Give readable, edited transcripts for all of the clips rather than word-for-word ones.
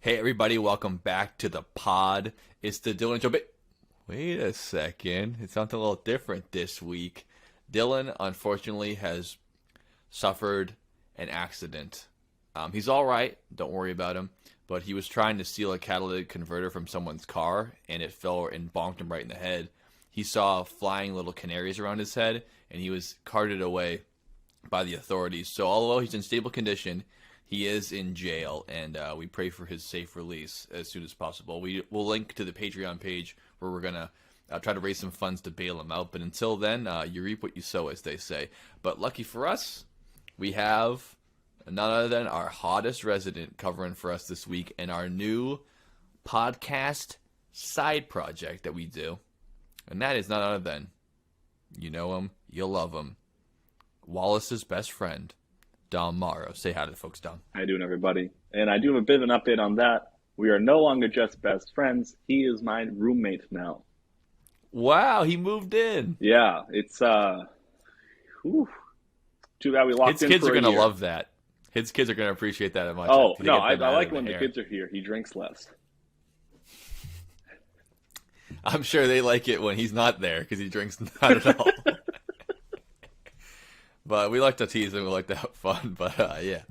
Hey everybody, welcome back to the pod. It's the Dylan Show. Wait a second, it's something a little different this week. Dylan, unfortunately, has suffered an accident. He's all right, don't worry about him. But he was trying to steal a catalytic converter from someone's car, and it fell and bonked him right in the head. He saw flying little canaries around his head, and he was carted away by the authorities. So although he's in stable condition, he is in jail, and we pray for his safe release as soon as possible. We'll link to the Patreon page where we're going to try to raise some funds to bail him out. But until then, you reap what you sow, as they say. But lucky for us, we have none other than our hottest resident covering for us this week and our new podcast side project that we do. And that is none other than, you know him, you'll love him, Wallace's best friend, Dom Morrow. Say hi to the folks, Dom. How you doing, everybody? And I do have a bit of an update on that. We are no longer just best friends. He is my roommate now. Wow, he moved in. Yeah, it's too bad we locked in for a year. His kids are gonna love that. His kids are gonna appreciate that much. Oh no, I like when the kids are here. He drinks less. I'm sure they like it when he's not there because he drinks not at all. But we like to tease him. We like to have fun. But yeah,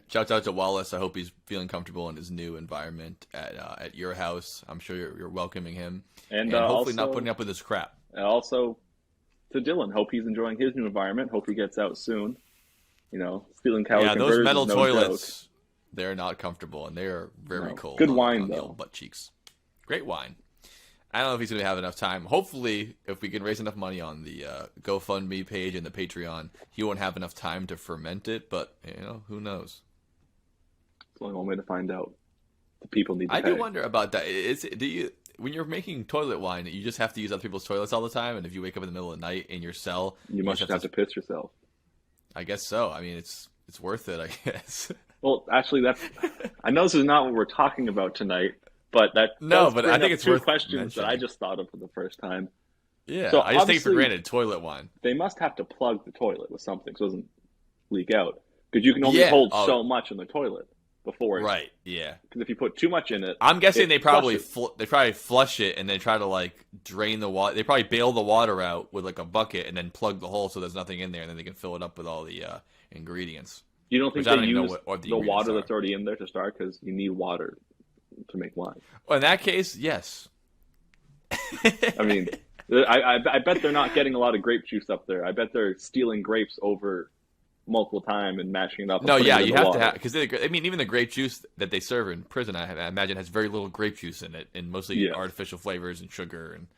shout out to Wallace. I hope he's feeling comfortable in his new environment at your house. I'm sure you're welcoming him and hopefully not putting up with his crap. And also to Dylan, hope he's enjoying his new environment. Hope he gets out soon. You know, stealing calorie converters. Yeah, those metal no toilets, joke. They're not comfortable and they are very cold. Good wine on though. The old butt cheeks. Great wine. I don't know if he's going to have enough time. Hopefully, if we can raise enough money on the GoFundMe page and the Patreon, he won't have enough time to ferment it. But, you know, who knows? It's only one way to find out. The people need to pay. I do wonder about that. When you're making toilet wine, you just have to use other people's toilets all the time? And if you wake up in the middle of the night in your cell... You must have to piss yourself. I guess so. I mean, it's worth it, I guess. Well, actually, I know this is not what we're talking about tonight. But I think it's two worth questions mentioning. that I just thought of for the first time. Yeah, so I just take it for granted, toilet wine. They must have to plug the toilet with something so it doesn't leak out. Because you can only hold so much in the toilet before it's... Right, yeah. Because if you put too much in it... I'm guessing they probably flush it and then try to, like, drain the water. They probably bail the water out with, like, a bucket and then plug the hole so there's nothing in there, and then they can fill it up with all the ingredients. You don't think they use the water that's already in there to start? Because you need water to make wine. Well, in that case, yes. I mean, I bet they're not getting a lot of grape juice up there. I bet they're stealing grapes over multiple times and mashing it up. No, yeah, you have to have, because I mean, even the grape juice that they serve in prison, I imagine, has very little grape juice in it, and mostly artificial flavors and sugar and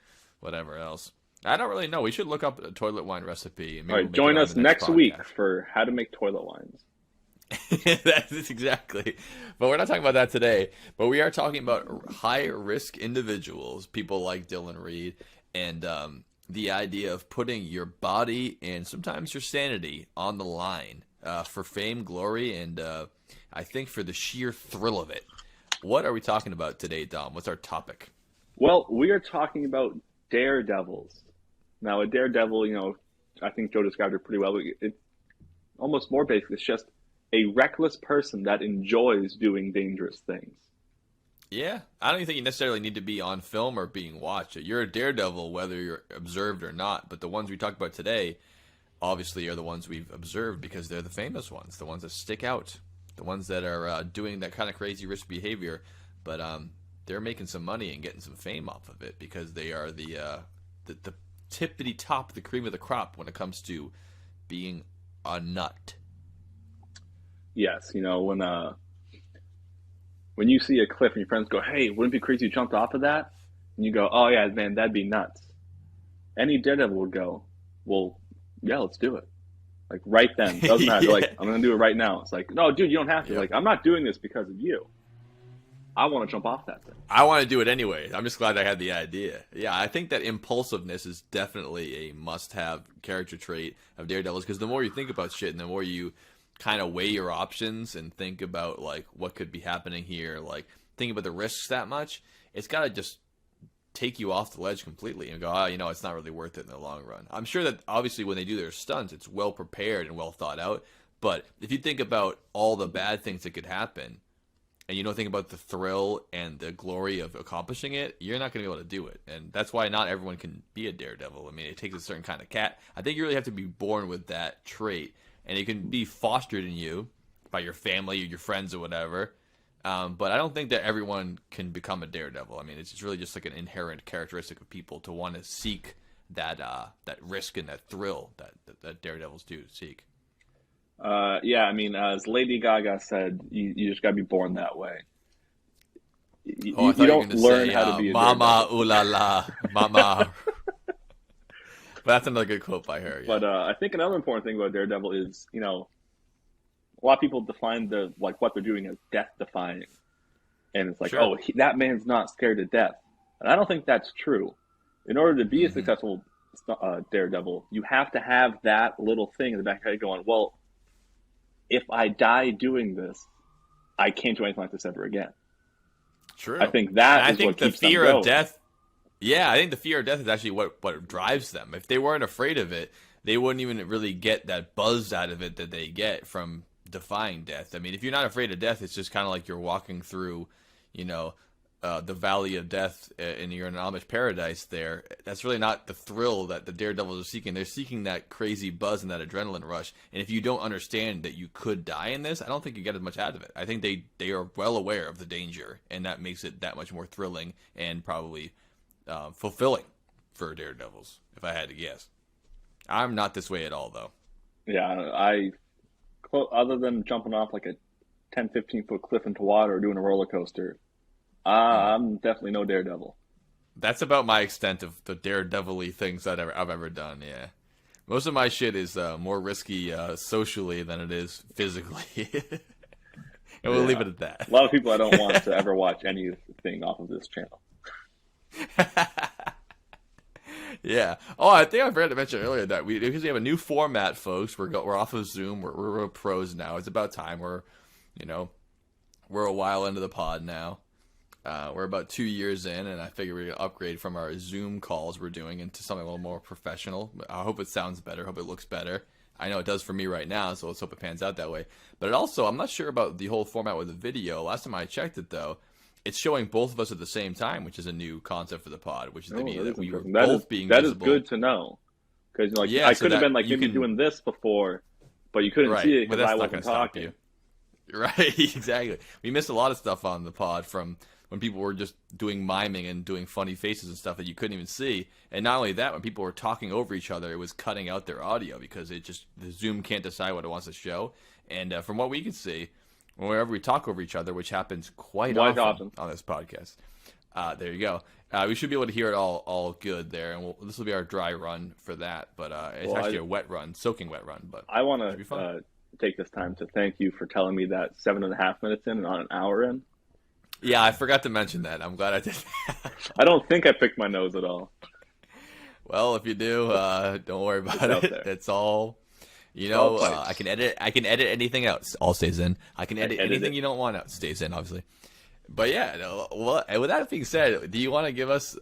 whatever else. I don't really know. We should look up a toilet wine recipe. And maybe all right, join us next week for how to make toilet wines. That's exactly. But we're not talking about that today. But we are talking about high-risk individuals, people like Dylan Reed, and the idea of putting your body and sometimes your sanity on the line for fame, glory, and I think for the sheer thrill of it. What are we talking about today, Dom? What's our topic? Well, we are talking about daredevils. Now, a daredevil, you know, I think Joe described it pretty well. It's almost more basic. It's just a reckless person that enjoys doing dangerous things. Yeah, I don't even think you necessarily need to be on film or being watched. You're a daredevil whether you're observed or not, but the ones we talked about today obviously are the ones we've observed because they're the famous ones, the ones that stick out, the ones that are doing that kind of crazy risk behavior, but they're making some money and getting some fame off of it because they are the tippity top, the cream of the crop when it comes to being a nut. Yes, you know, when you see a cliff and your friends go, hey, wouldn't it be crazy you jumped off of that? And you go, oh yeah, man, that'd be nuts. Any daredevil would go, well, yeah, let's do it. Like right then. Doesn't matter. Like, I'm going to do it right now. It's like, no, dude, you don't have to. Yep. Like, I'm not doing this because of you. I want to jump off that thing. I want to do it anyway. I'm just glad I had the idea. Yeah, I think that impulsiveness is definitely a must-have character trait of daredevils because the more you think about shit and the more you kind of weigh your options and think about like what could be happening here, like think about the risks that much, it's got to just take you off the ledge completely and go, it's not really worth it in the long run. I'm sure that obviously when they do their stunts, it's well prepared and well thought out. But if you think about all the bad things that could happen, and you don't think about the thrill and the glory of accomplishing it, you're not going to be able to do it. And that's why not everyone can be a daredevil. I mean, it takes a certain kind of cat. I think you really have to be born with that trait, and it can be fostered in you by your family or your friends or whatever. But I don't think that everyone can become a daredevil. I mean, it's really just like an inherent characteristic of people to want to seek that risk and that thrill that daredevils do seek. Yeah, I mean, as Lady Gaga said, you just got to be born that way. You don't learn how to be a Mama, ooh la la, Mama. But that's another good quote by her. Yeah. But I think another important thing about Daredevil is, a lot of people define what they're doing as death defying, and it's like, sure. That man's not scared of death, and I don't think that's true. In order to be a successful Daredevil, you have to have that little thing in the back of your head going, well, if I die doing this, I can't do anything like this ever again. True. I think that is what keeps them going. Of death. Yeah, I think the fear of death is actually what drives them. If they weren't afraid of it, they wouldn't even really get that buzz out of it that they get from defying death. I mean, if you're not afraid of death, it's just kind of like you're walking through, the valley of death, and you're in an Amish paradise there. That's really not the thrill that the daredevils are seeking. They're seeking that crazy buzz and that adrenaline rush. And if you don't understand that you could die in this, I don't think you get as much out of it. I think they are well aware of the danger, and that makes it that much more thrilling and probably fulfilling for daredevils, if I had to guess. I'm not this way at all, though. Yeah, other than jumping off like a 10, 15-foot cliff into water or doing a roller coaster, I'm definitely no daredevil. That's about my extent of the daredevil-y things that I've ever done, yeah. Most of my shit is more risky socially than it is physically. And we'll leave it at that. A lot of people I don't want to ever watch anything off of this channel. Yeah. Oh, I think I forgot to mention earlier that because we have a new format, folks. We're off of Zoom. We're pros now. It's about time. We're a while into the pod now. We're about 2 years in, and I figure we're going to upgrade from our Zoom calls we're doing into something a little more professional. I hope it sounds better. I hope it looks better. I know it does for me right now, so let's hope it pans out that way. But I'm not sure about the whole format with the video. Last time I checked it, though, it's showing both of us at the same time, which is a new concept for the pod, which is that we were both being visible. That is good to know. Because I could have been maybe doing this before, but you couldn't see it because I wasn't talking. Right, exactly. We missed a lot of stuff on the pod from when people were just doing miming and doing funny faces and stuff that you couldn't even see. And not only that, when people were talking over each other, it was cutting out their audio because the Zoom can't decide what it wants to show. And from what we can see, whenever we talk over each other, which happens quite often on this podcast, there you go. We should be able to hear it all good there, and this will be our dry run for that. But it's actually a wet run, soaking wet run. But I want to take this time to thank you for telling me that 7.5 minutes in and not an hour in. Yeah, I forgot to mention that. I'm glad I did that. I don't think I picked my nose at all. Well, if you do, don't worry about it. That's all. I can edit anything out. All stays in. I can edit anything you don't want out. Stays in, obviously. But yeah, with that being said, do you want to give us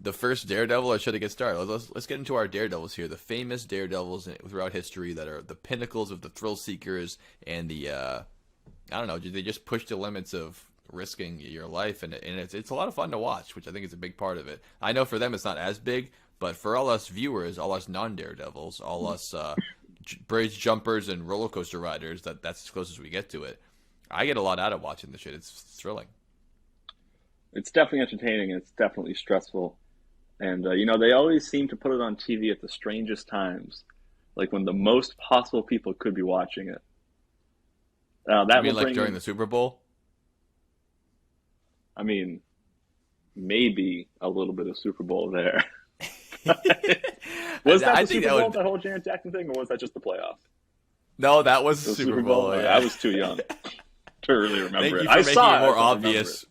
the first Daredevil, or should I get started? Let's get into our Daredevils here. The famous Daredevils throughout history that are the pinnacles of the thrill seekers and the they just push the limits of risking your life, and it's a lot of fun to watch, which I think is a big part of it. I know for them it's not as big, but for all us viewers, all us non-Daredevils, all us bridge jumpers and roller coaster riders, that's as close as we get to it. I get a lot out of watching this shit. It's thrilling. It's definitely entertaining, and it's definitely stressful. And, they always seem to put it on TV at the strangest times, like when the most possible people could be watching it. You mean like during the Super Bowl? I mean, maybe a little bit of Super Bowl there. Was that the Super Bowl, that whole Janet Jackson thing, or was that just the playoffs? No, that was the Super Bowl. Yeah. I was too young to really remember it. Thank you for making it more obvious.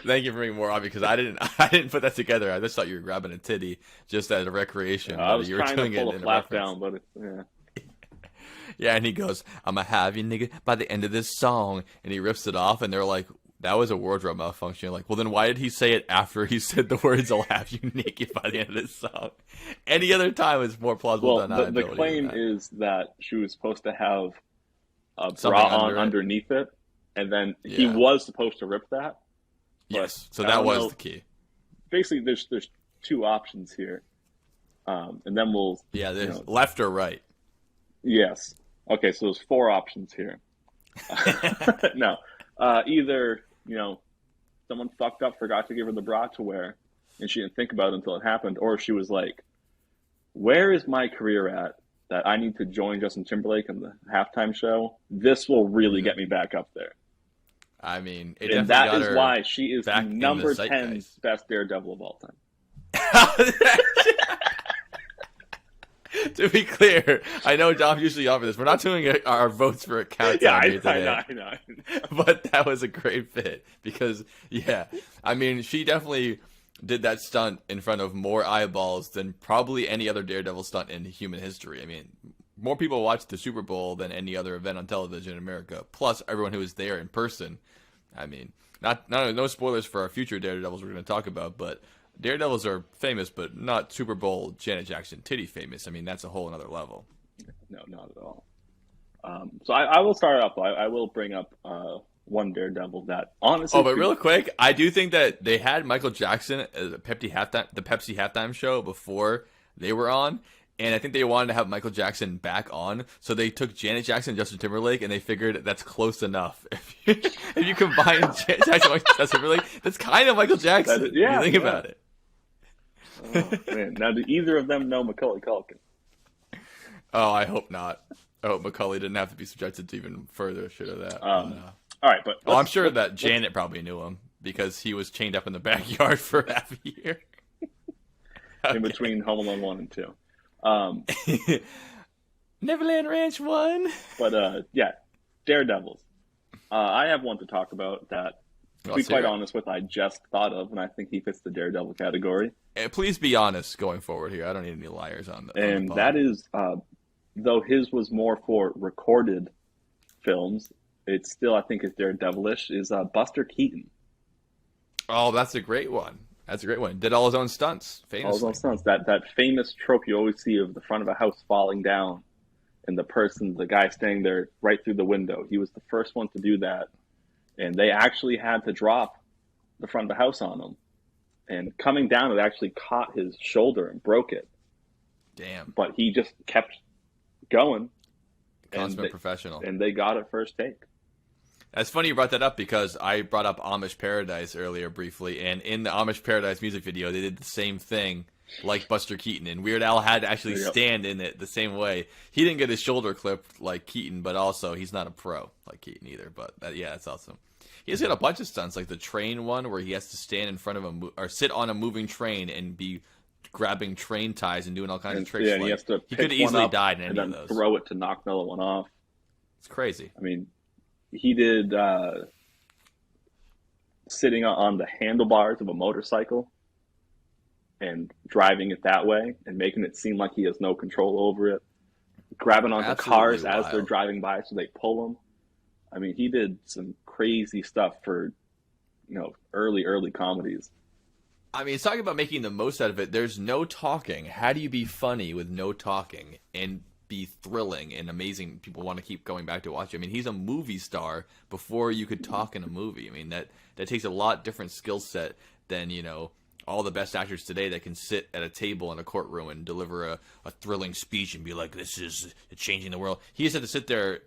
Thank you for making it more obvious, because I didn't put that together. I just thought you were grabbing a titty just as a recreation. I was trying to pull a flap down, but yeah. Yeah, and he goes, "I'm gonna have you, nigga, by the end of this song," and he rips it off, and they're like, "That was a wardrobe malfunction." Like, well, then why did he say it after he said the words, "I'll have you naked by the end of this song"? Any other time is more plausible than the claim is that she was supposed to have a bra on underneath it, and then he was supposed to rip that. Yes, so that was the key. Basically, there's two options here, and then we'll there's left or right. Yes. Okay, so there's 4 options here. No, either someone fucked up, forgot to give her the bra to wear, and she didn't think about it until it happened, or she was like, "Where is my career at? That I need to join Justin Timberlake in the halftime show. This will really get me back up there." I mean, and that is why she is the number 10 best Daredevil of all time. To be clear, I know Dom's usually on for this. We're not doing our votes for a countdown here today. I know. But that was a great fit because, I mean, she definitely did that stunt in front of more eyeballs than probably any other Daredevil stunt in human history. I mean, more people watched the Super Bowl than any other event on television in America, plus everyone who was there in person. I mean, no spoilers for our future Daredevils we're going to talk about, but Daredevils are famous, but not Super Bowl Janet Jackson titty famous. I mean, that's a whole another level. No, not at all. So I will start off. I will bring up one Daredevil that honestly. Oh, but real quick, I do think that they had Michael Jackson at the Pepsi halftime show before they were on. And I think they wanted to have Michael Jackson back on, so they took Janet Jackson and Justin Timberlake, and they figured that's close enough. If you combine Janet Jackson and Justin Timberlake, that's kind of Michael Jackson. If you think about it. Oh, man. Now, do either of them know Macaulay Culkin? Oh, I hope not. I hope Macaulay didn't have to be subjected to even further shit of that. All right, but I'm sure that Janet probably knew him because he was chained up in the backyard for half a year. In between Home Alone 1 and 2. Neverland Ranch 1. But Daredevils. I have one to talk about that, to be quite honest with, I just thought of, and I think he fits the Daredevil category. Please be honest going forward here. I don't need any liars on the And that is, though his was more for recorded films, it's still, I think, is Daredevilish, is Buster Keaton. Oh, that's a great one. That's a great one. Did all his own stunts, famously. All his own stunts. That famous trope you always see of the front of a house falling down and the guy staying there right through the window. He was the first one to do that. And they actually had to drop the front of the house on him. And coming down, it actually caught his shoulder and broke it. Damn. But he just kept going. Consummate professional. And they got it first take. It's funny you brought that up because I brought up Amish Paradise earlier briefly, and in the Amish Paradise music video, they did the same thing like Buster Keaton, and Weird Al had to actually stand in it the same way. He didn't get his shoulder clipped like Keaton, but also he's not a pro like Keaton either, but that's awesome. He's got a bunch of stunts, like the train one where he has to stand in front of or sit on a moving train and be grabbing train ties and doing all kinds of tricks. Yeah, and he has to he could have easily died in any of those. Throw it to knock another one off. It's crazy. I mean, he did sitting on the handlebars of a motorcycle and driving it that way and making it seem like he has no control over it. Grabbing onto cars as they're driving by so they pull him. I mean, he did some crazy stuff for, early comedies. I mean, it's talking about making the most out of it. There's no talking. How do you be funny with no talking and be thrilling and amazing? People want to keep going back to watch it. I mean, he's a movie star before you could talk in a movie. I mean, that takes a lot different skill set than, all the best actors today that can sit at a table in a courtroom and deliver a thrilling speech and be like, this is changing the world. He just had to sit there,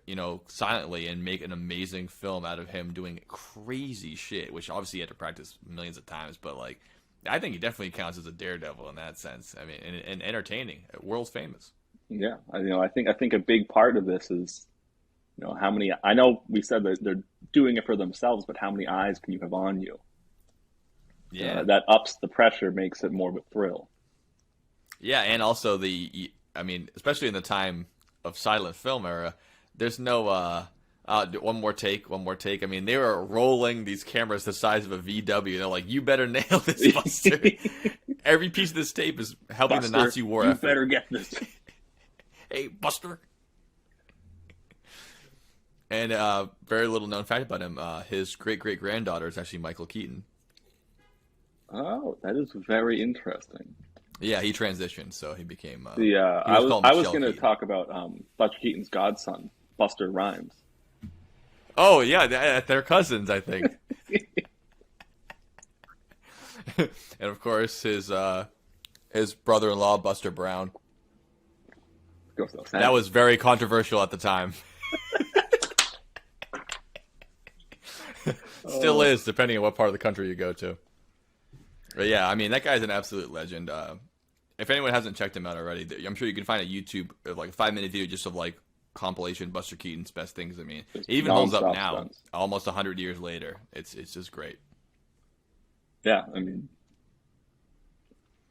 silently and make an amazing film out of him doing crazy shit, which obviously he had to practice millions of times. But, I think he definitely counts as a daredevil in that sense. I mean, and entertaining, world famous. Yeah, I think a big part of this is, how many. I know we said that they're doing it for themselves, but how many eyes can you have on you? Yeah, that ups the pressure, makes it more of a thrill. Yeah, and also especially in the time of silent film era, there's no one more take. I mean, they were rolling these cameras the size of a VW. They're like, you better nail this, Buster. Every piece of this tape is helping Buster, the Nazi war effort. You better get this. Hey, Buster. And very little known fact about him, his great-great-granddaughter is actually Michael Keaton. Oh, that is very interesting. Yeah, he transitioned, so he became... I was going to talk about Buster Keaton's godson, Buster Rhymes. Oh yeah, they're cousins, I think. And of course, his brother-in-law, Buster Brown. Goes without That saying. was very controversial at the time. Still is, depending on what part of the country you go to. But yeah, I mean, that guy's an absolute legend. If anyone hasn't checked him out already, I'm sure you can find a YouTube like 5-minute video just of like compilation Buster Keaton's best things. I mean, it even holds up Non-stop now, stunts. almost 100 years later. It's just great. Yeah, I mean,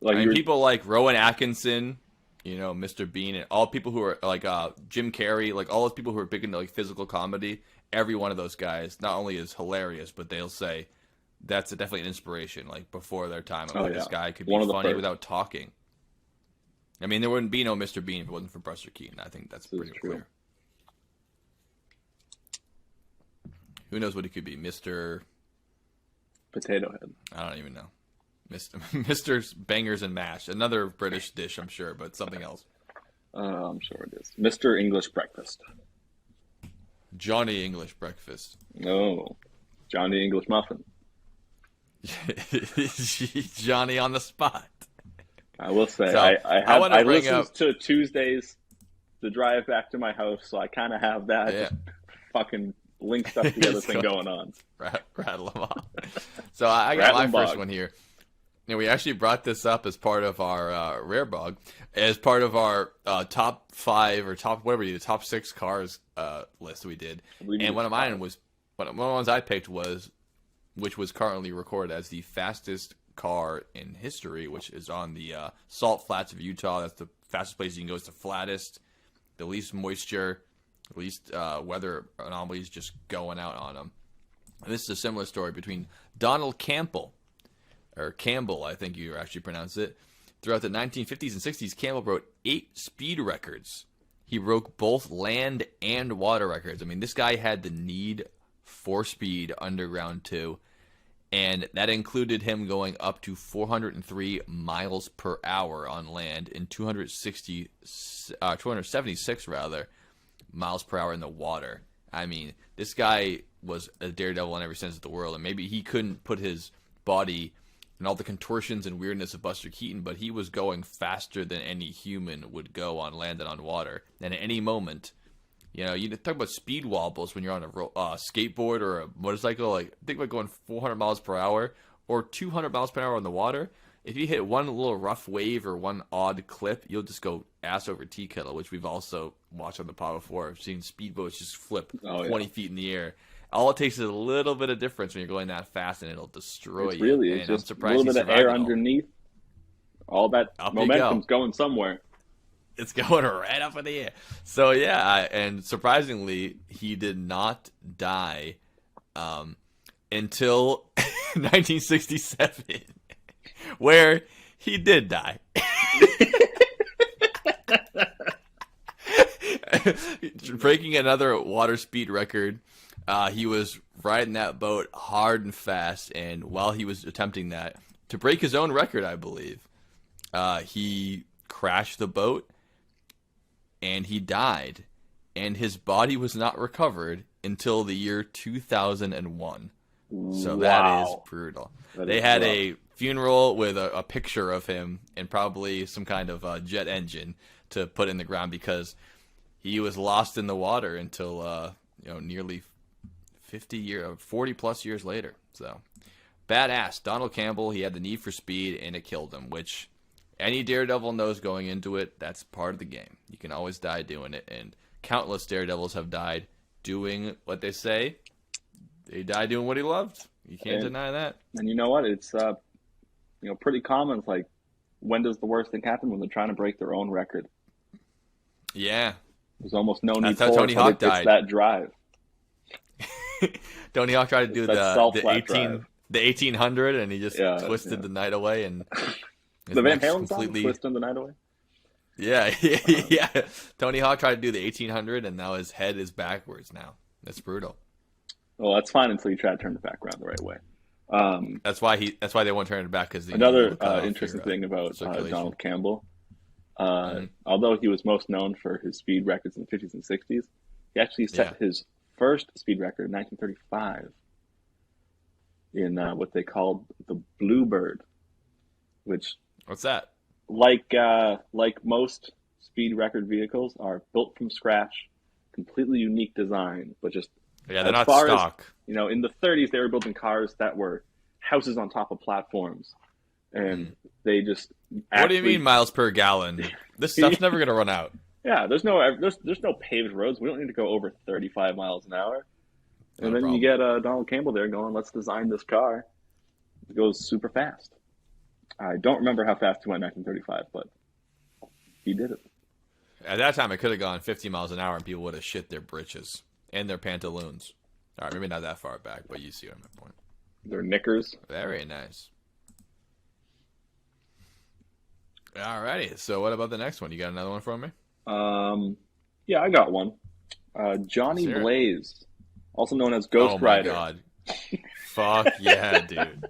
like I mean, you're, people like Rowan Atkinson, Mr. Bean, and all people who are like Jim Carrey, like all those people who are big into like physical comedy. Every one of those guys not only is hilarious, but they'll say that's definitely an inspiration. Like before their time, Oh, like, yeah. this guy could One be of the funny first. without talking. I mean, there wouldn't be no Mr. Bean if it wasn't for Buster Keaton. I think that's This is pretty true. clear. Who knows what he could be, Mr. Potato Head. I don't even know. Mr. Bangers and Mash, another British dish, I'm sure, but something else. I'm sure it is. Mr. English Breakfast. Johnny English Breakfast. No. Johnny English Muffin. Johnny on the spot. I will say, So, I wanna bring listen up- to Tuesdays to drive back to my house, so I kind of have that Yeah. fucking link stuff together It's thing going- going on. Rattle them off. So I got my Rattle first bog. one here. And we actually brought this up as part of our Rare Bug, as part of our top 5 or top 6 cars list we did. I believe you And did one of mine five. was, one of the ones I picked was, which was currently recorded as the fastest car in history, which is on the Salt Flats of Utah. That's the fastest place you can go. It's the flattest, the least moisture, least weather anomalies just going out on them. And this is a similar story between Donald Campbell, or Campbell, I think you actually pronounce it. Throughout the 1950s and 60s, Campbell broke 8 speed records. He broke both land and water records. I mean, this guy had the need for speed underground too, and that included him going up to 403 miles per hour on land and 276 miles per hour in the water. I mean, this guy was a daredevil in every sense of the world, and maybe he couldn't put his body and all the contortions and weirdness of Buster Keaton, but he was going faster than any human would go on land and on water. And at any moment, you talk about speed wobbles when you're on a skateboard or a motorcycle. Like, think about going 400 miles per hour or 200 miles per hour on the water. If you hit one little rough wave or one odd clip, you'll just go ass over tea kettle, which we've also watched on the pod before. I've seen speedboats just flip 20 feet in the air. All it takes is a little bit of difference when you're going that fast, and it'll destroy It's you. really, And it's I'm just a surprised little he bit of survived air it all. underneath. All that Up you momentum's go. going somewhere. It's going right up in the air. So yeah, and surprisingly, he did not die until 1967, where he did die. Breaking another water speed record. He was riding that boat hard and fast, and while he was attempting that, to break his own record, I believe, he crashed the boat, and he died, and his body was not recovered until the year 2001. So that is Wow. brutal. That They is had rough. a funeral with a picture of him and probably some kind of jet engine to put in the ground because he was lost in the water until nearly 40 plus years later. So badass. Donald Campbell, he had the need for speed and it killed him, which any daredevil knows going into it. That's part of the game. You can always die doing it, and countless daredevils have died doing what they say. They died doing what he loved. You can't deny that. And you know what? It's pretty common. It's like, when does the worst thing happen? When they're trying to break their own record. Yeah. There's almost no need That's how for Tony it, but Hawk it's died. that drive. Tony Hawk tried to do That the self-flat 18 drive. the 1800 and he just Yeah, twisted yeah. the night away and his The Van neck's Halen song, Twisting the Night Away? Yeah, yeah. Tony Hawk tried to do the 1800 and now his head is backwards now. That's brutal. Well, that's fine until you try to turn it back around the right way. That's why they won't turn it back because Another interesting thing about circulation. Donald Campbell, Mhm. although he was most known for his speed records in the 50s and 60s, he actually set Yeah. his first speed record in 1935 in what they called the Bluebird, which, What's that? like most speed record vehicles, are built from scratch, completely unique design, but just Yeah, they're as not far stock. as in the 30s, they were building cars that were houses on top of platforms, and they just What do you mean miles per gallon? This stuff's never gonna run out. Yeah, there's no paved roads. We don't need to go over 35 miles an hour. And then you get Donald Campbell there going, let's design this car. It goes super fast. I don't remember how fast he went in 1935, but he did it. At that time, it could have gone 50 miles an hour, and people would have shit their britches and their pantaloons. All right, maybe not that far back, but you see what my point. Their knickers. Very nice. Alrighty, so what about the next one? You got another one for me? Yeah, I got one. Johnny Blaze, also known as Ghost Rider. Oh my god. Fuck yeah, dude.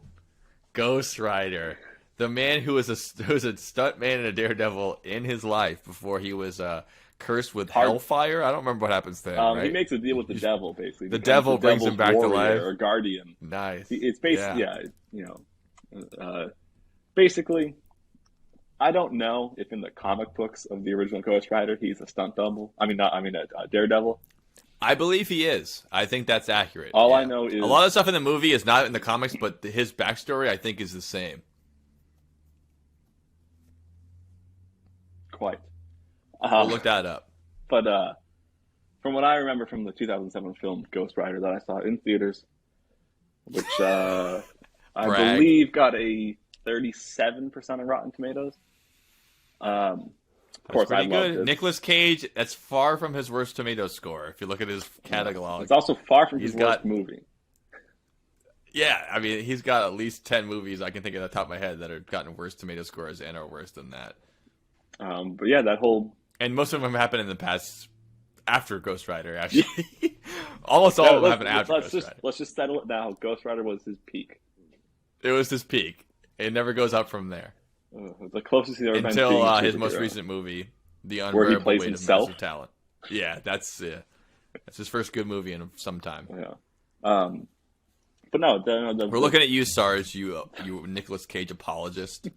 Ghost Rider. The man who was a stunt man and a daredevil in his life before he was cursed with hellfire. I don't remember what happens to him, right? He makes a deal with the devil, basically. The devil brings him back to life. Or guardian. Nice. It's basically, basically, I don't know if in the comic books of the original Ghost Rider he's a stunt double. A daredevil. I believe he is. I think that's accurate. All I know is a lot of stuff in the movie is not in the comics, but his backstory I think is the same. Quite. We'll look that up. But from what I remember from the 2007 film Ghost Rider that I saw in theaters, which I believe got a 37% on Rotten Tomatoes. Of course, pretty I good. loved it. Nicolas Cage, that's far from his worst tomato score. If you look at his catalog, it's also far from his worst movie. Yeah, I mean, he's got at least 10 movies I can think of at the top of my head that have gotten worse tomato scores and are worse than that. But yeah, that whole... And most of them happened in the past, after Ghost Rider, actually. Almost all of them happened after Ghost Rider. Let's just settle it now. Ghost Rider was his peak. It was his peak. It never goes up from there. The closest he's ever been until his most recent movie, The Unbearable Weight of Massive Talent. Yeah, that's his first good movie in some time. Yeah. But no, we're looking at you, SARS, you Nicolas Cage apologist.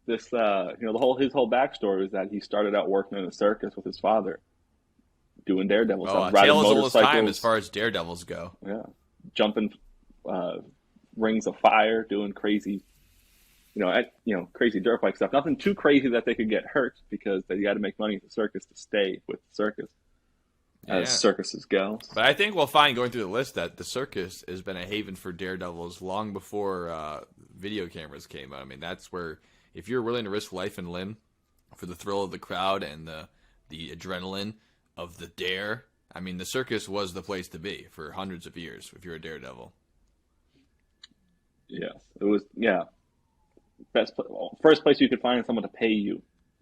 This, his whole backstory is that he started out working in a circus with his father, doing daredevil stuff, riding tale as old as time motorcycles. As far as daredevils go. Yeah, jumping rings of fire, doing crazy, crazy dirt bike stuff. Nothing too crazy that they could get hurt because they got to make money at the circus to stay with the circus. As circuses go. But I think we'll find going through the list that the circus has been a haven for daredevils long before video cameras came out. I mean, that's where, if you're willing to risk life and limb for the thrill of the crowd and the adrenaline of the dare, I mean, the circus was the place to be for hundreds of years if you're a daredevil. Yes, it was, first place you could find someone to pay you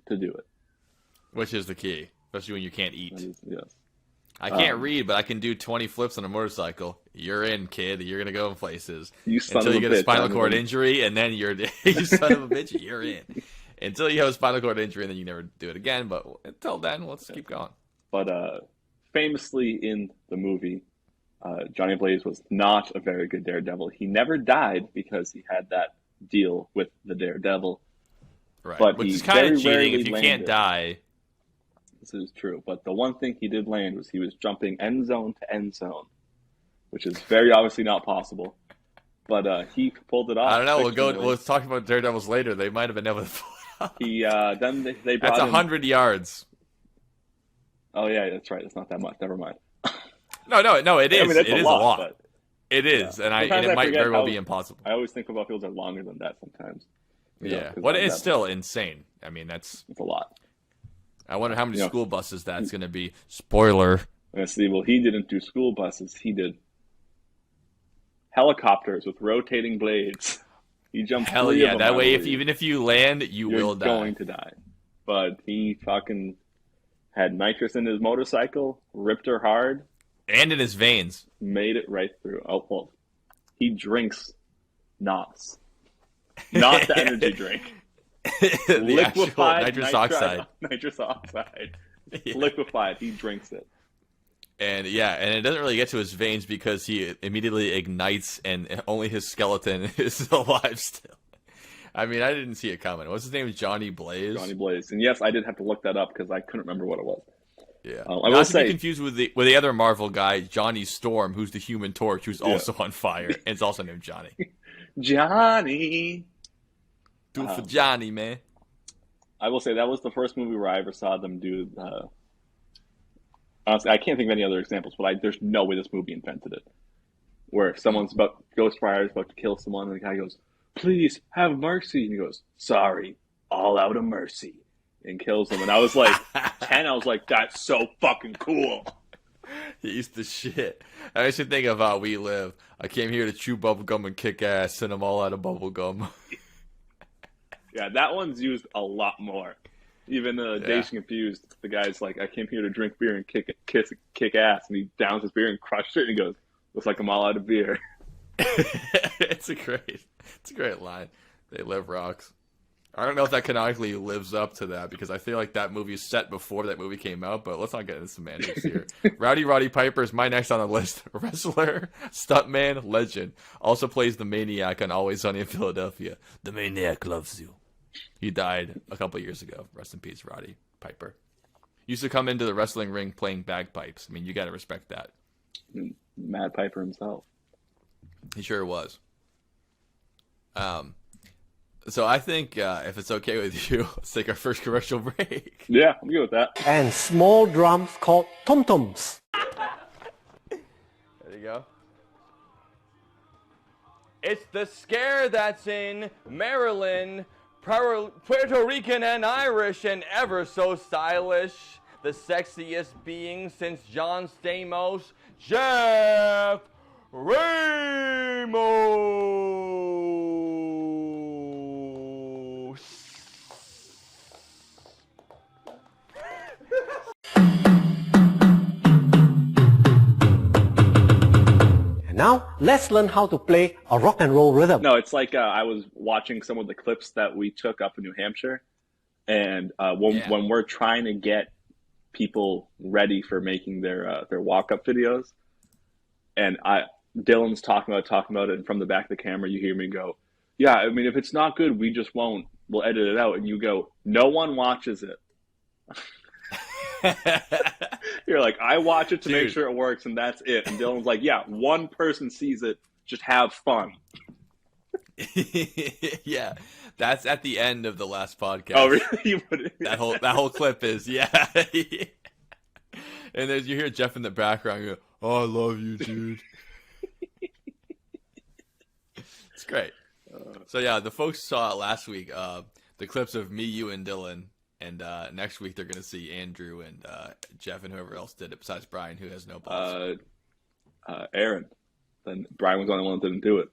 to do it. Which is the key, especially when you can't eat. Yes. I can't read, but I can do 20 flips on a motorcycle. You're in, kid. You're going to go in places. Until you get a spinal cord injury, and then you're, you son of a bitch, you're in. Until you have a spinal cord injury, and then you never do it again. But until then, let's keep going. But famously in the movie, Johnny Blaze was not a very good daredevil. He never died because he had that deal with the daredevil. Right, but which is kind of cheating if you can't die. This is true, but the one thing he did land was he was jumping end zone to end zone, which is very obviously not possible. But he pulled it off. I don't know. We'll talk about daredevils later. They might have been able to pull it off. Then they brought That's 100 yards. Oh yeah, that's right. It's not that much. Never mind. No, it is. I mean, it is a lot. But, it is, and it might very well be impossible. I always think football fields are longer than that sometimes. Well, it's still insane. I mean, it's a lot. I wonder how many school buses that's going to be. Spoiler. See, well, he didn't do school buses. He did helicopters with rotating blades. He jumped. Hell yeah! That way, even if you land, you're going to die. But he fucking had nitrous in his motorcycle, ripped her hard, and in his veins, made it right through. Oh well, he drinks NOS, not the energy drink. Liquefied nitrous oxide. Nitrous oxide. Liquefied. He drinks it. And yeah, and it doesn't really get to his veins because he immediately ignites, and only his skeleton is alive still. I mean, I didn't see it coming. What's his name? Johnny Blaze. Johnny Blaze. And yes, I did have to look that up because I couldn't remember what it was. Yeah, I will not to say, be confused with the other Marvel guy, Johnny Storm, who's the Human Torch, who's also on fire, and it's also named Johnny. Johnny. Do it for Johnny, man. I will say that was the first movie where I ever saw them do. Honestly, I can't think of any other examples, but there's no way this movie invented it. Where someone's Ghost Rider is about to kill someone, and the guy goes, "Please have mercy," and he goes, "Sorry, all out of mercy," and kills him. And I was like 10. I was like, "That's so fucking cool." He's the shit. I used to think of how we live. I came here to chew bubblegum and kick ass, and I'm all out of bubblegum. Yeah, that one's used a lot more. Even Dazed and Confused, the guy's like, "I came here to drink beer and kick ass," and he downs his beer and crushed it, and he goes, "Looks like I'm all out of beer." It's a great line. They live rocks. I don't know if that canonically lives up to that because I feel like that movie is set before that movie came out, but let's not get into semantics here. Rowdy Roddy Piper is my next on the list. Wrestler, stuntman, legend. Also plays the Maniac on Always Sunny in Philadelphia. The Maniac loves you. He died a couple years ago. Rest in peace, Roddy Piper. Used to come into the wrestling ring playing bagpipes. I mean, you got to respect that. Mad Piper himself. He sure was. So I think if it's okay with you, let's take our first commercial break. Yeah, I'm good with that. And small drums called tom-toms. There you go. It's the scare that's in Maryland, Puerto Rican and Irish, and ever so stylish. The sexiest being since John Stamos, Jeff Ramos. And now, let's learn how to play a rock and roll rhythm. No, it's like I was watching some of the clips that we took up in New Hampshire, and when we're trying to get people ready for making their walk-up videos, and Dylan's talking about it, and from the back of the camera you hear me go, "Yeah, I mean, if it's not good, we'll edit it out," and you go, "No one watches it." You're like, "I watch it to make sure it works, and that's it." And Dylan's like, "Yeah, one person sees it, just have fun." Yeah, that's at the end of the last podcast. Oh, really? that whole clip is And there's you hear Jeff in the background go, "Oh, I love you, dude." It's great. So yeah, the folks saw it last week. The clips of me, you, and Dylan, and next week they're gonna see Andrew and Jeff and whoever else did it besides Brian, who has no balls. Aaron. Then Brian was the only one that didn't do it.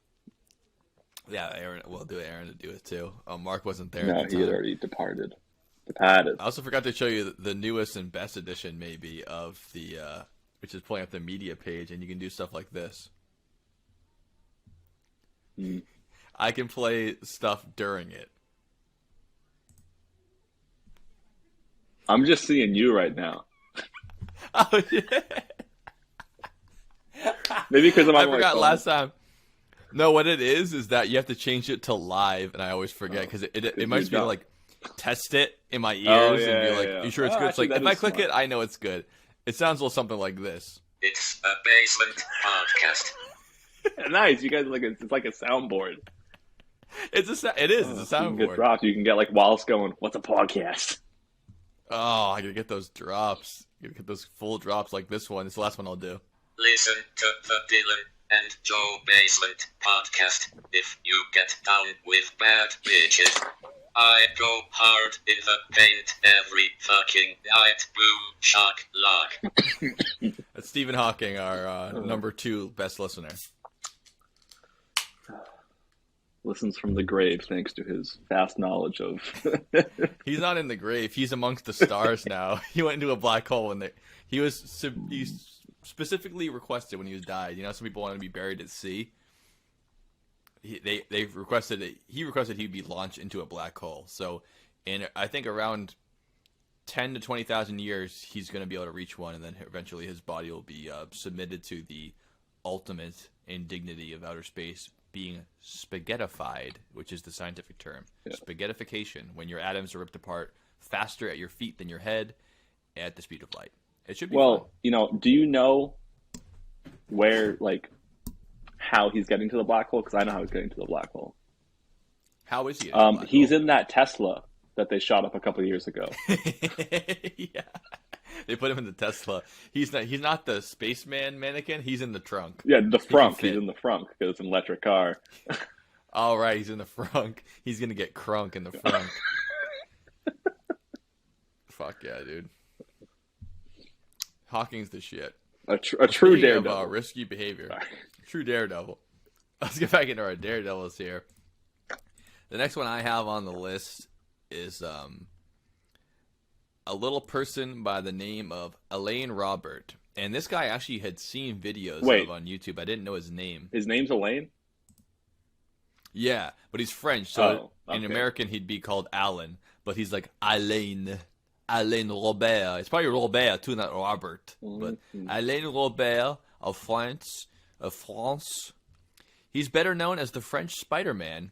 Yeah, Aaron. We'll do Aaron to do it too. Mark wasn't there. No, he had already departed. I also forgot to show you the newest and best edition, maybe, of the which is pulling up the media page, and you can do stuff like this. I can play stuff during it. I'm just seeing you right now. Oh yeah. Maybe because I forgot last time. No, what it is that you have to change it to live, and I always forget because it might be like test it in my ears and be like, "You sure it's good?" It's like if I click it, I know it's good. It sounds a little something like this. It's a basement podcast. Nice, you guys it's like a soundboard. It is. It's a soundboard. You can get drops. You can get like Wallace going, "What's a podcast?" Oh, I gotta get those drops. I gotta get those full drops like this one. It's the last one I'll do. Listen to the Dylan and Joe Basement podcast. If you get down with bad bitches, I go hard in the paint every fucking night. Boom, shock, lock. That's Stephen Hawking, our number 2 best listener. Listens from the grave thanks to his vast knowledge of... He's not in the grave. He's amongst the stars now. He went into a black hole when he specifically requested when he died. You know, some people want to be buried at sea. He requested he'd be launched into a black hole. So, I think around 10 to 20,000 years, he's going to be able to reach one, and then eventually his body will be submitted to the ultimate indignity of outer space, being spaghettified, which is the scientific term. Yeah. Spaghettification, when your atoms are ripped apart faster at your feet than your head at the speed of light. It should be fun. Do you know where, how he's getting to the black hole? Because I know how he's getting to the black hole. How is he? He's in that Tesla that they shot up a couple of years ago. Yeah, they put him in the Tesla. He's not the spaceman mannequin. He's in the trunk. Yeah, the frunk. He's in the frunk because it's an electric car. All right, he's in the frunk. He's gonna get crunk in the frunk. Fuck yeah, dude. Hawking's the shit. A true daredevil. Of, risky behavior. True daredevil. Let's get back into our daredevils here. The next one I have on the list is a little person by the name of Alain Robert. And this guy actually had seen videos of on YouTube. I didn't know his name. His name's Alain? Yeah, but he's French, so in American he'd be called Alan, but he's like Alain Robert. It's probably Robert too, not Robert. Mm-hmm. But Alain Robert of France. He's better known as the French Spider-Man,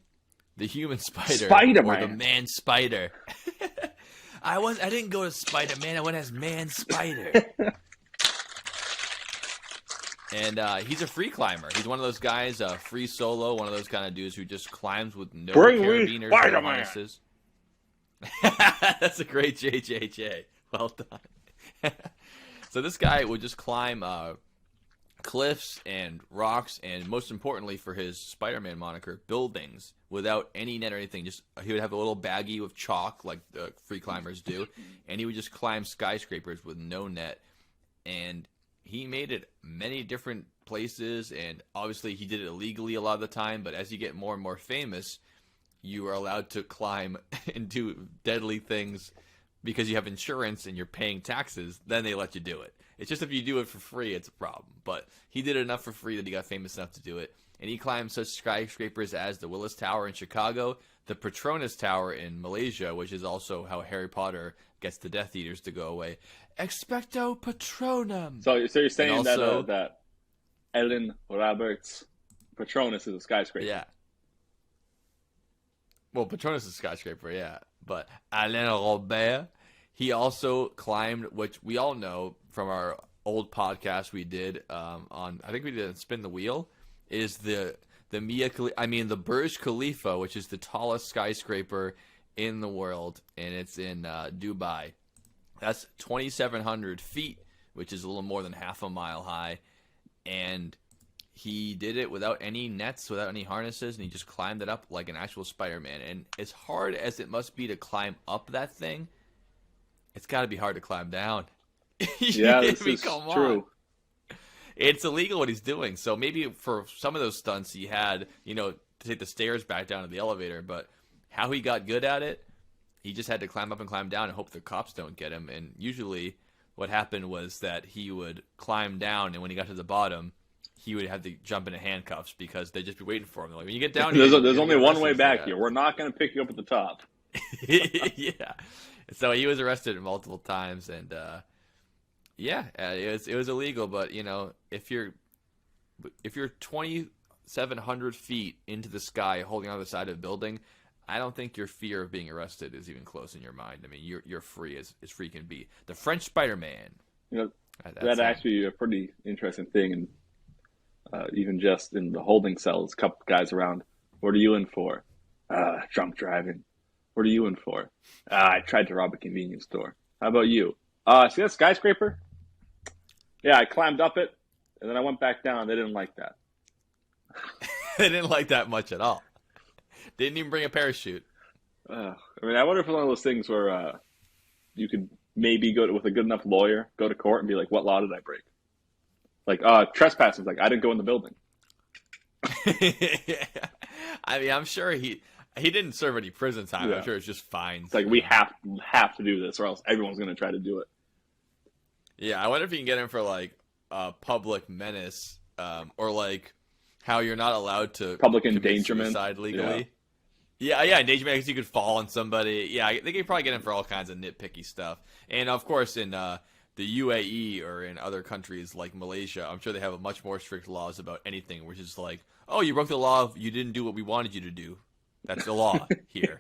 the human spider, Spider-Man, or the man spider. I didn't go to Spider-Man. I went as Man Spider. And he's a free climber. He's one of those guys, free solo, one of those kind of dudes who just climbs with no carabiners or harnesses. That's a great JJJ. Well done. So this guy would just climb cliffs and rocks, and most importantly for his Spider-Man moniker, buildings without any net or anything. Just he would have a little baggie with chalk like the free climbers do, and he would just climb skyscrapers with no net. And he made it many different places, and obviously he did it illegally a lot of the time, but as you get more and more famous, you are allowed to climb and do deadly things because you have insurance and you're paying taxes, then they let you do it. It's just if you do it for free, it's a problem. But he did it enough for free that he got famous enough to do it. And he climbed such skyscrapers as the Willis Tower in Chicago, the Petronas Tower in Malaysia, which is also how Harry Potter gets the Death Eaters to go away. Expecto Patronum. So you're saying also, that Alain Robert's Patronus is a skyscraper? Yeah. Well, Patronus is a skyscraper, yeah. But Alain Robert, he also climbed, which we all know from our old podcast we did on, I think we did Spin the Wheel, is the Burj Khalifa, which is the tallest skyscraper in the world, and it's in Dubai. That's 2,700 feet, which is a little more than half a mile high, and he did it without any nets, without any harnesses, and he just climbed it up like an actual Spider-Man. And as hard as it must be to climb up that thing, it's got to be hard to climb down. Yeah, this is true. It's illegal what he's doing. So maybe for some of those stunts he had, to take the stairs back down to the elevator. But how he got good at it, he just had to climb up and climb down and hope the cops don't get him. And usually what happened was that he would climb down, and when he got to the bottom, he would have to jump into handcuffs because they'd just be waiting for him. They're like, when you get down here, there's only one way back here. We're not going to pick you up at the top. Yeah. So he was arrested multiple times, and it was illegal. But if you're 2,700 feet into the sky holding on the side of a building, I don't think your fear of being arrested is even close in your mind. I mean, you're free as free can be. The French Spider-Man. That's actually a pretty interesting thing, and even just in the holding cells, a couple guys around. What are you in for? Drunk driving. What are you in for? I tried to rob a convenience store. How about you? See that skyscraper? Yeah, I climbed up it, and then I went back down. They didn't like that. They didn't like that much at all. Didn't even bring a parachute. I wonder if it's one of those things where you could maybe go with a good enough lawyer, go to court and be like, what law did I break? Like, trespassing. Like, I didn't go in the building. Yeah. I mean, I'm sure he didn't serve any prison time. Yeah. I'm sure it's just fines. It's like, we have to do this, or else everyone's going to try to do it. Yeah, I wonder if you can get him for, like, public menace, or, like, how you're not allowed to public endangerment suicide legally. Yeah, endangerment because you could fall on somebody. Yeah, they could probably get in for all kinds of nitpicky stuff. And of course, in the UAE or in other countries like Malaysia, I'm sure they have much more strict laws about anything, which is like, oh, you broke the law, you didn't do what we wanted you to do. That's the law here.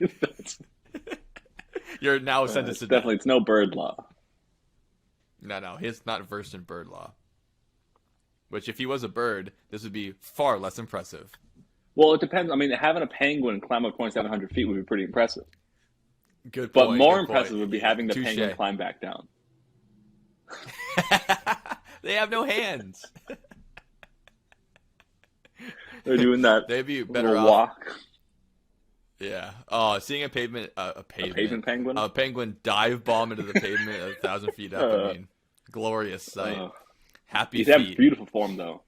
You're now sentenced to death. Definitely, it's no bird law. No, he's not versed in bird law. Which, if he was a bird, this would be far less impressive. Well, it depends. I mean, having a penguin climb up 2,700 feet would be pretty impressive. Good But point. more good impressive point. would be having the Touche. penguin climb back down. They have no hands. They're doing that They'd be better little off. walk. Yeah. Oh, seeing a penguin, penguin? a penguin dive bomb into the pavement 1,000 feet up. I mean, glorious sight. Happy He'd have feet. beautiful form, though.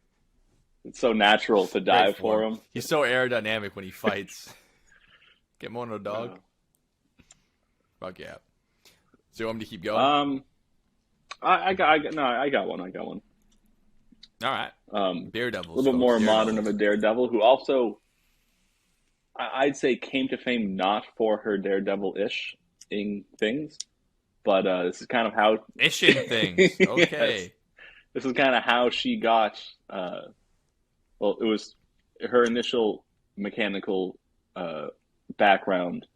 It's so natural to dive Great for form. him. He's so aerodynamic when he fights. Get more on a dog. Fuck yeah. So you want me to keep going? I got one. All right. Daredevil. A little bit more modern of a daredevil who also, I'd say, came to fame not for her daredevil-ish-ing things, but this is kind of how... Ishing things. Okay. Yes. This is kind of how she got... well, it was her initial mechanical background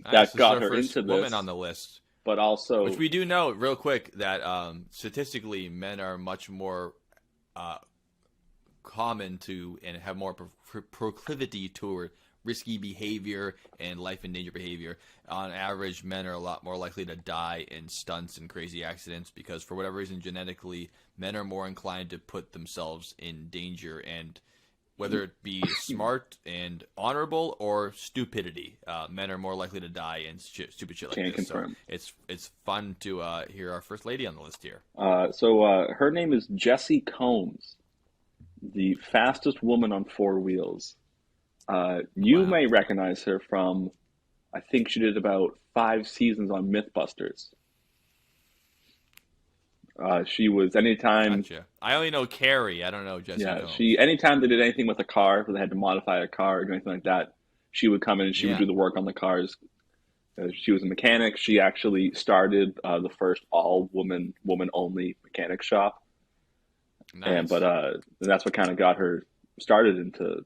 Nice. that got This is our her first into woman this. on the list. But also... Which we do know, real quick, that statistically men are much more common to and have more proclivity toward risky behavior and life and danger behavior. On average, men are a lot more likely to die in stunts and crazy accidents because for whatever reason, genetically, men are more inclined to put themselves in danger, and whether it be smart and honorable or stupidity, men are more likely to die in stupid shit like Can't this. confirm. So it's fun to hear our first lady on the list here. So her name is Jessie Combs, the fastest woman on four wheels. You Wow. may recognize her from, I think she did about 5 seasons on Mythbusters. She was anytime, Gotcha. I only know Carrie. I don't know Jesse Combs. anytime they did anything with a car, or they had to modify a car or do anything like that, she would come in and she would do the work on the cars. She was a mechanic. She actually started the first all-woman, woman-only mechanic shop. Nice. But that's what kind of got her started into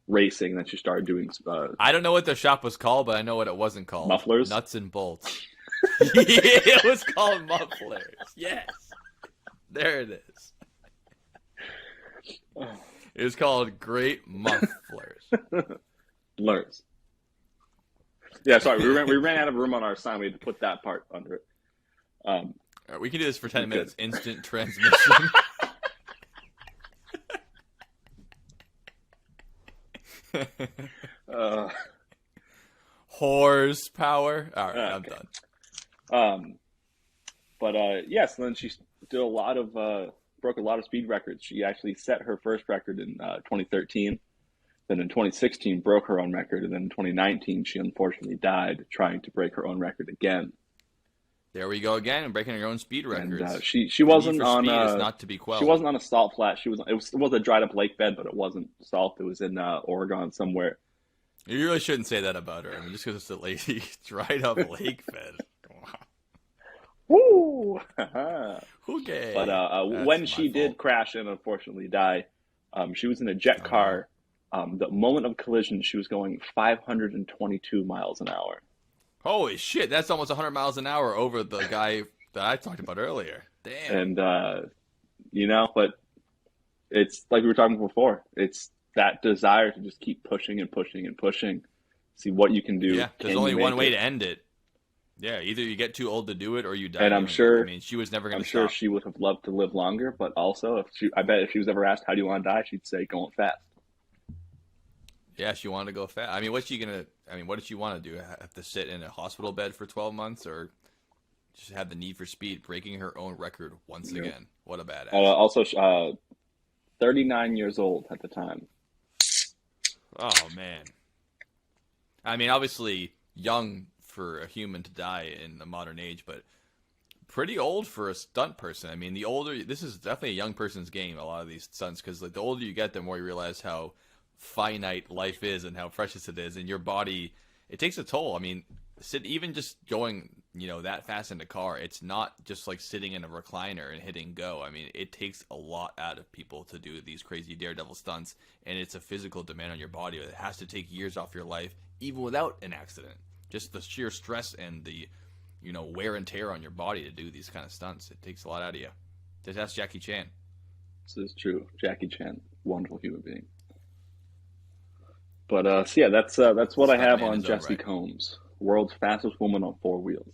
racing. And then she started doing I don't know what the shop was called, but I know what it wasn't called. Mufflers? Nuts and bolts. It was called mufflers. Yes. There it is. It was called Great Mufflers. Lurs. Yeah, sorry, we ran out of room on our sign. We had to put that part under it. All right, we can do this for 10 Good. minutes. Instant transmission. Horsepower. All right, I'm Okay. done. Yes, then she did a lot of broke a lot of speed records. She actually set her first record in 2013. Then in 2016 broke her own record, and then in 2019 she unfortunately died trying to break her own record again. There we go again, breaking her own speed records. And she The wasn't need for on speed is not to be quelled. she wasn't on a salt flat. It was a dried up lake bed, but it wasn't salt. It was in Oregon somewhere. You really shouldn't say that about her. I mean, just because it's a lady dried up lake bed. Woo! Okay. But when she did crash and unfortunately die, she was in a jet car. The moment of collision, she was going 522 miles an hour. Holy shit, that's almost 100 miles an hour over the guy that I talked about earlier. Damn. And, but it's like we were talking before. It's that desire to just keep pushing and pushing and pushing. See what you can do. Yeah, there's Can only you one make way it? to end it. Yeah, either you get too old to do it or you die. And I'm doing it. sure- I mean, she was never going I'm to sure stop. she would have loved to live longer, but also, I bet if she was ever asked, how do you want to die? She'd say, going fast. Yeah, she wanted to go fast. I mean, what did she want to do? Have to sit in a hospital bed for 12 months or just have the need for speed, breaking her own record once again? What a badass. Also, 39 years old at the time. Oh, man. I mean, obviously young for a human to die in the modern age, but pretty old for a stunt person. I mean, this is definitely a young person's game, a lot of these stunts, because like the older you get, the more you realize how finite life is and how precious it is, and your body, it takes a toll. I mean, even just going, that fast in the car, it's not just like sitting in a recliner and hitting go. I mean, it takes a lot out of people to do these crazy daredevil stunts, and it's a physical demand on your body. It has to take years off your life, even without an accident. Just the sheer stress and the, wear and tear on your body to do these kind of stunts. It takes a lot out of you. Just ask Jackie Chan. This is true. Jackie Chan, wonderful human being. But so yeah, that's what I have on Jessie Combs, world's fastest woman on 4 wheels.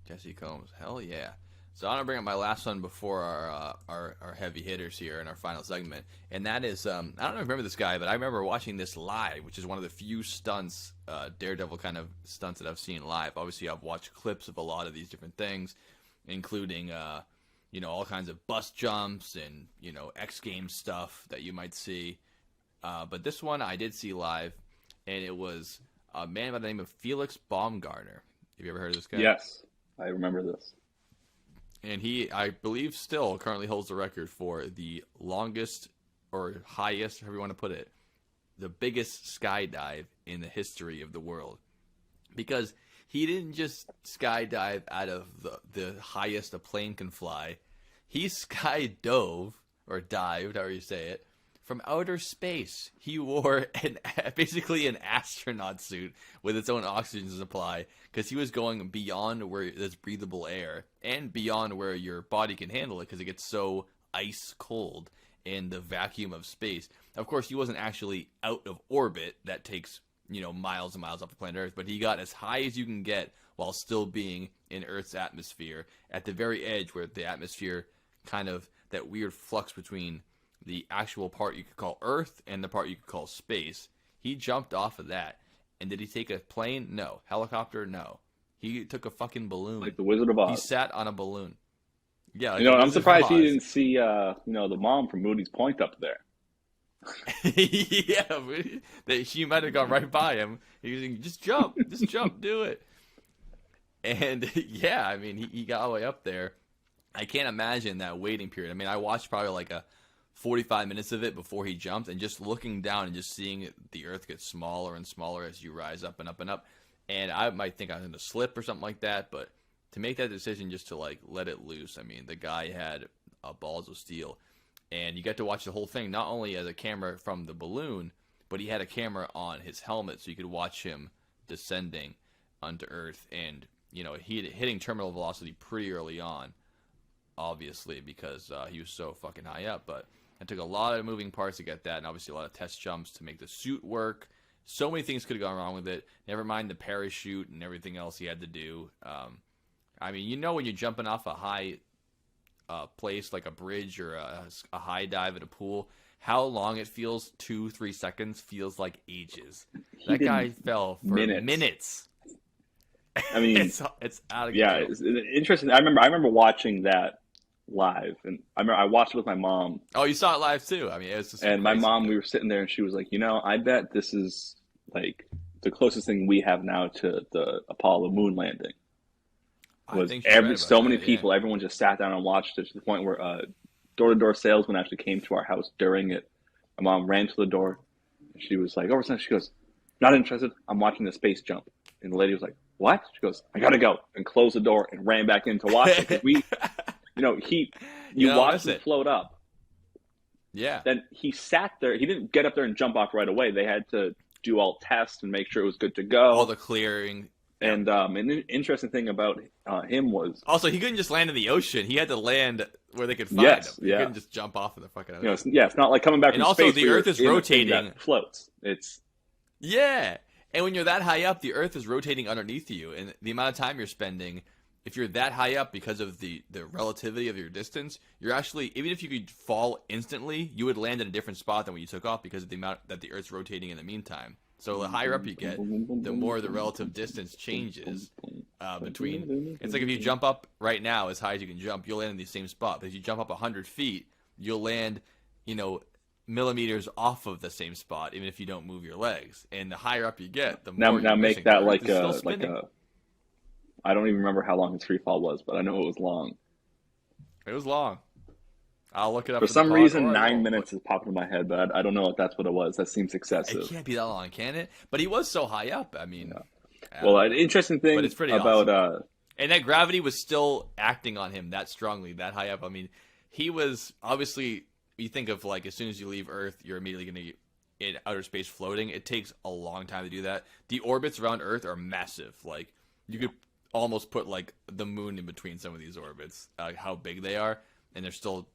Jessie Combs, hell yeah! So I'm gonna bring up my last one before our heavy hitters here in our final segment, and that is I don't remember this guy, but I remember watching this live, which is one of the few stunts, daredevil kind of stunts that I've seen live. Obviously, I've watched clips of a lot of these different things, including all kinds of bus jumps and X Games stuff that you might see. But this one I did see live, and it was a man by the name of Felix Baumgartner. Have you ever heard of this guy? Yes, I remember this. And he, I believe, still currently holds the record for the longest or highest, however you want to put it, the biggest skydive in the history of the world. Because he didn't just skydive out of the highest a plane can fly. He skydove, or dived, however you say it, from outer space. He wore basically an astronaut suit with its own oxygen supply, because he was going beyond where there's breathable air and beyond where your body can handle it, because it gets so ice cold in the vacuum of space. Of course, he wasn't actually out of orbit. That takes miles and miles off the planet Earth, but he got as high as you can get while still being in Earth's atmosphere, at the very edge where the atmosphere kind of, that weird flux between the actual part you could call Earth and the part you could call space. He jumped off of that. And did he take a plane? No. Helicopter? No. He took a fucking balloon. Like the Wizard of Oz. He sat on a balloon. Yeah. Like I'm surprised he didn't see, the mom from Moody's Point up there. Yeah, she might have gone right by him. He was like, just jump, do it. And yeah, I mean, he got all the way up there. I can't imagine that waiting period. I mean, I watched probably like a 45 minutes of it before he jumped, and just looking down and just seeing the Earth get smaller and smaller as you rise up and up and up. And I might think I was going to slip or something like that, but to make that decision just to like let it loose, I mean, the guy had balls of steel. And you get to watch the whole thing, not only as a camera from the balloon, but he had a camera on his helmet, so you could watch him descending onto Earth. And, he hitting terminal velocity pretty early on, obviously, because he was so fucking high up. But it took a lot of moving parts to get that, and obviously a lot of test jumps to make the suit work. So many things could have gone wrong with it. Never mind the parachute and everything else he had to do. I mean, when you're jumping off a high place like a bridge or a high dive at a pool, how long it feels, 2-3 seconds, feels like ages. That guy fell for minutes. I mean, it's out of control. Yeah, it's interesting. I remember watching that live, and I watched it with my mom. Oh, you saw it live too? I mean, it was just and my mom, we were sitting there, and she was like, I bet this is like the closest thing we have now to the Apollo moon landing. So many people, everyone just sat down and watched it, to the point where door-to-door salesman actually came to our house during it. My mom ran to the door, and she was like, she goes, not interested, I'm watching the space jump. And the lady was like, what? She goes, I gotta go, and closed the door and ran back in to watch it. Because we, you watched him float up. Yeah. Then he sat there. He didn't get up there and jump off right away. They had to do all tests and make sure it was good to go. All the clearing. And an interesting thing about him was... Also, he couldn't just land in the ocean. He had to land where they could find him. He couldn't just jump off in the fucking ocean. It's not like coming back from space. And also, the Earth is rotating. That floats. Yeah. And when you're that high up, the Earth is rotating underneath you. And the amount of time you're spending, if you're that high up because of the relativity of your distance, you're actually, even if you could fall instantly, you would land in a different spot than when you took off, because of the amount that the Earth's rotating in the meantime. So the higher up you get, the more the relative distance changes between. It's like if you jump up right now as high as you can jump, you'll land in the same spot. But if you jump up 100 feet, you'll land, millimeters off of the same spot, even if you don't move your legs. And the higher up you get, the more. Now make that like a. I don't even remember how long his free fall was, but I know it was long. It was long. I'll look it up For the some pod, reason, or I 9 won't. minutes is popping in my head, but I don't know if that's what it was. That seems It excessive. can't be that long, can it? But he was so high up. I mean, I Well, don't an know. interesting But thing it's pretty about awesome. And that gravity was still acting on him that strongly, that high up. I mean, he was obviously. You think of like as soon as you leave Earth, you're immediately going to be in outer space floating. It takes a long time to do that. The orbits around Earth are massive. Like you could almost put like the moon in between some of these orbits. How big they are, and they're still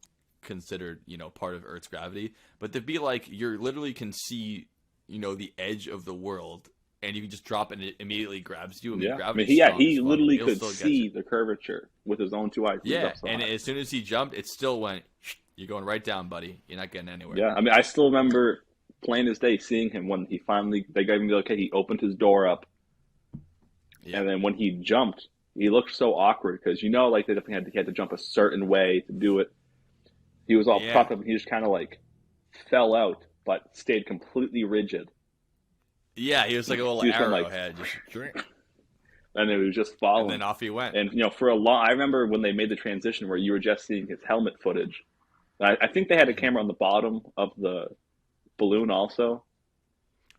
considered part of Earth's gravity. But to be like you're literally can see the edge of the world. And you can just drop and it immediately grabs you. I mean, yeah. I gravity's mean, strong he as fuck. literally It'll could still get see you. the curvature with his own 2 eyes. He was Yeah, up so and high. as soon as he jumped, it still went. You're going right down, buddy. You're not getting anywhere. Yeah, I mean, I still remember plain as day seeing him when they gave him the okay. He opened his door up, Yeah. and then when he jumped, he looked so awkward because like they definitely had to jump a certain way to do it. He was all propped up, and he just kind of like fell out, but stayed completely rigid. Yeah, he was like a little He was arrowhead. And it was just falling. And then off he went. And for I remember when they made the transition where you were just seeing his helmet footage. I think they had a camera on the bottom of the balloon also.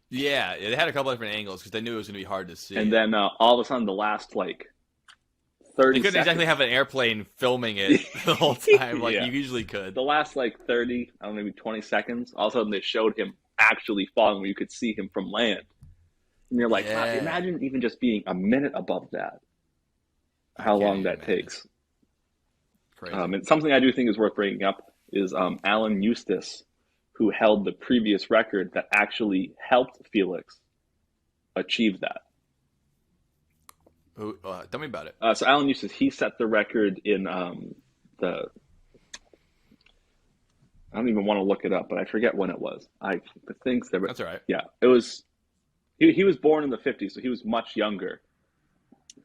Yeah, they had a couple different angles because they knew it was going to be hard to see. And then all of a sudden, the last 30 they couldn't seconds, exactly have an airplane filming it the whole time like Yeah. you usually could. the last 30, I don't know, maybe 20 seconds, all of a sudden they showed him actually falling where you could see him from land. And you're like, Yeah. wow, imagine even just being a minute above that. How can't long even that imagine. takes. Crazy. And something I do think is worth bringing up is Alan Eustace, who held the previous record that actually helped Felix achieve that. Tell me about it. So Alan Eustace, he set the record in the. I don't even want to look it up, but I forget when it was. The things that. That's all right. Yeah, it was. He was born in the 50s, so he was much younger.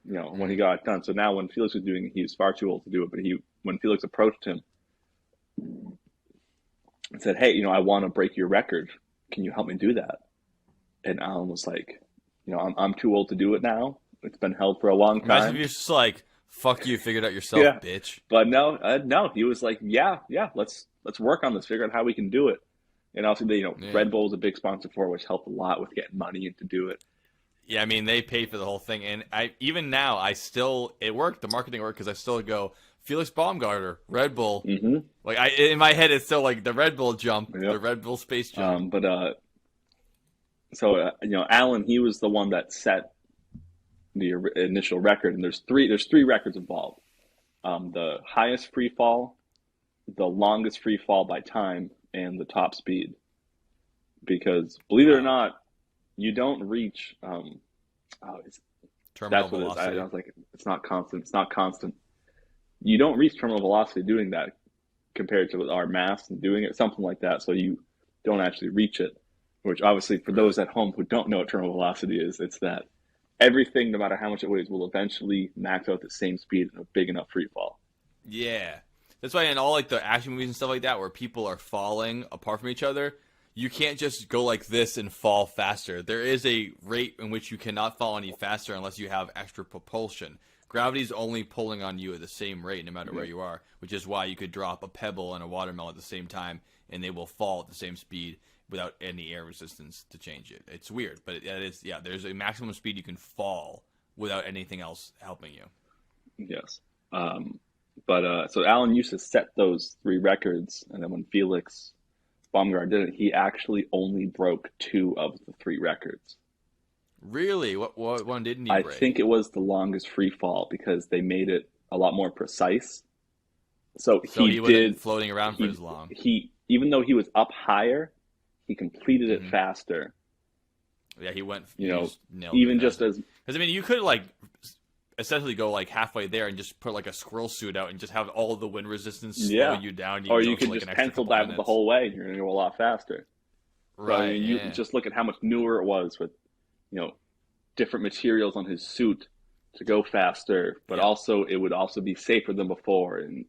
When he got it done. So now when Felix was doing it, he was far too old to do it. But when Felix approached him and said, "Hey, I want to break your record. Can you help me do that?" And Alan was like, I'm too old to do it now. It's been held for a long time. Imagine if you're just like, fuck you, figure it out yourself, Yeah. bitch. But no, he was like, yeah, let's work on this, figure out how we can do it. And also, Red Bull is a big sponsor for it, which helped a lot with getting money in to do it. Yeah, I mean, they paid for the whole thing. And even now, it worked. The marketing worked because I still go, Felix Baumgartner, Red Bull. Mm-hmm. Like, in my head, it's still like the Red Bull jump, Yep. the Red Bull space jump. Alan, he was the one that set the initial record, and there's three records involved. The highest free fall, the longest free fall by time, and the top speed. Because believe it or not, you don't reach. Terminal that's what it is. velocity. I was like, it's not constant. It's not constant. You don't reach terminal velocity doing that compared to our mass and doing it, something like that. So you don't actually reach it. Which obviously, for those at home who don't know what terminal velocity is, it's that everything, no matter how much it weighs, will eventually max out the same speed in a big enough free fall. Yeah. That's why in all like the action movies and stuff like that where people are falling apart from each other, you can't just go like this and fall faster. There is a rate in which you cannot fall any faster unless you have extra propulsion. Gravity's only pulling on you at the same rate no matter where you are, which is why you could drop a pebble and a watermelon at the same time and they will fall at the same speed without any air resistance to change it. It's weird, but it is, there's a maximum speed you can fall without anything else helping you. Yes. So Alan used to set those three records, and then when Felix Baumgart did it, he actually only broke 2 of the 3 records. Really? What one didn't he I break? think it was the longest free fall because they made it a lot more precise. So he wasn't floating around for as long. Even though he was up higher, he completed it faster. Yeah, he went. Even just as because I mean, you could like essentially go like halfway there and just put like a squirrel suit out and just have all the wind resistance slow you down. Or you could just pencil dive it the whole way, and you're going to go a lot faster. Right. So, I mean, you just look at how much newer it was with, different materials on his suit to go faster, but also it would also be safer than before, and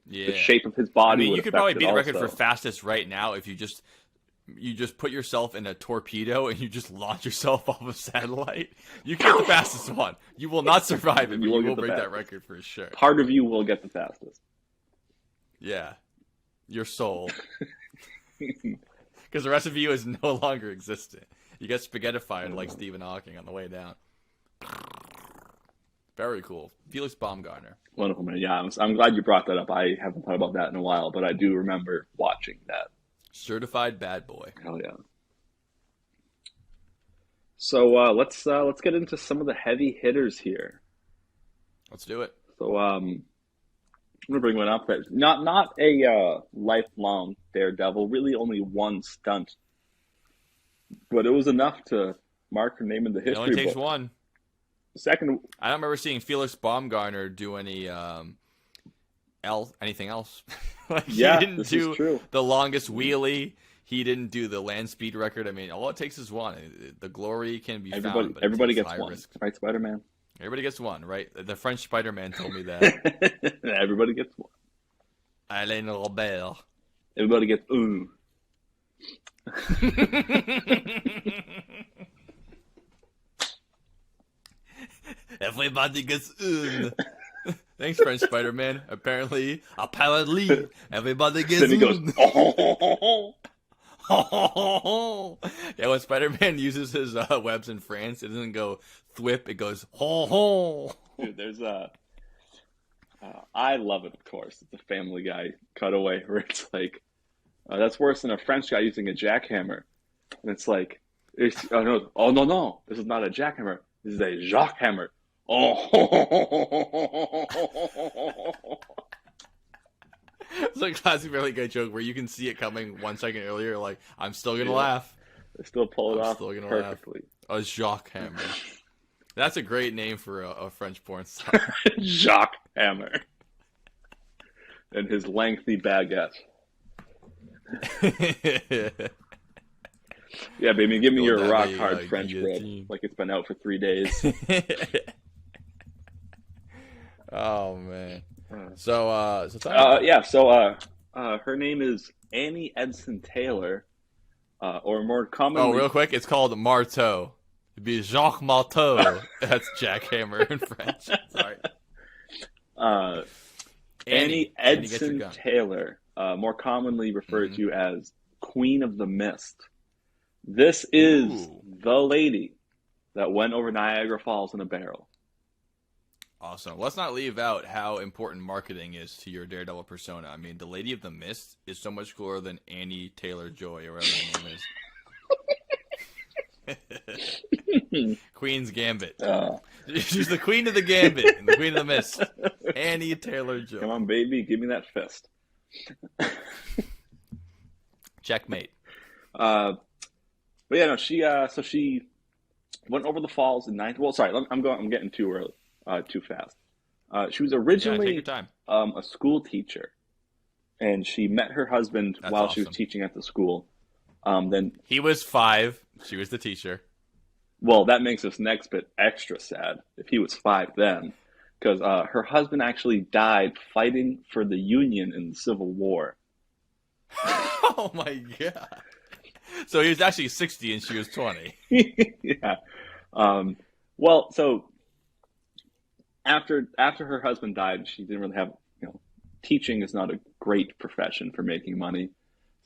the shape of his body. I mean, you could probably beat the record also. for fastest right now if you just put yourself in a torpedo and you just launch yourself off a satellite. You get the fastest one. You will not survive it, but you will break that record for sure. Part of you will get the fastest. Yeah. your soul. Because the rest of you is no longer existent. You get spaghettified like Stephen Hawking on the way down. Very cool. Felix Baumgartner. Wonderful, man. Yeah, I'm glad you brought that up. I haven't thought about that in a while, but I do remember watching that. Certified bad boy. Hell yeah. So let's get into some of the heavy hitters here. Let's do it. So I'm gonna bring one up that not a lifelong daredevil, really only one stunt, but it was enough to mark her name in the history book. It only takes one. Second, I don't remember seeing Felix Baumgartner do any anything else. Like, yeah, he didn't this do is true. the longest wheelie. He didn't do the land speed record. I mean, all it takes is one. The glory can be found, but everybody it takes gets high one, risk. right, Spider-Man? Everybody gets one, right? The French Spider-Man told me that. Everybody gets one. Alain Robert. Everybody gets ooh. Everybody gets un. Thanks, French Spider-Man. Apparently, everybody gets Then he goes, un. oh. Yeah, when Spider-Man uses his webs in France, it doesn't go thwip, it goes ho ho. Dude, there's I love it, of course. It's a Family Guy cutaway where it's like, that's worse than a French guy using a jackhammer. And it's like, oh no, this is not a jackhammer. This is a jackhammer. Oh. It's like a classic Family Guy joke where you can see it coming 1 second earlier, like, I'm still going to laugh. They still pull it I'm off still gonna perfectly. A jackhammer. That's a great name for a French porn star. Jacques Hammer. And his lengthy baguette. Yeah, baby, give me your rock hard French bread. Like it's been out for 3 days. Oh man. So her name is Annie Edson Taylor, or more commonly. Oh, real quick, it's called Marteau. It'd be Jacques Marteau. That's jackhammer in French. Sorry. Annie Edson Taylor, more commonly referred to as Queen of the Mist. This is the lady that went over Niagara Falls in a barrel. Awesome. Let's not leave out how important marketing is to your Daredevil persona. I mean, the Lady of the Mist is so much cooler than Annie Taylor-Joy, or whatever her name is. Queen's Gambit. She's the Queen of the Gambit and the Queen of the Mist. Annie Taylor-Joy. Come on, baby, give me that fist. Checkmate. But yeah, no, she went over the falls in ninth. Well, sorry, I'm getting too early, too fast. She was originally take your time. A school teacher, and she met her husband while she was teaching at the school. Then he was 5. She was the teacher. Well, that makes this next bit extra sad. If he was 5 then, because her husband actually died fighting for the Union in the Civil War. Oh my god! So he was actually 60 and she was 20. Yeah. Well, so after her husband died, she didn't really have, teaching is not a great profession for making money.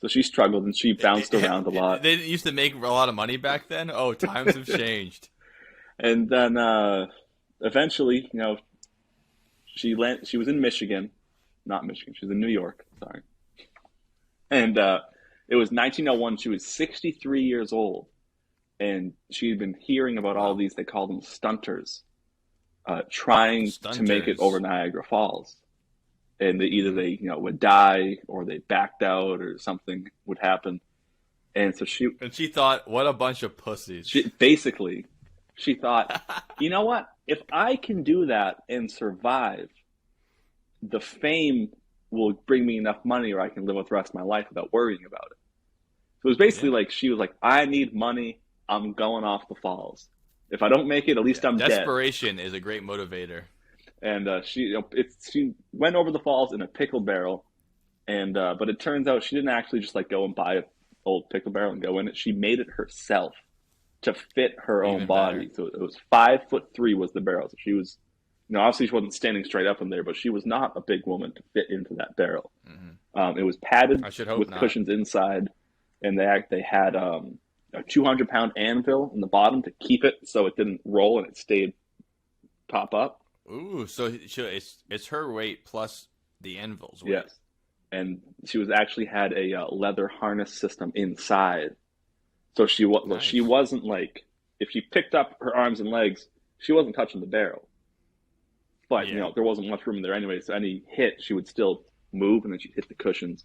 So she struggled and she bounced around a lot. They used to make a lot of money back then? Oh, times have changed. And then eventually, she was in Michigan. Not Michigan. She was in New York. Sorry. And it was 1901. She was 63 years old. And she had been hearing about all these, they call them stunters, trying to make it over Niagara Falls. And either they would die or they backed out or something would happen. And so she thought, what a bunch of pussies. She thought, you know what? If I can do that and survive, the fame will bring me enough money or I can live with the rest of my life without worrying about it. So it was basically like, she was like, I need money. I'm going off the falls. If I don't make it, at least I'm dead. Desperation is a great motivator. And she went over the falls in a pickle barrel, and but it turns out she didn't actually just go and buy an old pickle barrel and go in it. She made it herself to fit her own body. So it was 5'3" was the barrel. So she was obviously she wasn't standing straight up in there, but she was not a big woman to fit into that barrel. Mm-hmm. It was padded I should hope with not. cushions inside, and they had a 200-pound anvil in the bottom to keep it so it didn't roll and it stayed top up. Ooh, so it's her weight plus the anvil's weight. Yes, and she had a leather harness system inside, so she wasn't like, if she picked up her arms and legs, she wasn't touching the barrel. But there wasn't much room in there anyway, so any hit she would still move, and then she'd hit the cushions.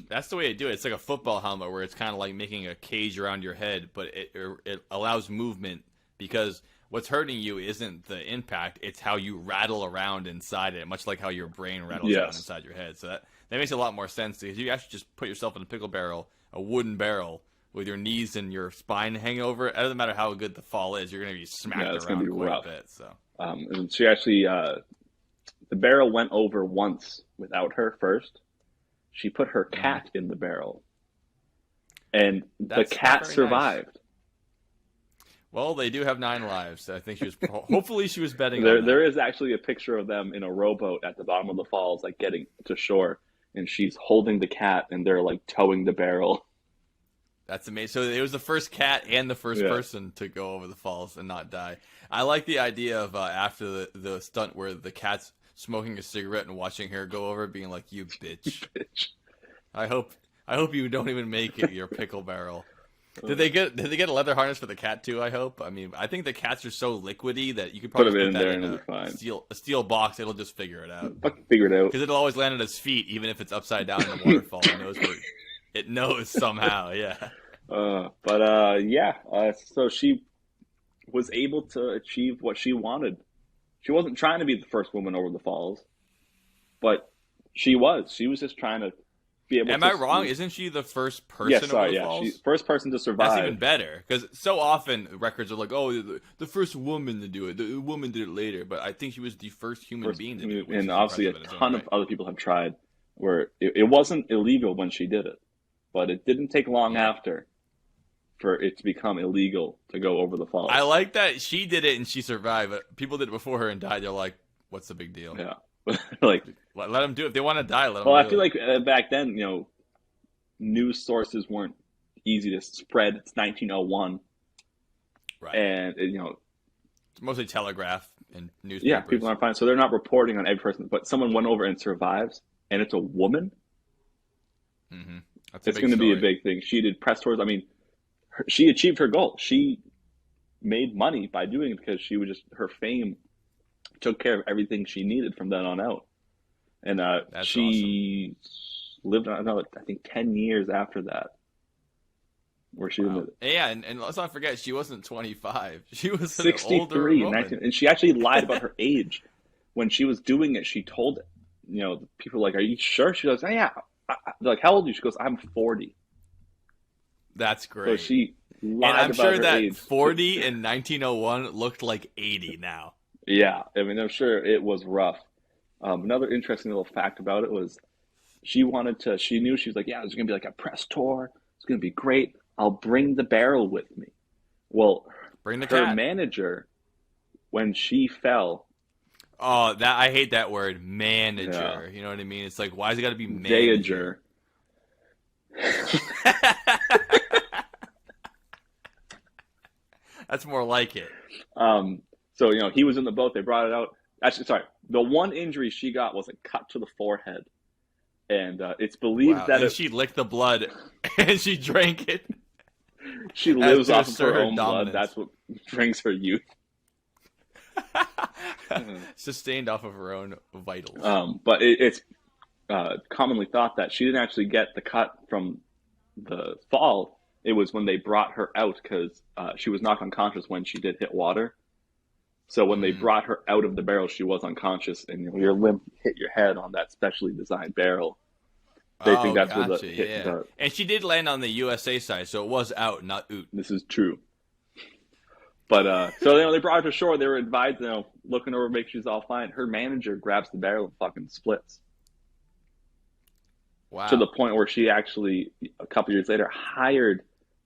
That's the way to do it. It's like a football helmet where it's kind of like making a cage around your head, but it allows movement, because what's hurting you isn't the impact, it's how you rattle around inside it, much like how your brain rattles around inside your head. So that makes a lot more sense, because you actually just put yourself in a pickle barrel, a wooden barrel, with your knees and your spine hanging over it. It doesn't matter how good the fall is, you're going to be smacked around quite rough. A bit. So. And she actually, the barrel went over once without her first. She put her cat in the barrel, and the cat survived. Nice. Well, they do have 9 lives. I think she was. Hopefully, she was betting. There is actually a picture of them in a rowboat at the bottom of the falls, like getting to shore, and she's holding the cat, and they're like towing the barrel. That's amazing. So it was the first cat and the first person to go over the falls and not die. I like the idea of after the stunt where the cat's smoking a cigarette and watching her go over, being like, "You bitch." I hope you don't even make it your pickle barrel. Did they get a leather harness for the cat too? I hope. I mean, I think the cats are so liquidy that you could probably put that in a steel box. It'll just figure it out. Figure it out, because it'll always land on its feet, even if it's upside down in the waterfall. It knows somehow. Yeah. So she was able to achieve what she wanted. She wasn't trying to be the first woman over the falls, but she was. She was just trying to be able. Am I wrong? Isn't she the first person over the falls? She's first person to survive. That's even better, because so often records are like, "Oh, the first woman to do it. The woman did it later." But I think she was the first human being to do it. And obviously, a ton of other people have tried. Where it wasn't illegal when she did it, but it didn't take long after for it to become illegal to go over the falls. I like that she did it and she survived. But people did it before her and died. They're like, "What's the big deal?" Yeah, like let them do it. If they want to die, let them. Well, I feel like back then, news sources weren't easy to spread. It's 1901, right? And it's mostly telegraph and newspapers. Yeah, people aren't fine, so they're not reporting on every person. But someone went over and survives, and it's a woman. Mm-hmm. It's going to be a big thing. She did press tours. I mean, she achieved her goal. She made money by doing it because her fame took care of everything she needed from then on out. And she lived on another, I think, 10 years after that. Where she didn't. Yeah, and let's not forget, she wasn't 25. She was 63, an older woman. And she actually lied about her age. When she was doing it, she told, people were like, "Are you sure?" She goes, "Oh, yeah." They're like, "How old are you?" She goes, "I'm 40. That's great. So she lied and I'm about sure her that age. 40 in 1901 looked like 80 now. Yeah, I mean, I'm sure it was rough. Another interesting little fact about it was she knew, she was like, "Yeah, there's going to be like a press tour. It's going to be great. I'll bring the barrel with me." Well, her manager, when she fell. Oh, I hate that word, manager. Yeah. You know what I mean? It's like, why has it got to be manager? That's more like it. So, he was in the boat. They brought it out. Actually, sorry. The one injury she got was a cut to the forehead. And it's believed that she licked the blood and she drank it. She lives off of her own blood. That's what brings her youth. Sustained off of her own vitals. But it's commonly thought that she didn't actually get the cut from the fall. It was when they brought her out, because she was knocked unconscious when she did hit water. So when they brought her out of the barrel, she was unconscious, and your limb hit your head on that specially designed barrel. They think that's where the hit. And she did land on the USA side, so it was out, not oot. This is true. But so they brought her to shore. They were advised, looking over, make sure she's all fine. Her manager grabs the barrel and fucking splits. Wow. To the point where she actually, a couple years later, hired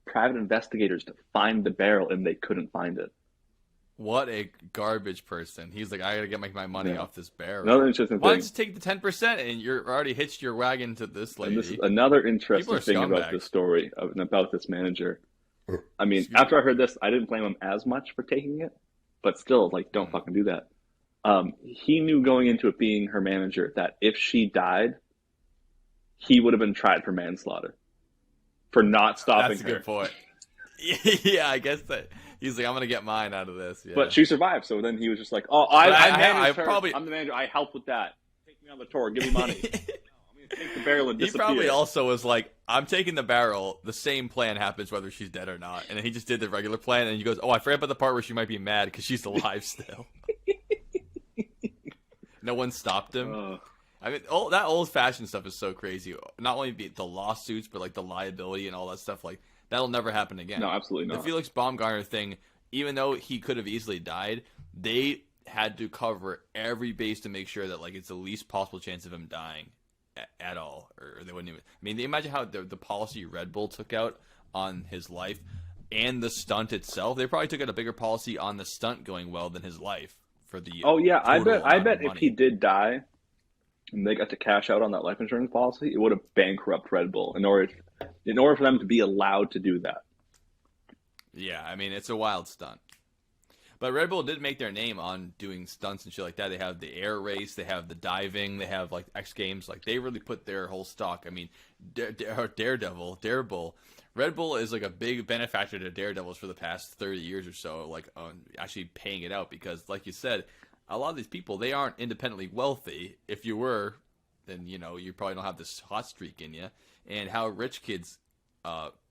private investigators to find the barrel, and they couldn't find it. What a garbage person. He's like, I gotta get my money off this barrel. Another interesting Why thing. don't you take the 10% and you're already hitched your wagon to this lady? And this is another interesting thing scumbags. about this story and about this manager. I mean, after I heard this, I didn't blame him as much for taking it, but still, like, don't fucking do that. He knew going into it being her manager that if she died, he would have been tried for manslaughter for not stopping That's a her. good point. Yeah, I guess that he's like, I'm gonna get mine out of this. Yeah. But she survived, so then he was just like, "Oh, I managed her. probably- I'm the manager. I helped with that. Take me on the tour. Give me money. I'm gonna take the barrel and He disappear." probably also was like, I'm taking the barrel. The same plan happens whether she's dead or not. And then he just did the regular plan, and he goes, oh, I forgot about the part where she might be mad because she's alive still. No one stopped him. I mean, that old-fashioned stuff is so crazy. Not only the lawsuits, but like the liability and all that stuff. Like that'll never happen again. No, absolutely not. The Felix Baumgartner thing, even though he could have easily died, they had to cover every base to make sure that like it's the least possible chance of him dying at all, or they wouldn't even. I mean, imagine how the policy Red Bull took out on his life and the stunt itself. They probably took out a bigger policy on the stunt going well than his life for the. Oh yeah, I total amount bet of if money. he did die, and they got to cash out on that life insurance policy, it would have bankrupt Red Bull in order for them to be allowed to do that. Yeah, I mean, it's a wild stunt. But Red Bull did make their name on doing stunts and shit like that. They have the air race, they have the diving, they have like X Games. Like they really put their whole stock. I mean, Daredevil. Red Bull is like a big benefactor to Daredevils for the past 30 years or so. Like actually paying it out because, like you said, a lot of these people, they aren't independently wealthy. If you were, then you know you probably don't have this hot streak in you. And how rich kids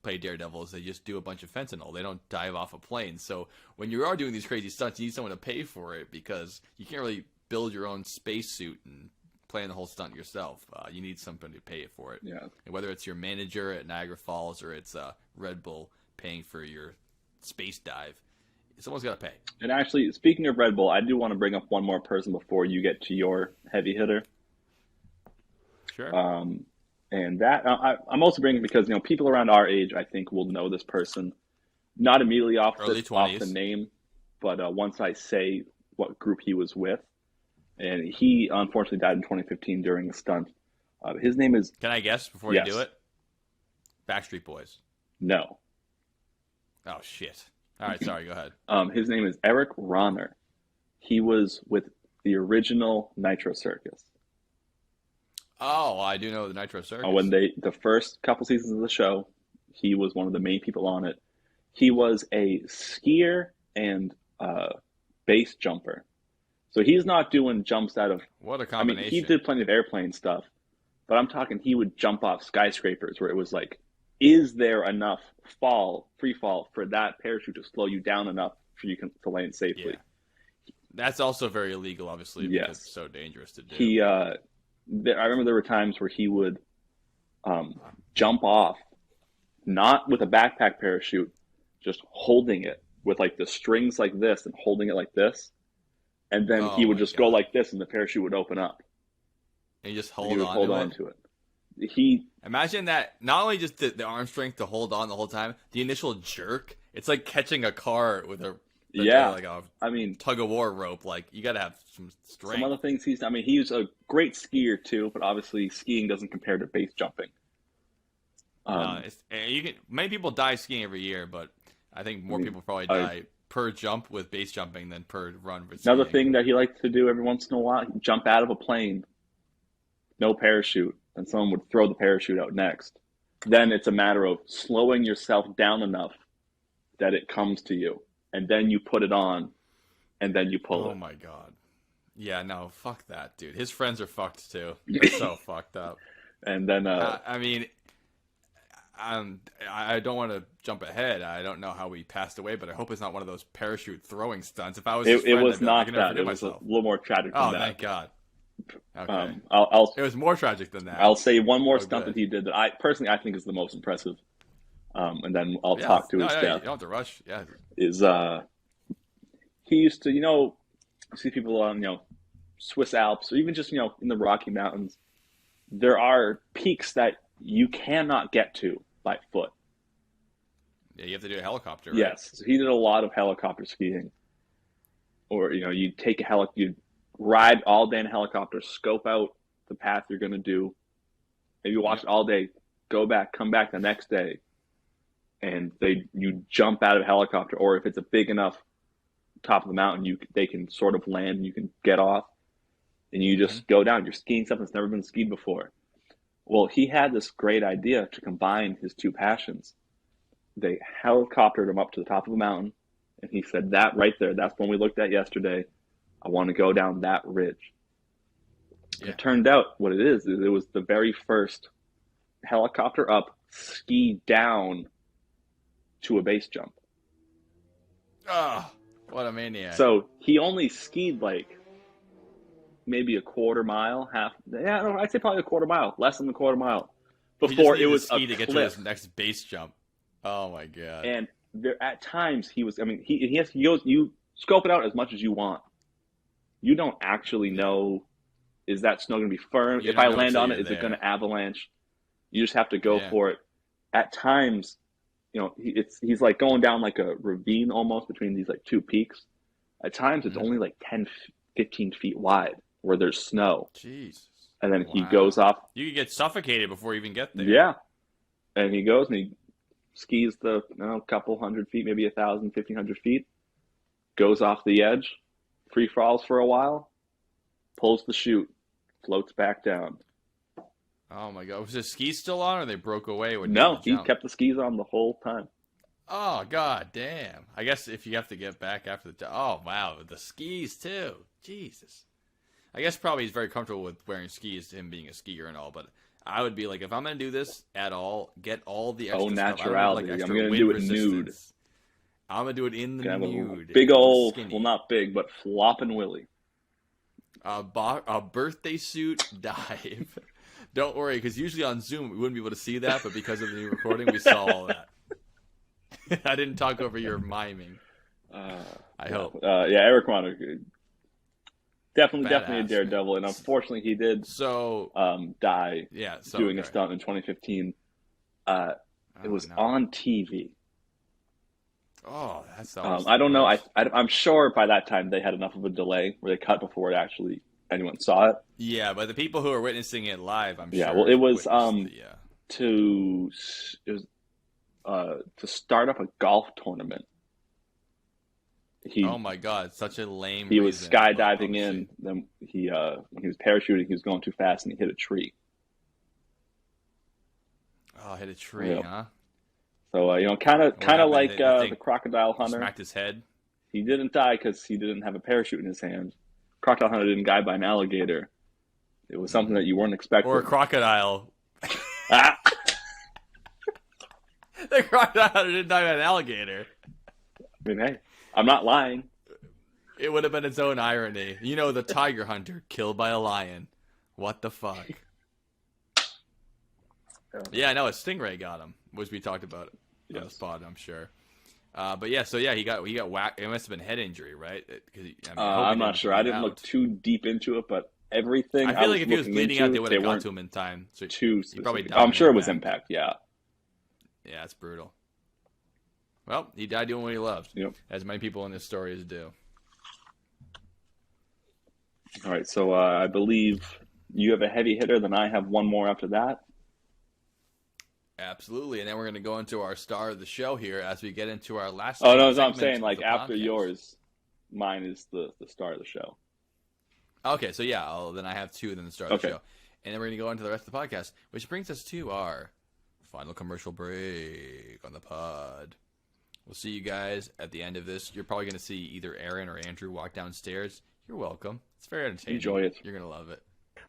play Daredevils, they just do a bunch of fentanyl. They don't dive off a plane. So when you are doing these crazy stunts, you need someone to pay for it because you can't really build your own spacesuit and plan the whole stunt yourself. You need somebody to pay for it. Yeah. And whether it's your manager at Niagara Falls or it's Red Bull paying for your space dive, someone's got to pay. And actually, speaking of Red Bull, I do want to bring up one more person before you get to your heavy hitter. Sure. And that I'm also bringing because people around our age I think will know this person, not immediately off the name, but once I say what group he was with, and he unfortunately died in 2015 during a stunt. His name is. Can I guess before Yes. you do it? Backstreet Boys. No. Oh shit! All right, sorry. Go ahead. His name is Eric Ronner. He was with the original Nitro Circus. Oh, I do know the Nitro Circus. When the first couple seasons of the show, he was one of the main people on it. He was a skier and base jumper. So he's not doing jumps out of. What a I combination! mean, he did plenty of airplane stuff, but I'm talking he would jump off skyscrapers where it was like, is there enough free fall for that parachute to slow you down enough for you to land safely? Yeah. That's also very illegal, obviously, Yes. because it's so dangerous to do. He, I remember there were times where he would jump off, not with a backpack parachute, just holding it with like the strings like this and holding it like this. And then he would just go like this and the parachute would open up. And you just He hold would on hold to on it. to it. Imagine that, not only just the arm strength to hold on the whole time, the initial jerk, it's like catching a car with a tug of war rope. Like, you got to have some strength. Some other things he's a great skier too, but obviously skiing doesn't compare to base jumping. Many people die skiing every year, but I think more people probably die per jump with base jumping than per run with skiing. Another thing that he likes to do every once in a while, he'd jump out of a plane, no parachute, and someone would throw the parachute out next. Then it's a matter of slowing yourself down enough that it comes to you, and then you put it on, and then you pull it. Oh my god. Yeah, no, fuck that, dude. His friends are fucked too. They're so fucked up. And then, I don't want to jump ahead. I don't know how he passed away, but I hope it's not one of those parachute throwing stunts. If I was, it was not that. It was a little more tragic than that. Oh, thank God. Okay. It was more tragic than that. I'll say one more stunt that he did that I think is the most impressive. And then I'll talk to his death. You don't have to rush. Yeah. Is he used to see people on Swiss Alps or even just in the Rocky Mountains. There are peaks that you cannot get to by foot. Yeah, you have to do a helicopter. Right? Yes, so he did a lot of helicopter skiing, or you take you ride all day in a helicopter, scope out the path you're going to do. Maybe watch it all day, go back, come back the next day, and you jump out of a helicopter, or if it's a big enough top of the mountain, they can sort of land, and you can get off, and you just go down. You're skiing something that's never been skied before. Well, he had this great idea to combine his two passions. They helicoptered him up to the top of the mountain, and he said, that right there, that's one we looked at yesterday. I want to go down that ridge. Yeah. It turned out what it is it was the very first helicopter up, ski down to a base jump. Oh, what a maniac. So he only skied like maybe a quarter mile, I'd say probably a quarter mile, less than a quarter mile, before it was ski a to get to his next base jump. Oh my God. And there, at times he goes, you scope it out as much as you want. You don't actually know, is that snow going to be firm? If I land on it, is it going to avalanche? You just have to go for it. At times, he's like going down like a ravine almost between these like two peaks. At times it's only like 10, 15 feet wide where there's snow. Jeez. And then he goes off. You could get suffocated before you even get there. Yeah. And he goes and he skis the couple hundred feet, maybe 1,000, 1,500 feet, goes off the edge, free falls for a while, pulls the chute, floats back down. Oh my God. Was his skis still on, or they broke away? No, he kept the skis on the whole time. Oh, God damn. I guess if you have to get back after the... Oh, wow. The skis, too. Jesus. I guess probably he's very comfortable with wearing skis, him being a skier and all, but I would be like, if I'm going to do this at all, get all the extra naturality. Stuff. I'm going to do it nude. I'm going to do it in the nude. Big old, well, not big, but flopping willy. A birthday suit dive. Don't worry, because usually on Zoom we wouldn't be able to see that, but because of the new recording, we saw all that. I didn't talk over your miming. I hope. Eric Rono, definitely a daredevil, man. And unfortunately he did die doing a stunt in 2015. It was on TV. Oh, that's I don't know. I'm sure by that time they had enough of a delay where they cut before anyone saw it. Yeah, but the people who are witnessing it live, I'm sure. Yeah, well, it was to start up a golf tournament. Oh my God, such a lame. He was skydiving in. Then when he was parachuting, he was going too fast and he hit a tree. Oh, hit a tree, huh? So kind of like the crocodile hunter. Smacked his head. He didn't die because he didn't have a parachute in his hand. Crocodile hunter didn't die by an alligator. It was something that you weren't expecting. Or a crocodile. The crocodile hunter didn't die by an alligator. I mean, hey, I'm not lying. It would have been its own irony. The tiger hunter killed by a lion. What the fuck? Yeah, I know. A stingray got him, which we talked about on the spot, I'm sure. But yeah, he got whacked. It must have been head injury, right? I'm not sure. I didn't look too deep into it, but everything. I feel like if he was bleeding out, they would have got to him in time. So too specific. I'm sure it was impact. Yeah. Yeah, it's brutal. Well, he died doing what he loved, as many people in this story do. All right, so I believe you have a heavy hitter, then I have one more after that. Absolutely, and then we're going to go into our star of the show here as we get into our last. Oh no, I'm saying like after yours, mine is the star of the show. Okay, so yeah, then I have two, then the star of the show, and then we're going to go into the rest of the podcast, which brings us to our final commercial break on the pod. We'll see you guys at the end of this. You're probably going to see either Aaron or Andrew walk downstairs. You're welcome. It's very entertaining. Enjoy it. You're going to love it.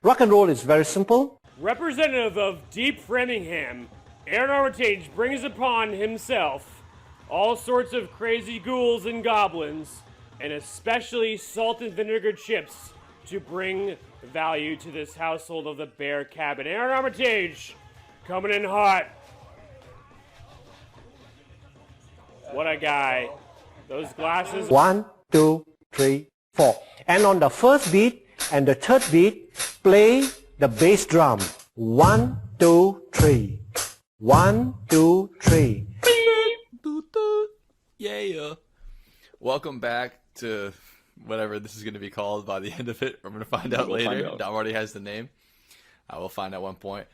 Rock and roll is very simple. Representative of Deep Framingham, Aaron Armitage brings upon himself all sorts of crazy ghouls and goblins, and especially salt and vinegar chips to bring value to this household of the Bear Cabin. Aaron Armitage, coming in hot. What a guy. Those glasses. 1, 2, 3, 4. And on the first beat and the third beat, play the bass drum. 1, 2, 3. 1, 2, 3. Yeah. Welcome back to whatever this is going to be called by the end of it. I'm going to find out We'll later. find out. Dom already has the name. We'll find out one point.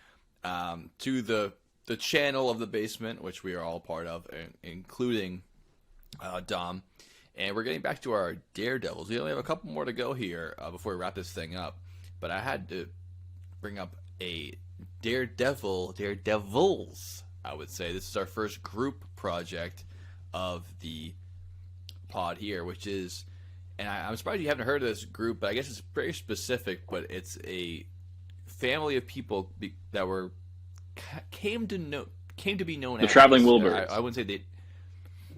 To the channel of the basement, which we are all part of, including Dom. And we're getting back to our Daredevils. We only have a couple more to go here before we wrap this thing up. But I had to bring up a Daredevils, I would say. This is our first group project of the pod here, which is, and I'm surprised you haven't heard of this group, but I guess it's very specific, but it's a family of people that came to be known The as Traveling Wilburys. I wouldn't say they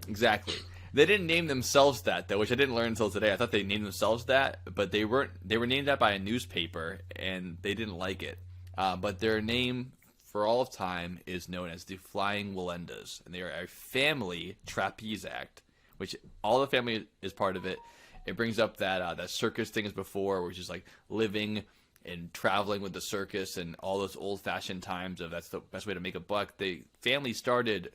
exactly. They didn't name themselves that though, which I didn't learn until today. I thought they named themselves that, but they weren't. They were named that by a newspaper, and they didn't like it. But their name for all of time is known as the Flying Wallendas, and they are a family trapeze act, which all the family is part of it. It brings up that circus thing as before, which is like living and traveling with the circus and all those old-fashioned times of that's the best way to make a buck. The family started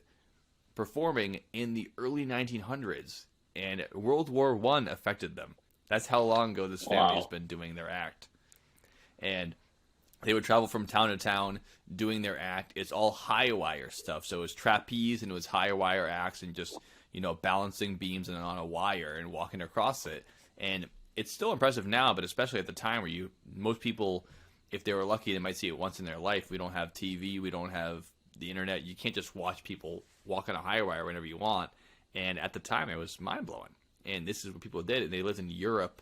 performing in the early 1900s, and World War I affected them. That's how long ago this family has been doing their act. And they would travel from town to town doing their act. It's all high wire stuff. So it was trapeze and it was high wire acts and just, balancing beams and on a wire and walking across it. And it's still impressive now, but especially at the time where most people, if they were lucky, they might see it once in their life. We don't have TV. We don't have the internet. You can't just watch people walk on a high wire whenever you want. And at the time, it was mind-blowing. And this is what people did. And they lived in Europe.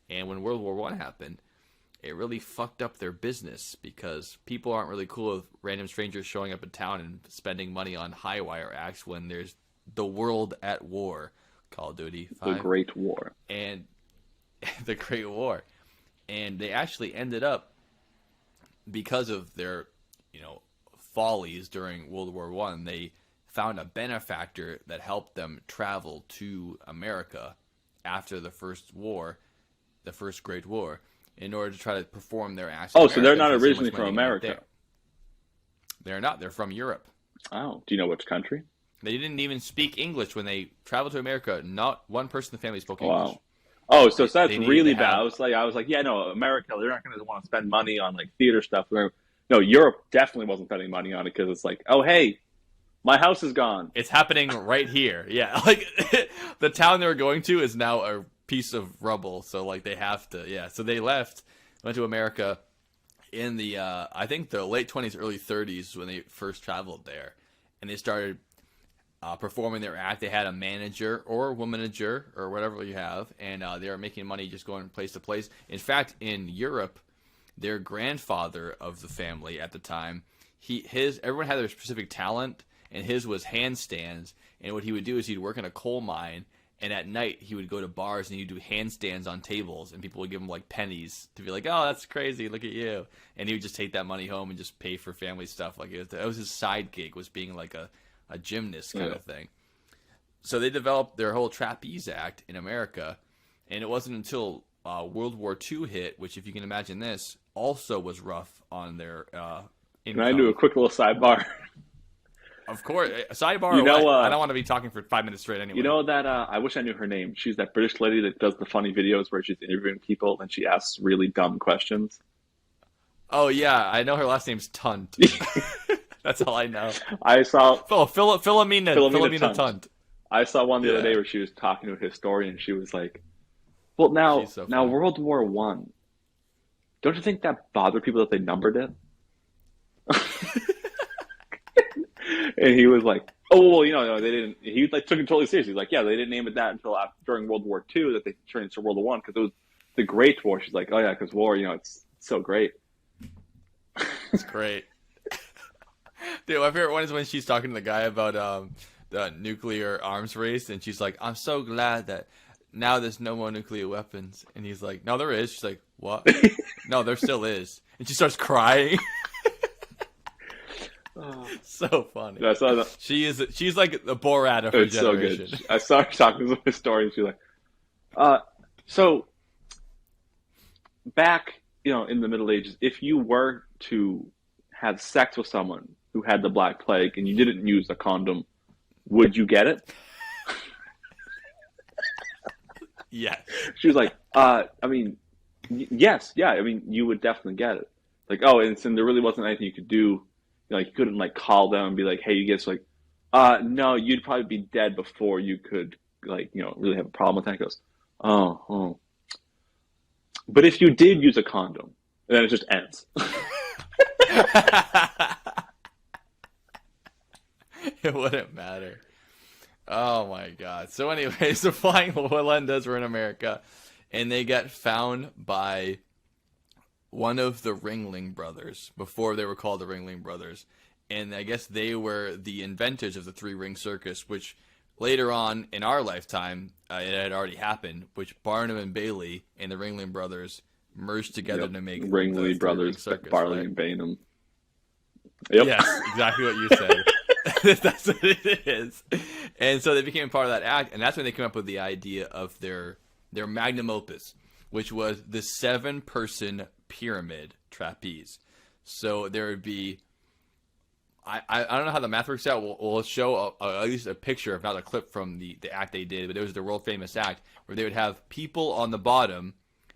And when World War I happened, it really fucked up their business because people aren't really cool with random strangers showing up in town and spending money on high wire acts when there's the world at war. Call of Duty 5. The Great War. And the Great War. And they actually ended up, because of their, follies during World War I, they found a benefactor that helped them travel to America after the first war, the first Great War, in order to try to perform their acts. Oh, so they're not originally from America. They're not. They're from Europe. Oh, do you know which country? They didn't even speak English when they traveled to America. Not one person in the family spoke English. Wow. Oh, so that's They really needed to bad. have- I was like, yeah, no, America, they're not going to want to spend money on like theater stuff. No, Europe definitely wasn't spending money on it because it's like, oh, hey, my house is gone. It's happening right here. Yeah, like the town they were going to is now a piece of rubble. So like they have to, yeah. So they left, went to America in the I think the late 20s, early 30s when they first traveled there, and they started performing their act. They had a manager or a womanager or whatever you have, and they were making money just going place to place. In fact, in Europe, their grandfather of the family at the time, everyone had their specific talent, and his was handstands. And what he would do is he'd work in a coal mine, and at night he would go to bars and he'd do handstands on tables, and people would give him like pennies to be like, "Oh, that's crazy! Look at you!" And he would just take that money home and just pay for family stuff. Like that was his side gig, was being like a gymnast kind of thing. So they developed their whole trapeze act in America, and it wasn't until World War II hit, which, if you can imagine this, also was rough on their income. Can I do a quick little sidebar? Of course. Sidebar, I don't want to be talking for 5 minutes straight anyway. You know that, I wish I knew her name. She's that British lady that does the funny videos where she's interviewing people and she asks really dumb questions. Oh, yeah. I know her last name's Tunt. That's all I know. I saw... Philomena Tunt. I saw one the other day where she was talking to a historian and she was like, well, now World War I, don't you think that bothered people that they numbered it? And he was like, oh, well, they didn't. He like took it totally seriously. He's like, yeah, they didn't name it that until during World War II that they turned into World War I because it was the Great War. She's like, oh yeah, because war, it's so great. It's great. Dude, my favorite one is when she's talking to the guy about the nuclear arms race, and she's like, I'm so glad that now there's no more nuclear weapons. And he's like, no, there is. She's like, what? No, there still is. And she starts crying. So funny. I saw that. She's like the Borat of her generation. So good. I saw her talking to a historian. She's like, so back, in the Middle Ages, if you were to have sex with someone who had the Black Plague and you didn't use a condom, would you get it? Yeah. She was like, I mean, yes, yeah. I mean, you would definitely get it. Like, oh, and there really wasn't anything you could do. You know, like, you couldn't like call them and be like, hey, you get like, no, you'd probably be dead before you could like, really have a problem with that. He goes, oh. But if you did use a condom, then it just ends. It wouldn't matter. Oh my god. So anyways, the flying Walendas were in America, and they got found by one of the Ringling Brothers, before they were called the Ringling Brothers. And I guess they were the inventors of the three-ring circus, which later on in our lifetime, it had already happened, which Barnum and Bailey and the Ringling Brothers merged together to make Ringling the Brothers, circus, Barley right? and Bainham. Yep. Yes, exactly what you said. That's what it is. And so they became part of that act, and that's when they came up with the idea of their magnum opus, which was the 7-person pyramid trapeze. So there would be, I don't know how the math works out. We'll show at least a picture, if not a clip from the act they did, but it was the world famous act where they would have people on the bottom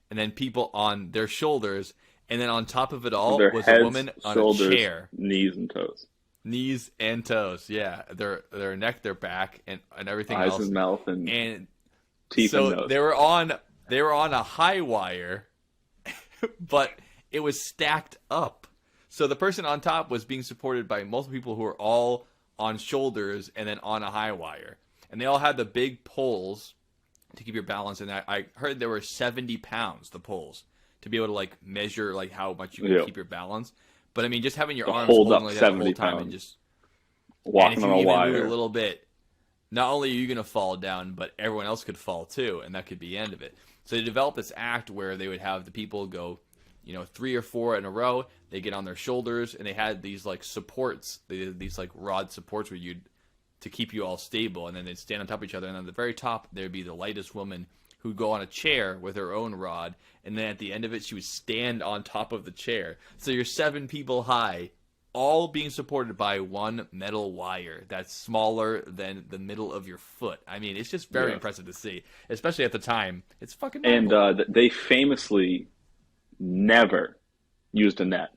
and then people on their shoulders, and then on top of it all Their was heads, a woman on shoulders, a chair. knees and toes. Knees and toes, yeah. Their neck, their back, and everything Eyes else. and mouth and teeth so and nose. they were on a high wire, but it was stacked up. So the person on top was being supported by multiple people who were all on shoulders and then on a high wire. And they all had the big poles to keep your balance. And I heard there were 70 pounds, the poles, to be able to like measure like how much you can keep your balance. But I mean, just having your arms hold holding up like that the whole 70 time pounds. and just Walking and if on you a even wire. move a little bit, not only are you going to fall down, but everyone else could fall too, and that could be the end of it. So they developed this act where they would have the people go, 3 or 4 in a row. They get on their shoulders, and they had these like supports, these like rod supports where to keep you all stable, and then they'd stand on top of each other. And on the very top, there'd be the lightest woman who'd go on a chair with her own rod, and then at the end of it, she would stand on top of the chair. So you're 7 people high, all being supported by one metal wire that's smaller than the middle of your foot. I mean, it's just very impressive to see, especially at the time. It's fucking And normal. they famously never used a net.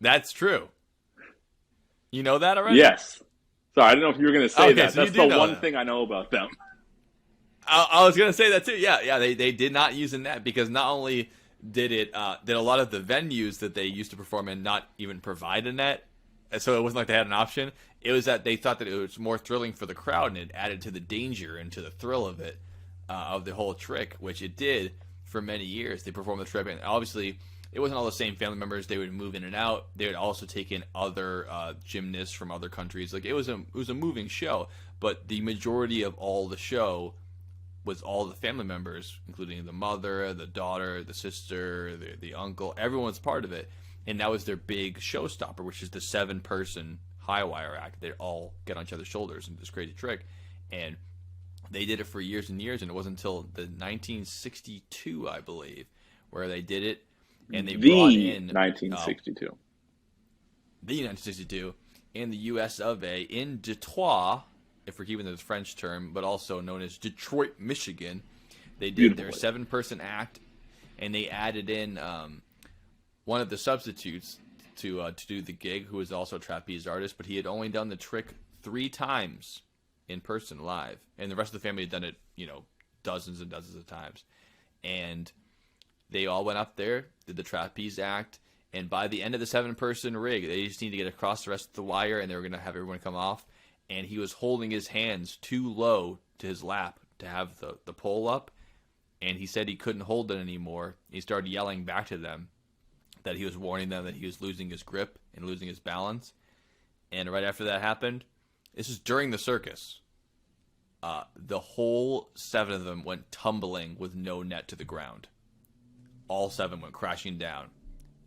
That's true. You know that already? Yes. Sorry, I don't know if you were going to say Okay, that. so you That's do the know one that. thing I know about them. I was going to say that too. Yeah, they did not use a net because not only did a lot of the venues that they used to perform in not even provide a net, so it wasn't like they had an option. It was that they thought that it was more thrilling for the crowd, and it added to the danger and to the thrill of it, of the whole trick, which it did for many years. They performed the trick, and obviously it wasn't all the same family members. They would move in and out. They would also take in other gymnasts from other countries. Like it was a moving show, but the majority of all the show was all the family members, including the mother, the daughter, the sister, the uncle. Everyone's part of it, and that was their big showstopper, which is the 7-person high wire act. They all get on each other's shoulders and do this crazy trick, and they did it for years and years. And it wasn't until the 1962, I believe, where they did it, and they brought in 1962. The 1962 in the U.S. of A. in Detroit, if we're keeping the French term, but also known as Detroit, Michigan. They did their 7-person act, and they added in one of the substitutes to do the gig, who was also a trapeze artist, but he had only done the trick 3 times in person live, and the rest of the family had done it, dozens and dozens of times. And they all went up there, did the trapeze act, and by the end of the 7-person rig, they just needed to get across the rest of the wire, and they were going to have everyone come off. And he was holding his hands too low to his lap to have the pole up, and he said he couldn't hold it anymore. He started yelling back to them that he was warning them that he was losing his grip and losing his balance. And right after that happened, this is during the circus, the whole 7 of them went tumbling with no net to the ground. All 7 went crashing down.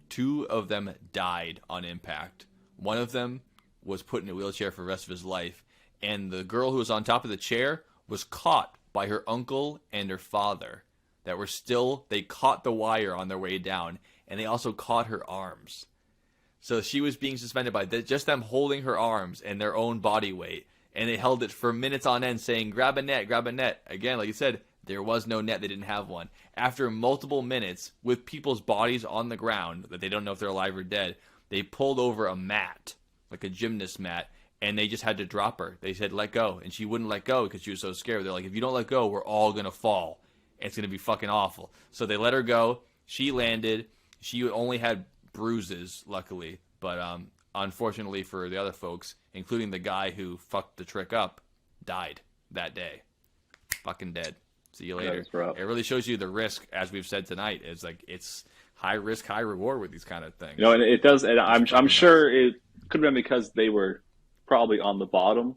2 of them died on impact. One of them was put in a wheelchair for the rest of his life, and the girl who was on top of the chair was caught by her uncle and her father they caught the wire on their way down, and they also caught her arms. So she was being suspended by just them holding her arms and their own body weight, and they held it for minutes on end saying, grab a net, grab a net. Again, like you said, There was no net. They didn't have one. After multiple minutes, with people's bodies on the ground, that they don't know if they're alive or dead, they pulled over a mat, like a gymnast mat, and they just had to drop her. They said, let go. And she wouldn't let go because she was so scared. They're like, if you don't let go, we're all going to fall. It's going to be fucking awful. So they let her go. She landed. She only had bruises, luckily. But unfortunately for the other folks, including the guy who fucked the trick up, died that day. Fucking dead. See you later. It really shows you the risk, as we've said tonight. Is like it's high risk, high reward with these kind of things. You know, and it does. And I'm sure it could have been because they were probably on the bottom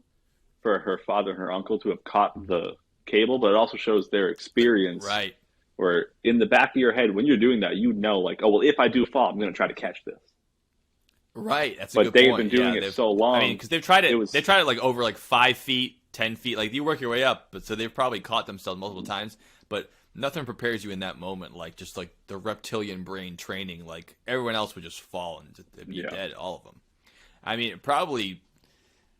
for her father and her uncle to have caught the cable, but it also shows their experience. Right. Where in the back of your head, when you're doing that, you know, like, oh well, if I do fall, I'm going to try to catch this. Right. That's a good point. But they've been doing it so long. I mean, because they've tried it. They tried it like over like 5 feet. 10 feet, like you work your way up, but so they've probably caught themselves multiple times, but nothing prepares you in that moment like just like the reptilian brain training. Like everyone else would just fall and be dead, all of them. I mean, probably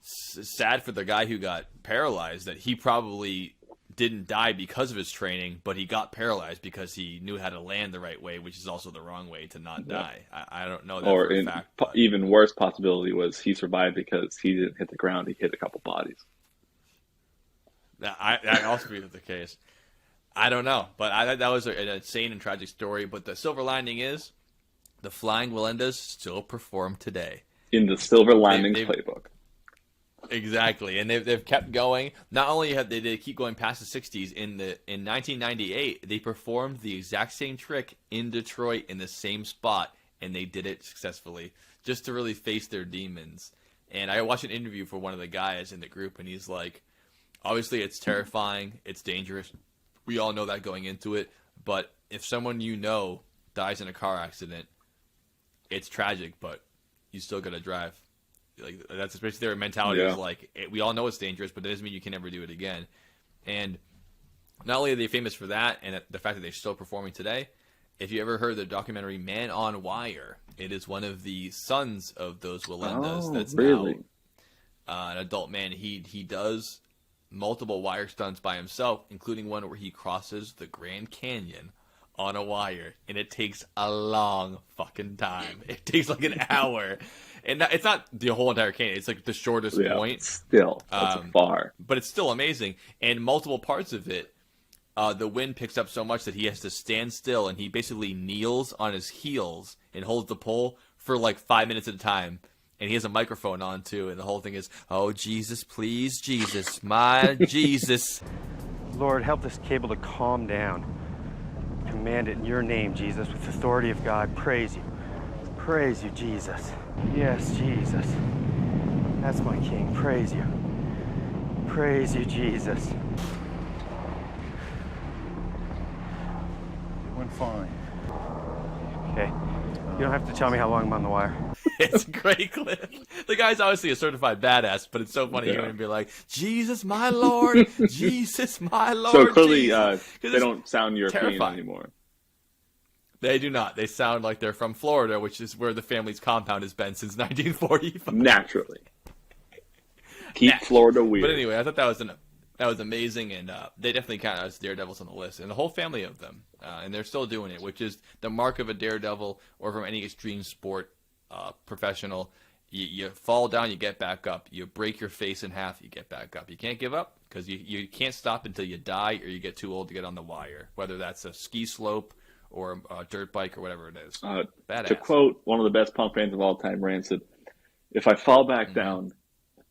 sad for the guy who got paralyzed that he probably didn't die because of his training, but he got paralyzed because he knew how to land the right way, which is also the wrong way to not die. I don't know that for a fact. Even worse possibility was he survived because he didn't hit the ground, he hit a couple bodies. That also be the case. I don't know, but that was an insane and tragic story. But the silver lining is the Flying Walendas still perform today in the Silver Linings playbook. Exactly, and they've kept going. Not only have they keep going past the 60s. In 1998, they performed the exact same trick in Detroit in the same spot, and they did it successfully, just to really face their demons. And I watched an interview for one of the guys in the group, and he's like, obviously, it's terrifying. It's dangerous. We all know that going into it. But if someone you know dies in a car accident, it's tragic, but you still got to drive. Like that's especially their mentality is like, we all know it's dangerous, but it doesn't mean you can never do it again. And not only are they famous for that and the fact that they're still performing today, if you ever heard the documentary Man on Wire, it is one of the sons of those Walendas that's now an adult man. He does multiple wire stunts by himself, including one where he crosses the Grand Canyon on a wire, and it takes a long fucking time. It takes like an hour, and it's not the whole entire canyon. It's like the shortest point. Still, that's far, but it's still amazing. And multiple parts of it, the wind picks up so much that he has to stand still, and he basically kneels on his heels and holds the pole for like 5 minutes at a time. And he has a microphone on, too, and the whole thing is, oh, Jesus, please, Jesus, my Jesus. Lord, help this cable to calm down. Command it in your name, Jesus, with the authority of God. Praise you. Praise you, Jesus. Yes, Jesus. That's my King. Praise you. Praise you, Jesus. It went fine. Okay. You don't have to tell me how long I'm on the wire. It's a great clip. The guy's obviously a certified badass, but it's so funny hearing him be like, Jesus, my Lord, Jesus, my Lord. So clearly, they don't sound European anymore. They do not. They sound like they're from Florida, which is where the family's compound has been since 1945. Naturally. Keep Florida weird. But anyway, I thought that was amazing, and they definitely count as daredevils on the list, and the whole family of them, and they're still doing it, which is the mark of a daredevil or from any extreme sport professional. You fall down, you get back up. You break your face in half, you get back up. You can't give up because you can't stop until you die or you get too old to get on the wire, whether that's a ski slope or a dirt bike or whatever it is. Badass. To quote one of the best punk fans of all time, Rancid, if I fall back down,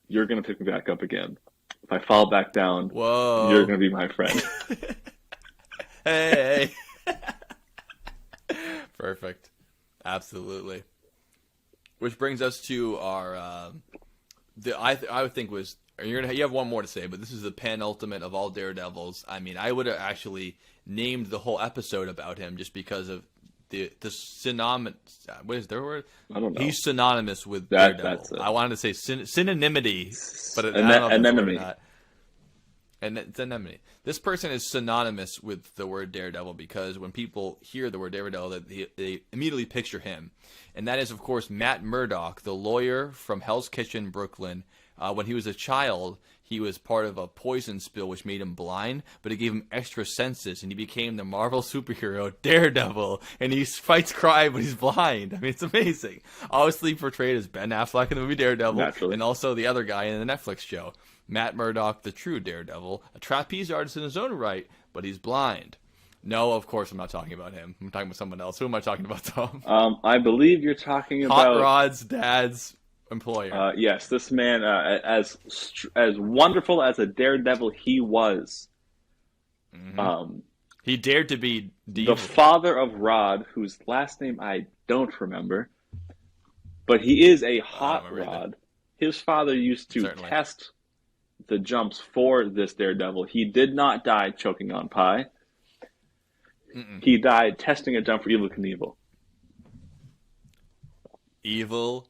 you're going to pick me back up again. If I fall back down, you're going to be my friend. Hey. Perfect. Absolutely. Which brings us to our, I would think was, you have one more to say, but this is the penultimate of all daredevils. I mean, I would have actually named the whole episode about him just because of the synonymous. What is their word? I don't know. He's synonymous with daredevil. I wanted to say synonymity, but I don't know if anemone. And it's anemone. This person is synonymous with the word daredevil because when people hear the word daredevil, they immediately picture him. And that is, of course, Matt Murdock, the lawyer from Hell's Kitchen, Brooklyn, When he was a child, he was part of a poison spill which made him blind, but it gave him extra senses, and he became the Marvel superhero Daredevil, and he fights crime, but he's blind. I mean, it's amazing. Obviously portrayed as Ben Affleck in the movie Daredevil, Naturally. and also the other guy in the Netflix show, Matt Murdock, the true Daredevil, a trapeze artist in his own right, but he's blind. No, of course I'm not talking about him. I'm talking about someone else. Who am I talking about, Tom? I believe you're talking Hot about Rod's dad's employer. yes, this man, as wonderful as a daredevil he was, He dared to be the father of Rod, whose last name I don't remember, but he is a hot rod. His father used to Certainly. test the jumps for this daredevil. He did not die choking on pie. He died testing a jump for Evel Knievel. Evel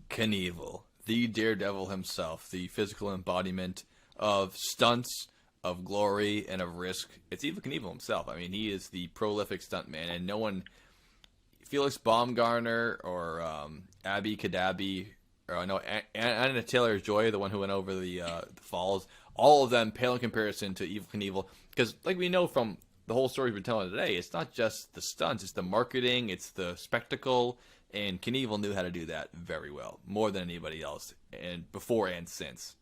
Knievel, the Daredevil himself, the physical embodiment of stunts, of glory, and of risk. It's Evel Knievel himself. I mean, he is the prolific stuntman, and no one, Felix Baumgartner or Abby Kadabi, or no, Anna Taylor-Joy, the one who went over the falls, all of them pale in comparison to Evel Knievel. Because, like we know from the whole story we've been telling today, it's not just the stunts, it's the marketing, it's the spectacle, and Knievel knew how to do that very well, more than anybody else, and before and since,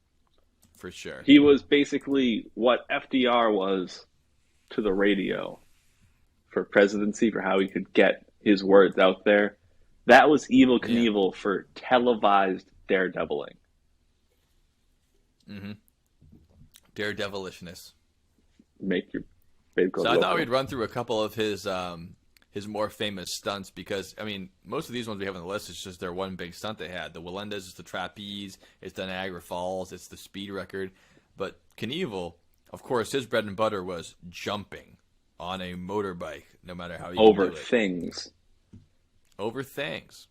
for sure. He was basically what FDR was to the radio for presidency, for how he could get his words out there. That was Evel Knievel for televised daredeviling. Daredevilishness. Make your babe go. So I thought local. we'd run through a couple of his more famous stunts because, I mean, most of these ones we have on the list is just their one big stunt they had. The Melendez is the trapeze, it's the Niagara Falls, it's the speed record. But Knievel, of course, his bread and butter was jumping on a motorbike, no matter how you over do it. things. Over things.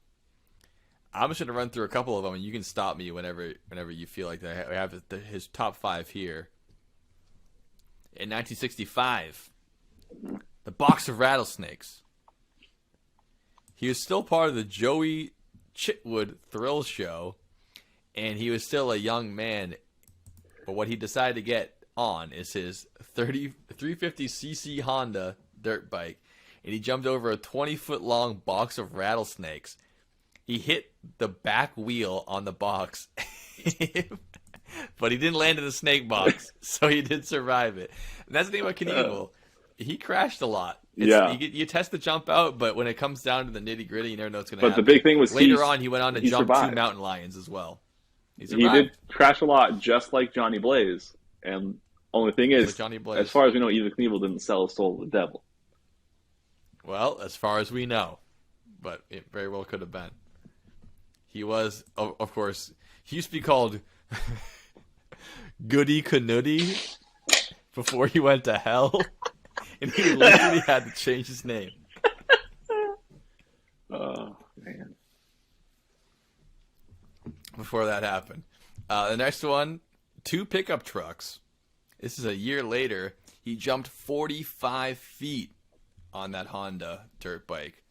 I'm just going to run through a couple of them, and you can stop me whenever you feel like that. I have his top 5 here. In 1965, the box of rattlesnakes. He was still part of the Joey Chitwood Thrill Show, and he was still a young man. But what he decided to get on is his 350cc Honda dirt bike, and he jumped over a 20-foot-long box of rattlesnakes. He hit the back wheel on the box, but he didn't land in the snake box, so he did survive it. And that's the thing about Knievel. He crashed a lot. You test the jump out, but when it comes down to the nitty-gritty, you never know what's going to happen. But the big thing was later on, he went on to jump survived. 2 mountain lions as well. He did crash a lot, just like Johnny Blaze. And only thing is, Johnny Blaze. as far as we know, Evel Knievel didn't sell his soul to the devil. Well, as far as we know, but it very well could have been. He was, of course, he used to be called Goody Canooty before he went to hell, and he literally had to change his name. Oh, man. Before that happened. The next one, 2 pickup trucks. This is a year later. He jumped 45 feet on that Honda dirt bike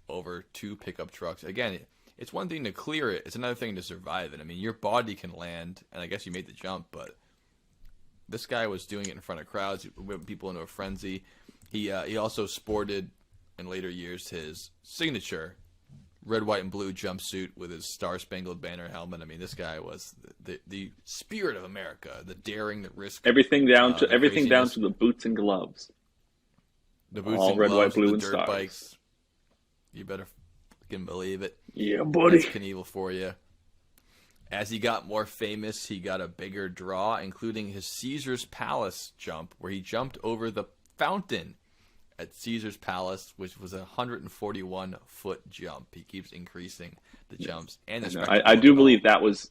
over 2 pickup trucks. Again, it's one thing to clear it. It's another thing to survive it. I mean, your body can land, and I guess you made the jump, but this guy was doing it in front of crowds, whipping people into a frenzy. He also sported, in later years, his signature red, white, and blue jumpsuit with his Star-Spangled Banner helmet. I mean, this guy was the spirit of America, the daring, the risk. Everything down to craziness. the boots and gloves. The boots all and red, gloves, white, blue, the and dirt stars. bikes. You better fucking believe it. Yeah, buddy. That's Knievel for you. As he got more famous, he got a bigger draw, including his Caesar's Palace jump, where he jumped over the fountain at Caesar's Palace, which was a 141-foot jump. He keeps increasing the jumps. And the I do believe that was,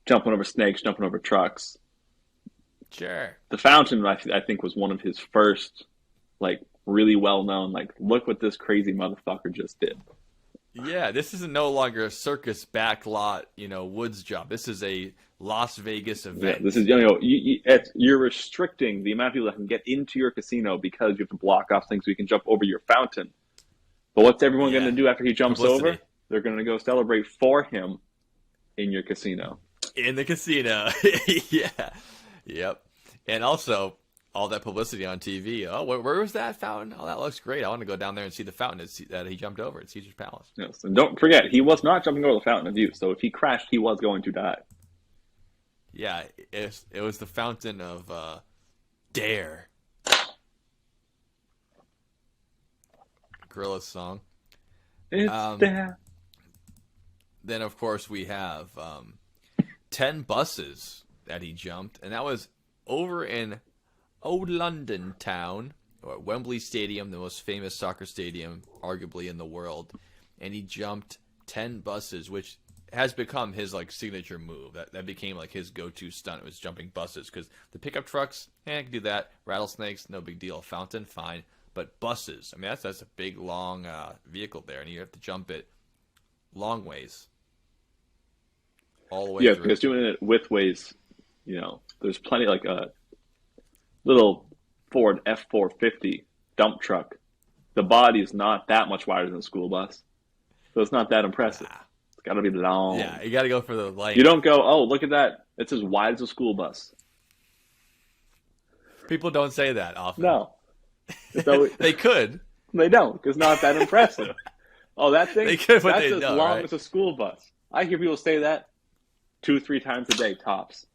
jumping over snakes, jumping over trucks. Sure. The fountain, I think, was one of his first, really well-known, look what this crazy motherfucker just did. Yeah, this is no longer a circus backlot, woods jump. This is a Las Vegas event. Yeah, this is, you're restricting the amount of people that can get into your casino because you have to block off things so you can jump over your fountain. But what's everyone going to do after he jumps Publicity. over? They're going to go celebrate for him in your casino. In the casino. Yeah. Yep. And also, all that publicity on TV. Oh, where was that fountain? Oh, that looks great. I want to go down there and see the fountain that he jumped over at Caesar's Palace. Yes, and don't forget, he was not jumping over the Fountain of Youth, so if he crashed, he was going to die. Yeah, it was the fountain of Dare. Gorilla's song. It's there. Then, of course, we have 10 buses that he jumped, and that was over in Old London town, or Wembley Stadium, the most famous soccer stadium, arguably in the world. And he jumped 10 buses, which has become his like signature move. That became like his go-to stunt, was jumping buses, because the pickup trucks, I can do that. Rattlesnakes, no big deal. Fountain, fine. But buses, I mean, that's a big, long vehicle there, and you have to jump it long ways. All the way through. Because doing it width ways, there's plenty, like a little Ford F-450 dump truck. The body is not that much wider than a school bus, so it's not that impressive. It's got to be long. Yeah, you got to go for the length. You don't go, oh, look at that. It's as wide as a school bus. People don't say that often. No. So they could. They don't, because it's not that impressive. Oh, that thing? They could, but that's they as don't, long right? as a school bus. I hear people say that 2-3 times a day, tops.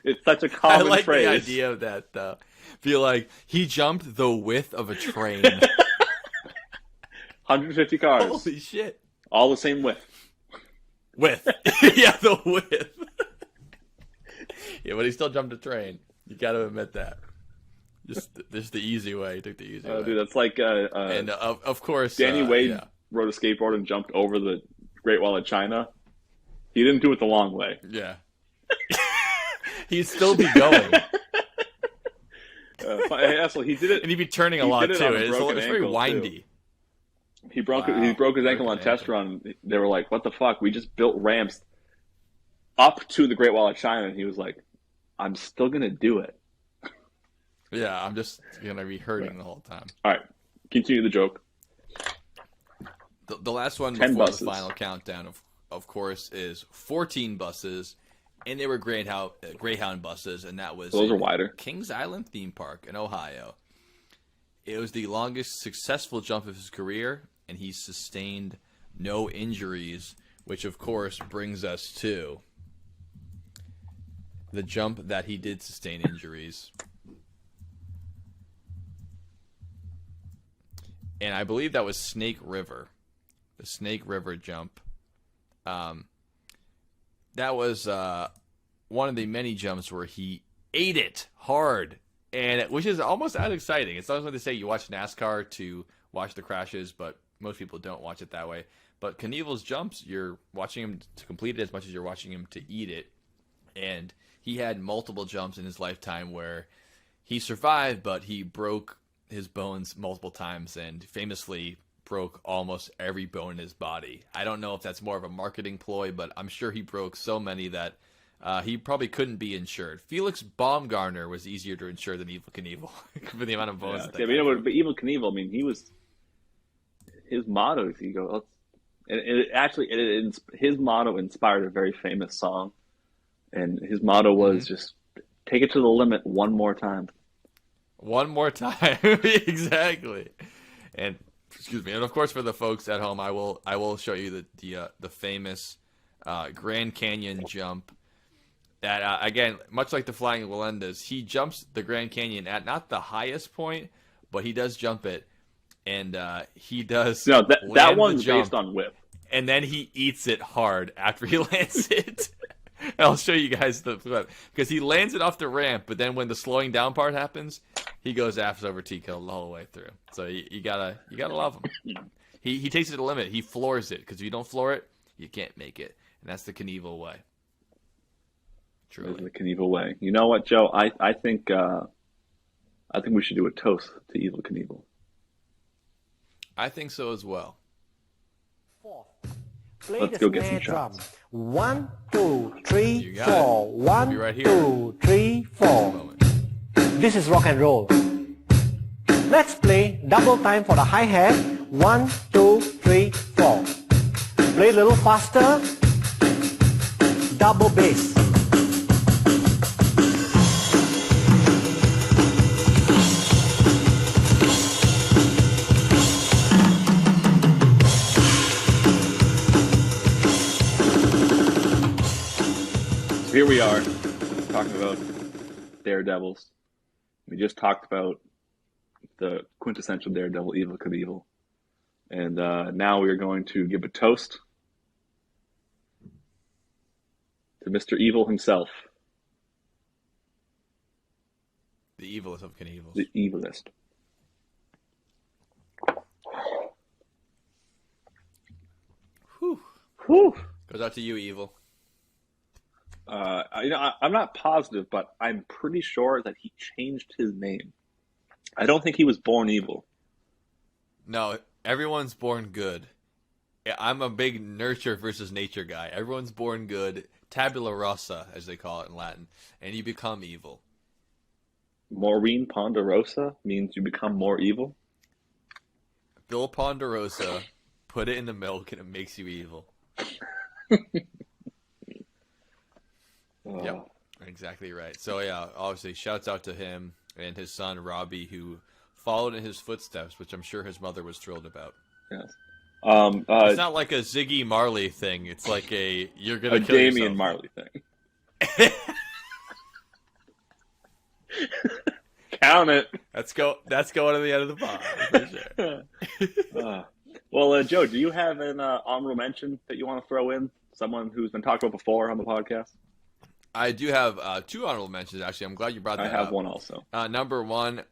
It's such a I common like phrase. the idea of that, though. Feel like he jumped the width of a train. 150 cars. Holy shit. All the same width. Width. Yeah, the width. Yeah, but he still jumped a train. You got to admit that. Just the easy way. He took the easy way. Dude, that's like and of course, Danny Wade yeah. rode a skateboard and jumped over the Great Wall of China. He didn't do it the long way. Yeah. He'd still be going. Also, he did it, and he'd be turning a lot too. It's very windy. Too. He broke his ankle on a test run. They were like, "What the fuck? We just built ramps up to the Great Wall of China," and he was like, "I'm still gonna do it." Yeah, I'm just gonna be hurting the whole time. All right, continue the joke. The last one 10 before buses. the final countdown, of course, is 14 buses, and they were Greyhound buses, and that was Those are wider. Kings Island theme park in Ohio. It was the longest successful jump of his career, and he sustained no injuries, which of course brings us to the jump that he did sustain injuries. And I believe that was Snake River. The Snake River jump. That was one of the many jumps where he ate it hard, and which is almost as exciting. It's always like they say you watch NASCAR to watch the crashes, but most people don't watch it that way. But Knievel's jumps, you're watching him to complete it as much as you're watching him to eat it. And he had multiple jumps in his lifetime where he survived, but he broke his bones multiple times and famously broke almost every bone in his body. I don't know if that's more of a marketing ploy, but I'm sure he broke so many that he probably couldn't be insured. Felix Baumgartner was easier to insure than Evel Knievel for the amount of bones. But Evel Knievel, I mean, his motto is, his motto inspired a very famous song, and his motto was just take it to the limit one more time. One more time. Exactly. And excuse me. And of course, for the folks at home, I will show you the famous Grand Canyon jump. That again, much like the Flying Melendez, he jumps the Grand Canyon at not the highest point, but he does jump it, and he does. No, that one's jump, based on whip. And then he eats it hard after he lands it. I'll show you guys the clip because he lands it off the ramp, but then when the slowing down part happens, he goes ass over tea kettle the whole way through. So you gotta love him. He takes it to the limit. He floors it because if you don't floor it, you can't make it, and that's the Knievel way. Truly, the Knievel way. You know what, Joe? I think we should do a toast to Evel Knievel. I think so as well. Play Let's the go get some snare drum. shots. 1, 2, 3, You got 4. it. 1, Be right here. 2, 3, 4. Moment. This is rock and roll. Let's play double time for the hi-hat. 1, 2, 3, 4. Play a little faster. double bass. Here we are talking about Daredevils. We just talked about the quintessential Daredevil, Evil Knievel. And now we are going to give a toast to Mr. Evil himself, The evilest of Knievels. the evilest. Whew. Whew. Goes out to you, Evil. I'm not positive, but I'm pretty sure that he changed his name. I don't think he was born evil. No, everyone's born good. Yeah, I'm a big nurture versus nature guy. Everyone's born good, tabula rasa, as they call it in Latin, and you become evil. Maureen Ponderosa means you become more evil. Bill Ponderosa, put it in the milk and it makes you evil. Yep, exactly right. So yeah, obviously, shouts out to him and his son Robbie, who followed in his footsteps, which I'm sure his mother was thrilled about. Yes. It's not like a Ziggy Marley thing. It's like a you're gonna kill Damian yourself. Marley thing. Count it. That's going to the end of the pod for sure. Well, Joe, do you have an honorable mention that you want to throw in? Someone who's been talked about before on the podcast? I do have two honorable mentions, actually. I'm glad you brought that up. I have one also. Number one,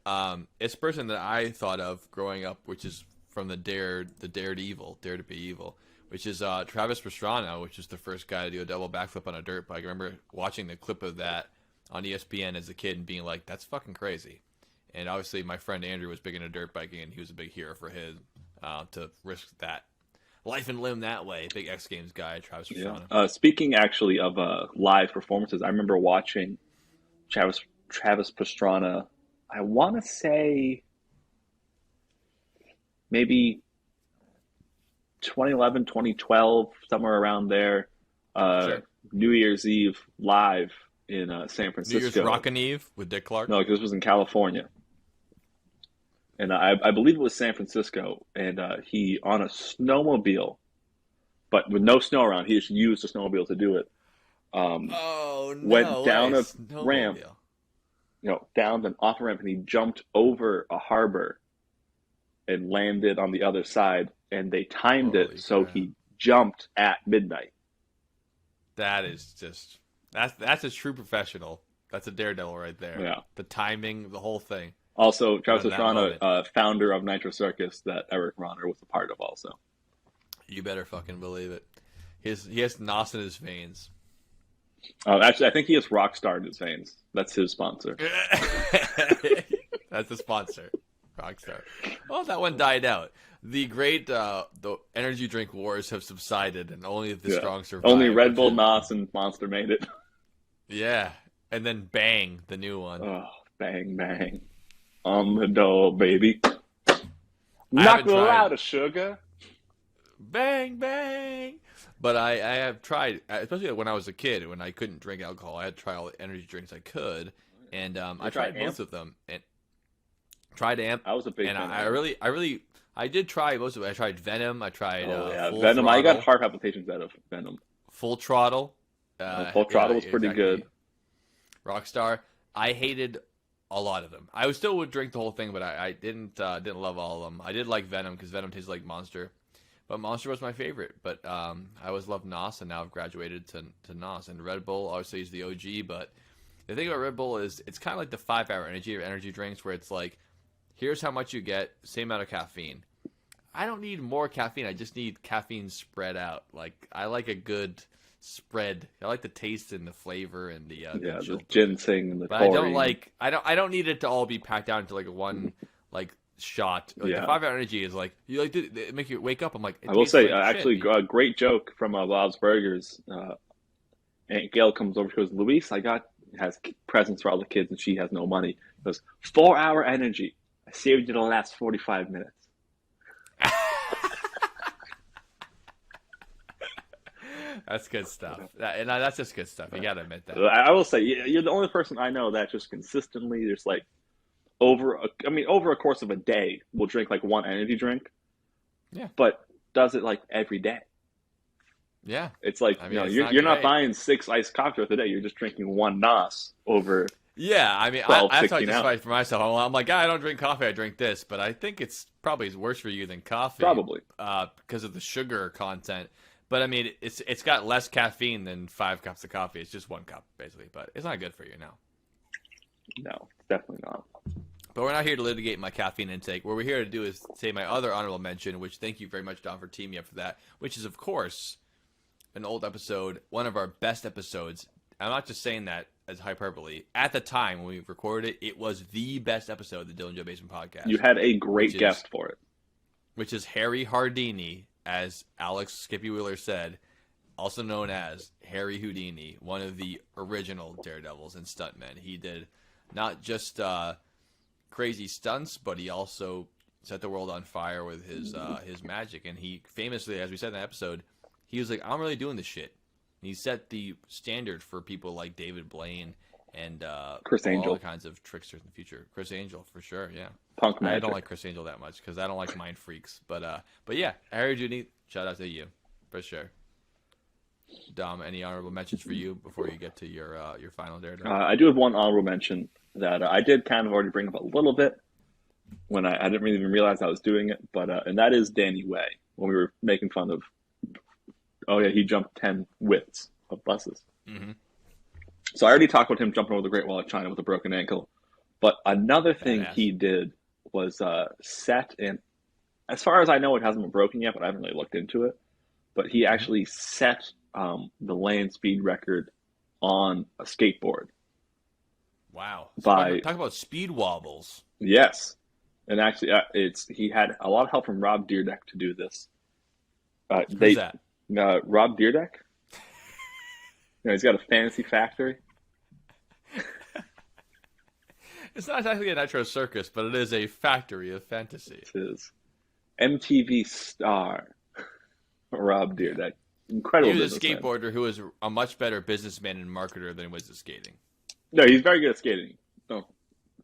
it's a person that I thought of growing up, which is from the Dare to Be Evil, which is Travis Pastrana, which is the first guy to do a double backflip on a dirt bike. I remember watching the clip of that on ESPN as a kid and being like, that's fucking crazy. And obviously my friend Andrew was big into dirt biking, and he was a big hero for his to risk that life and limb that way. Big X Games guy, Travis Pastrana. Yeah. Speaking actually of live performances, I remember watching Travis Pastrana, I want to say maybe 2011, 2012, somewhere around there. Sure. New Year's Eve live in San Francisco. New Year's Rockin' Eve with Dick Clark? No, because this was in California. And I believe it was San Francisco. And he, on a snowmobile, but with no snow around, he just used a snowmobile to do it. Went down a ramp, down an off ramp, and he jumped over a harbor and landed on the other side. And they timed it so he jumped at midnight. That is just that's a true professional. That's a daredevil right there. Yeah, the timing, the whole thing. Also, Travis Pastrana, founder of Nitro Circus, that Eric Ronner was a part of. Also, you better fucking believe it. He has NOS in his veins. Actually, I think he has Rockstar in his veins. That's his sponsor. That's the sponsor, Rockstar. Well, that one died out. The great the energy drink wars have subsided, and only the strong survive. Only Red Bull, NOS, and Monster made it. Yeah, and then Bang, the new one. Oh, bang, bang. On the door, baby. Knock a lot of sugar. Bang, bang. But I have tried, especially when I was a kid, when I couldn't drink alcohol. I had to try all the energy drinks I could, and I tried both of them. And tried Amp. I was a big fan. And I did try most of it. I tried Venom. I tried Full Venom. Throttle. I got heart palpitations out of Venom. Full Throttle. Full Throttle was pretty good. Rockstar. I hated a lot of them. I still would drink the whole thing, but I didn't love all of them. I did like Venom because Venom tastes like Monster, but Monster was my favorite. But I always loved NOS, and now I've graduated to NOS. And Red Bull obviously is the OG, but the thing about Red Bull is it's kind of like the 5-hour energy drinks, where it's like, here's how much you get, same amount of caffeine. I don't need more caffeine. I just need caffeine spread out. Like, I like a good spread. I like the taste and the flavor and the ginseng and the taurine. I don't need it to all be packed down into like one shot. Like, the 5-hour energy is like, you like to make you wake up. I'm like, I will say actually a great joke from Bob's Burgers. Aunt Gail comes over. She goes, Luis, has presents for all the kids, and she has no money. She goes, 4-hour energy. I saved you the last 45 minutes. That's good stuff. That's just good stuff. You got to admit that. I will say, you're the only person I know that just consistently, just like over a course of a day, will drink like one energy drink. Yeah. But does it like every day. Yeah. It's like, you're not buying 6 iced cocktails a day. You're just drinking one NOS over. Yeah, I mean, 12, that's how I 16 justify it for myself. I'm like, I don't drink coffee, I drink this. But I think it's probably worse for you than coffee. Probably. Because of the sugar content. But, I mean, it's got less caffeine than 5 cups of coffee. It's just 1 cup, basically. But it's not good for you, no. No, definitely not. But we're not here to litigate my caffeine intake. What we're here to do is say my other honorable mention, which thank you very much, Don, for teaming me up for that, which is, of course, an old episode, one of our best episodes. I'm not just saying that as hyperbole. At the time when we recorded it, it was the best episode of the Dylan Joe Basement podcast. You had a great guest for it. Which is Harry Hardini, as Alex Skippy Wheeler said, also known as Harry Houdini, one of the original daredevils and stuntmen. He did not just crazy stunts, but he also set the world on fire with his magic. And he famously, as we said in the episode, he was like, I'm really doing this shit. And he set the standard for people like David Blaine and Chris Angel, all the kinds of tricksters in the future. Chris Angel, for sure, yeah. Punk Magic. I don't like Chris Angel that much because I don't like mind freaks. But yeah, Harry Houdini, shout out to you, for sure. Dom, any honorable mentions for you before you get to your final daredevil? I do have one honorable mention that I did kind of already bring up a little bit when I didn't really even realize I was doing it, but and that is Danny Way, when we were making fun of, oh yeah, he jumped 10 widths of buses. Mm-hmm. So I already talked about him jumping over the Great Wall of China with a broken ankle, but another thing he did was set in, as far as I know, it hasn't been broken yet, but I haven't really looked into it, but he actually set the land speed record on a skateboard. Wow. By talk about speed wobbles. Yes. And actually, he had a lot of help from Rob Deerdeck to do this. Who's that? Rob Deerdeck. He's got a fantasy factory. It's not exactly a Nitro Circus, but it is a factory of fantasy. It is. MTV star Rob Deerdeck. Incredible. He was a skateboarder who was a much better businessman and marketer than he was at skating. No, he's very good at skating. Don't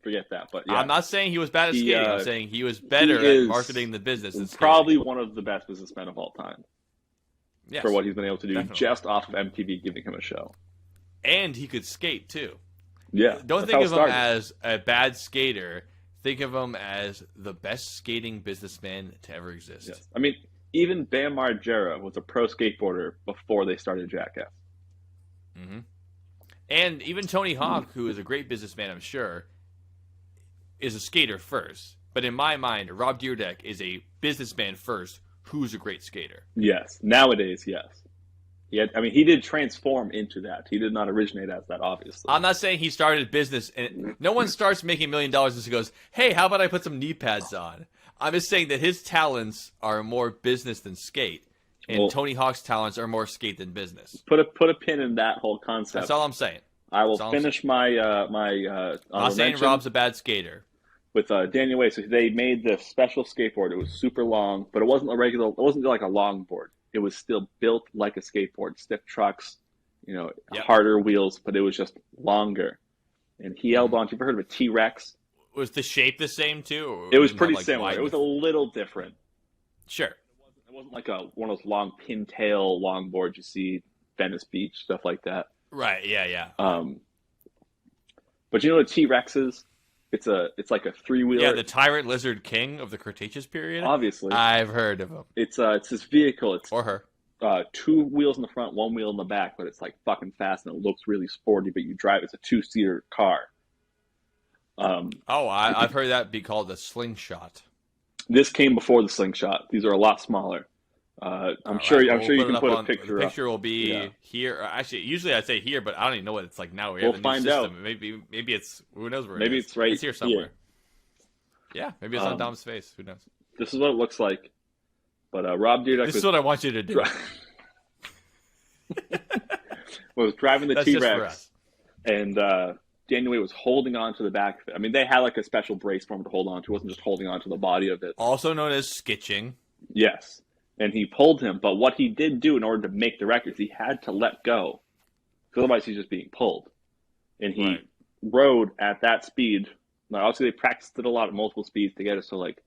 forget that. But yeah. I'm not saying he was bad at skating. I'm saying he was better at marketing the business than skating. Probably one of the best businessmen of all time. Yes, for what he's been able to do definitely. Just off of MTV giving him a show. And he could skate, too. Yeah. Don't think of him as a bad skater. Think of him as the best skating businessman to ever exist. Yes. I mean, even Bam Margera was a pro skateboarder before they started Jackass. Mm-hmm. And even Tony Hawk, who is a great businessman, I'm sure, is a skater first. But in my mind, Rob Deerdeck is a businessman first who's a great skater. Yes. Nowadays, yes. He did transform into that. He did not originate as that, obviously. I'm not saying he started business, and no one starts making $1 million and goes, hey, how about I put some knee pads on? I'm just saying that his talents are more business than skate, and Tony Hawk's talents are more skate than business. Put a pin in that whole concept. That's all I'm saying. I will finish my I'm not saying Rob's a bad skater. With Daniel Way, so they made this special skateboard. It was super long, but it wasn't it wasn't like a long board. It was still built like a skateboard, stiff trucks, harder wheels, but it was just longer. And he held on to, you've heard of a T-Rex? Was the shape the same too? It was pretty similar. It was a little different. Sure. It wasn't like one of those long pintail longboards you see Venice Beach, stuff like that. Right, yeah. But you know what a T-Rex is? It's like a 3-wheeler. Yeah, the Tyrant Lizard King of the Cretaceous period. Obviously, I've heard of him. It's this vehicle. It's or her. 2 wheels in the front, 1 wheel in the back, but it's like fucking fast and it looks really sporty. But you drive. It's a 2-seater car. I've heard that be called a slingshot. This came before the slingshot. These are a lot smaller. I'm sure you can put a picture up. The picture will be here. Actually, usually I'd say here, but I don't even know what it's like now. We'll find out. Maybe it's, who knows where maybe it is. It's right It's here somewhere. Here. Yeah, maybe it's on Dom's face. Who knows? This is what it looks like. But Rob Deerdeck This is what I want you to do. was driving the That's T-Rex, and Daniel Way was holding on to the back of it. I mean, they had like a special brace for him to hold on to. It wasn't just holding on to the body of it. Also known as skitching. Yes. and he pulled him. But what he did do in order to make the records, he had to let go, because otherwise he's just being pulled. And he rode at that speed. Now, obviously, they practiced it a lot at multiple speeds to get it so, like,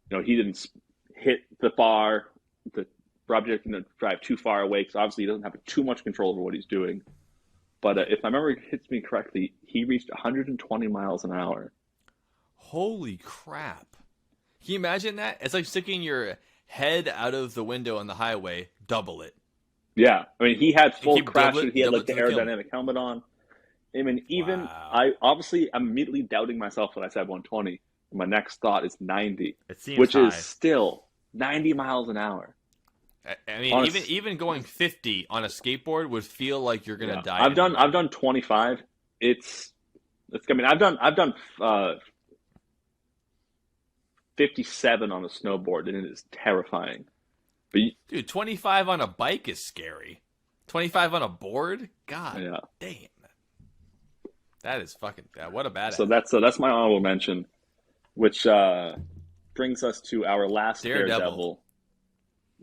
he didn't hit the bar. The Rob Dyrdek didn't drive too far away, because obviously he doesn't have too much control over what he's doing. But if my memory hits me correctly, he reached 120 miles an hour. Holy crap. Can you imagine that? It's like sticking your head out of the window on the highway, double it. Yeah. I mean, he had full crash. He had, like, the double it aerodynamic helmet on. I mean, even, I'm immediately doubting myself when I said 120. My next thought is 90, which high. is still 90 miles an hour. I mean, even going 50 on a skateboard would feel like you're gonna die. I've done 25. It's. I mean, I've done 57 on a snowboard, and it is terrifying. But dude, 25 on a bike is scary. 25 on a board, God damn. That is fucking. What a badass. So that's my honorable mention, which brings us to our last Daredevil.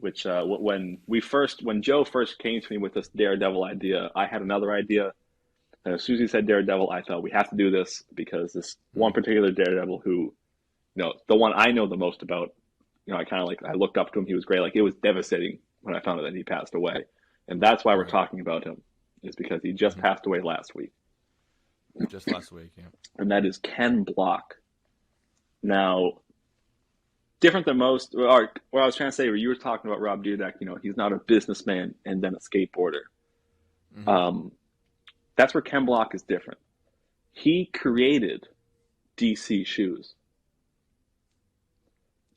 Which when Joe first came to me with this Daredevil idea, I had another idea. And as soon as he said Daredevil, I thought we have to do this, because this one particular Daredevil who, the one I know the most about, I looked up to him. He was great. Like, it was devastating when I found out that he passed away, and that's why we're talking about him, is because he just passed away last week. Just last week, yeah. And that is Ken Block. Now, different than most, or what I was trying to say, where you were talking about Rob Dyrdek, he's not a businessman and then a skateboarder. Mm-hmm. That's where Ken Block is different. He created DC shoes.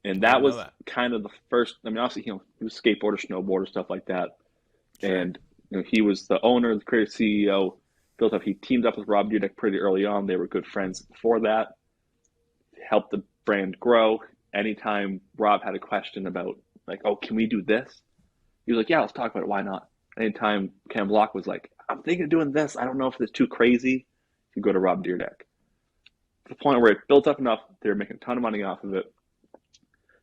And that was kind of the first, I mean, obviously, he was a skateboarder, snowboarder, stuff like that. Sure. And he was the owner, the creative CEO, built up. He teamed up with Rob Dyrdek pretty early on. They were good friends before that. Helped the brand grow. Anytime Rob had a question about, like, oh, can we do this? He was like, yeah, let's talk about it. Why not? Anytime Ken Block was like, I'm thinking of doing this. I don't know if it's too crazy. You go to Rob Dyrdek. To the point where it built up enough, they were making a ton of money off of it.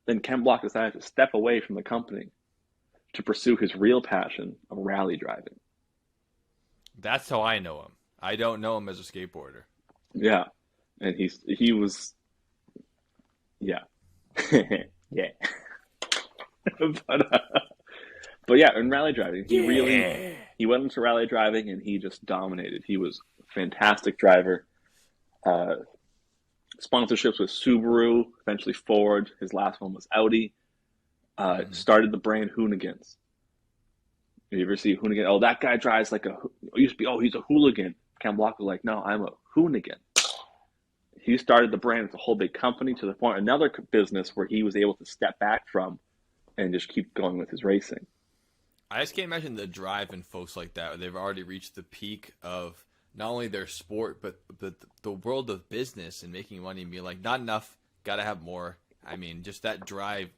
Then Ken Block decided to step away from the company to pursue his real passion of rally driving. That's how I know him. I don't know him as a skateboarder. Yeah. And he was, yeah. Yeah. But yeah, in rally driving, he went into rally driving and he just dominated. He was a fantastic driver. Sponsorships with Subaru, eventually Ford. His last one was Audi. Started the brand Hoonigans. You ever see Hoonigan? Oh, that guy drives like used to be, oh, he's a hooligan. Ken Block was like, no, I'm a Hoonigan. He started the brand. It's a whole big company, to the point, another business where he was able to step back from and just keep going with his racing. I just can't imagine the drive in folks like that, where they've already reached the peak of not only their sport, but the world of business and making money, and being like, not enough, got to have more. I mean, just that drive,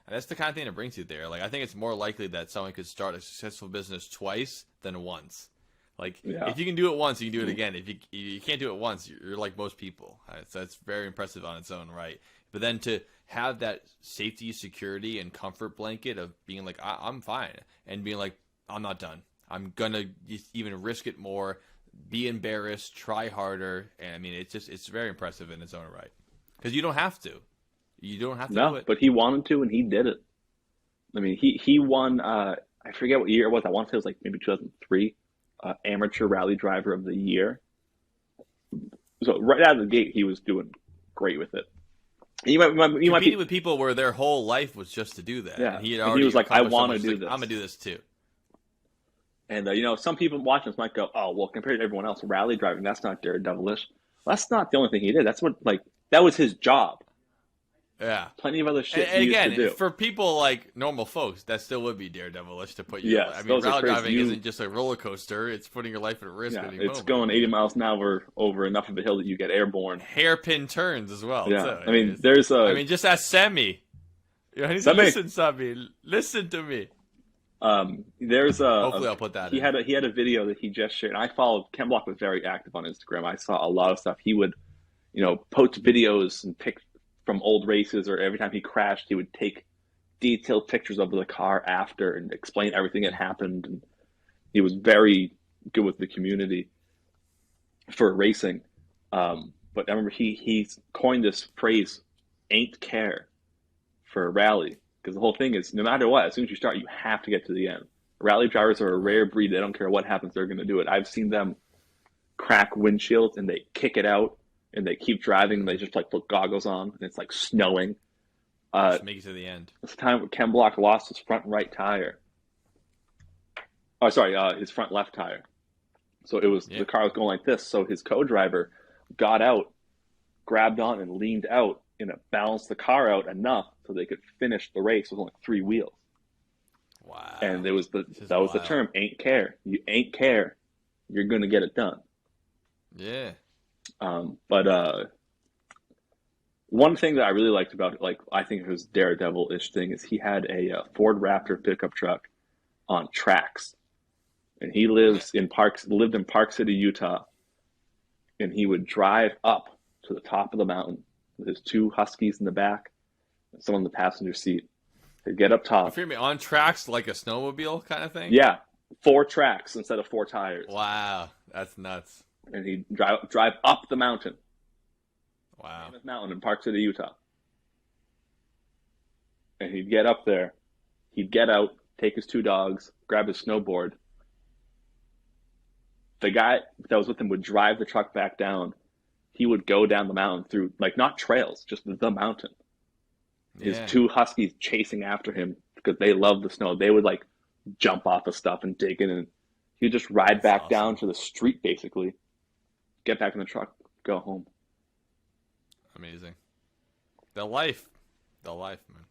that's the kind of thing it brings you there. Like, I think it's more likely that someone could start a successful business twice than once. Like, if you can do it once, you can do it again. If you can't do it once, you're like most people. So that's very impressive on its own right. But then to have that safety, security, and comfort blanket of being like, I'm fine, and being like, I'm not done. I'm going to even risk it more, be embarrassed, try harder. And I mean, it's very impressive in its own right. Because you don't have to. You don't have to do it. But he wanted to, and he did it. I mean, he won, I forget what year it was. I want to say it was like maybe 2003, Amateur Rally Driver of the Year. So right out of the gate, he was doing great with it. You might be with people where their whole life was just to do that. Yeah. And he was like, I want to do this. I'm going to do this too. And, some people watching this might go, oh, well, compared to everyone else, rally driving, that's not daredevilish. Well, that's not the only thing he did. That's that was his job. Yeah. Plenty of other shit and he again, used to do. For people like normal folks, that still would be daredevilish to put you. Yes, I mean, rally driving isn't just a roller coaster; it's putting your life at risk. Yeah, it's going 80 miles an hour over enough of a hill that you get airborne. Hairpin turns as well. Yeah, too. I mean, there's a. I mean, just ask Sammy. Listen, Sammy. Listen to me. There's a. Hopefully, I'll put that. He had a video that he just shared. I followed. Ken Block was very active on Instagram. I saw a lot of stuff. He would, post videos and pick from old races, or every time he crashed, he would take detailed pictures of the car after and explained everything that happened. And he was very good with the community for racing. But I remember he coined this phrase, "ain't care," for a rally, because the whole thing is, no matter what, as soon as you start, you have to get to the end. Rally drivers are a rare breed. They don't care what happens, they're going to do it. I've seen them crack windshields and they kick it out and they keep driving and they just like put goggles on and it's like snowing. Just make it to the end. It's the time when Ken Block lost his front right tire. Oh, sorry, his front left tire. So it was the car was going like this. So his co-driver got out, grabbed on, and leaned out, and it balanced the car out enough so they could finish the race with only 3 wheels. Wow! And it was the term, "ain't care." You ain't care, you're gonna get it done. Yeah. But one thing that I really liked about it, like I think it was Daredevil-ish thing, is he had a Ford Raptor pickup truck on tracks, and he lived in Park City, Utah, and he would drive up to the top of the mountain with his 2 huskies in the back, and someone in the passenger seat. He'd get up top. You feel me? On tracks like a snowmobile kind of thing? Yeah, 4 tracks instead of 4 tires. Wow, that's nuts. And he'd drive up the mountain. Wow. Mammoth Mountain in Park City, Utah. And he'd get up there. He'd get out, take his 2 dogs, grab his snowboard. The guy that was with him would drive the truck back down. He would go down the mountain through, like, not trails, just the mountain. His 2 huskies chasing after him because they love the snow. They would, like, jump off of stuff and dig in. And he'd just ride back down to the street, basically. Get back in the truck, go home. Amazing. The life, man.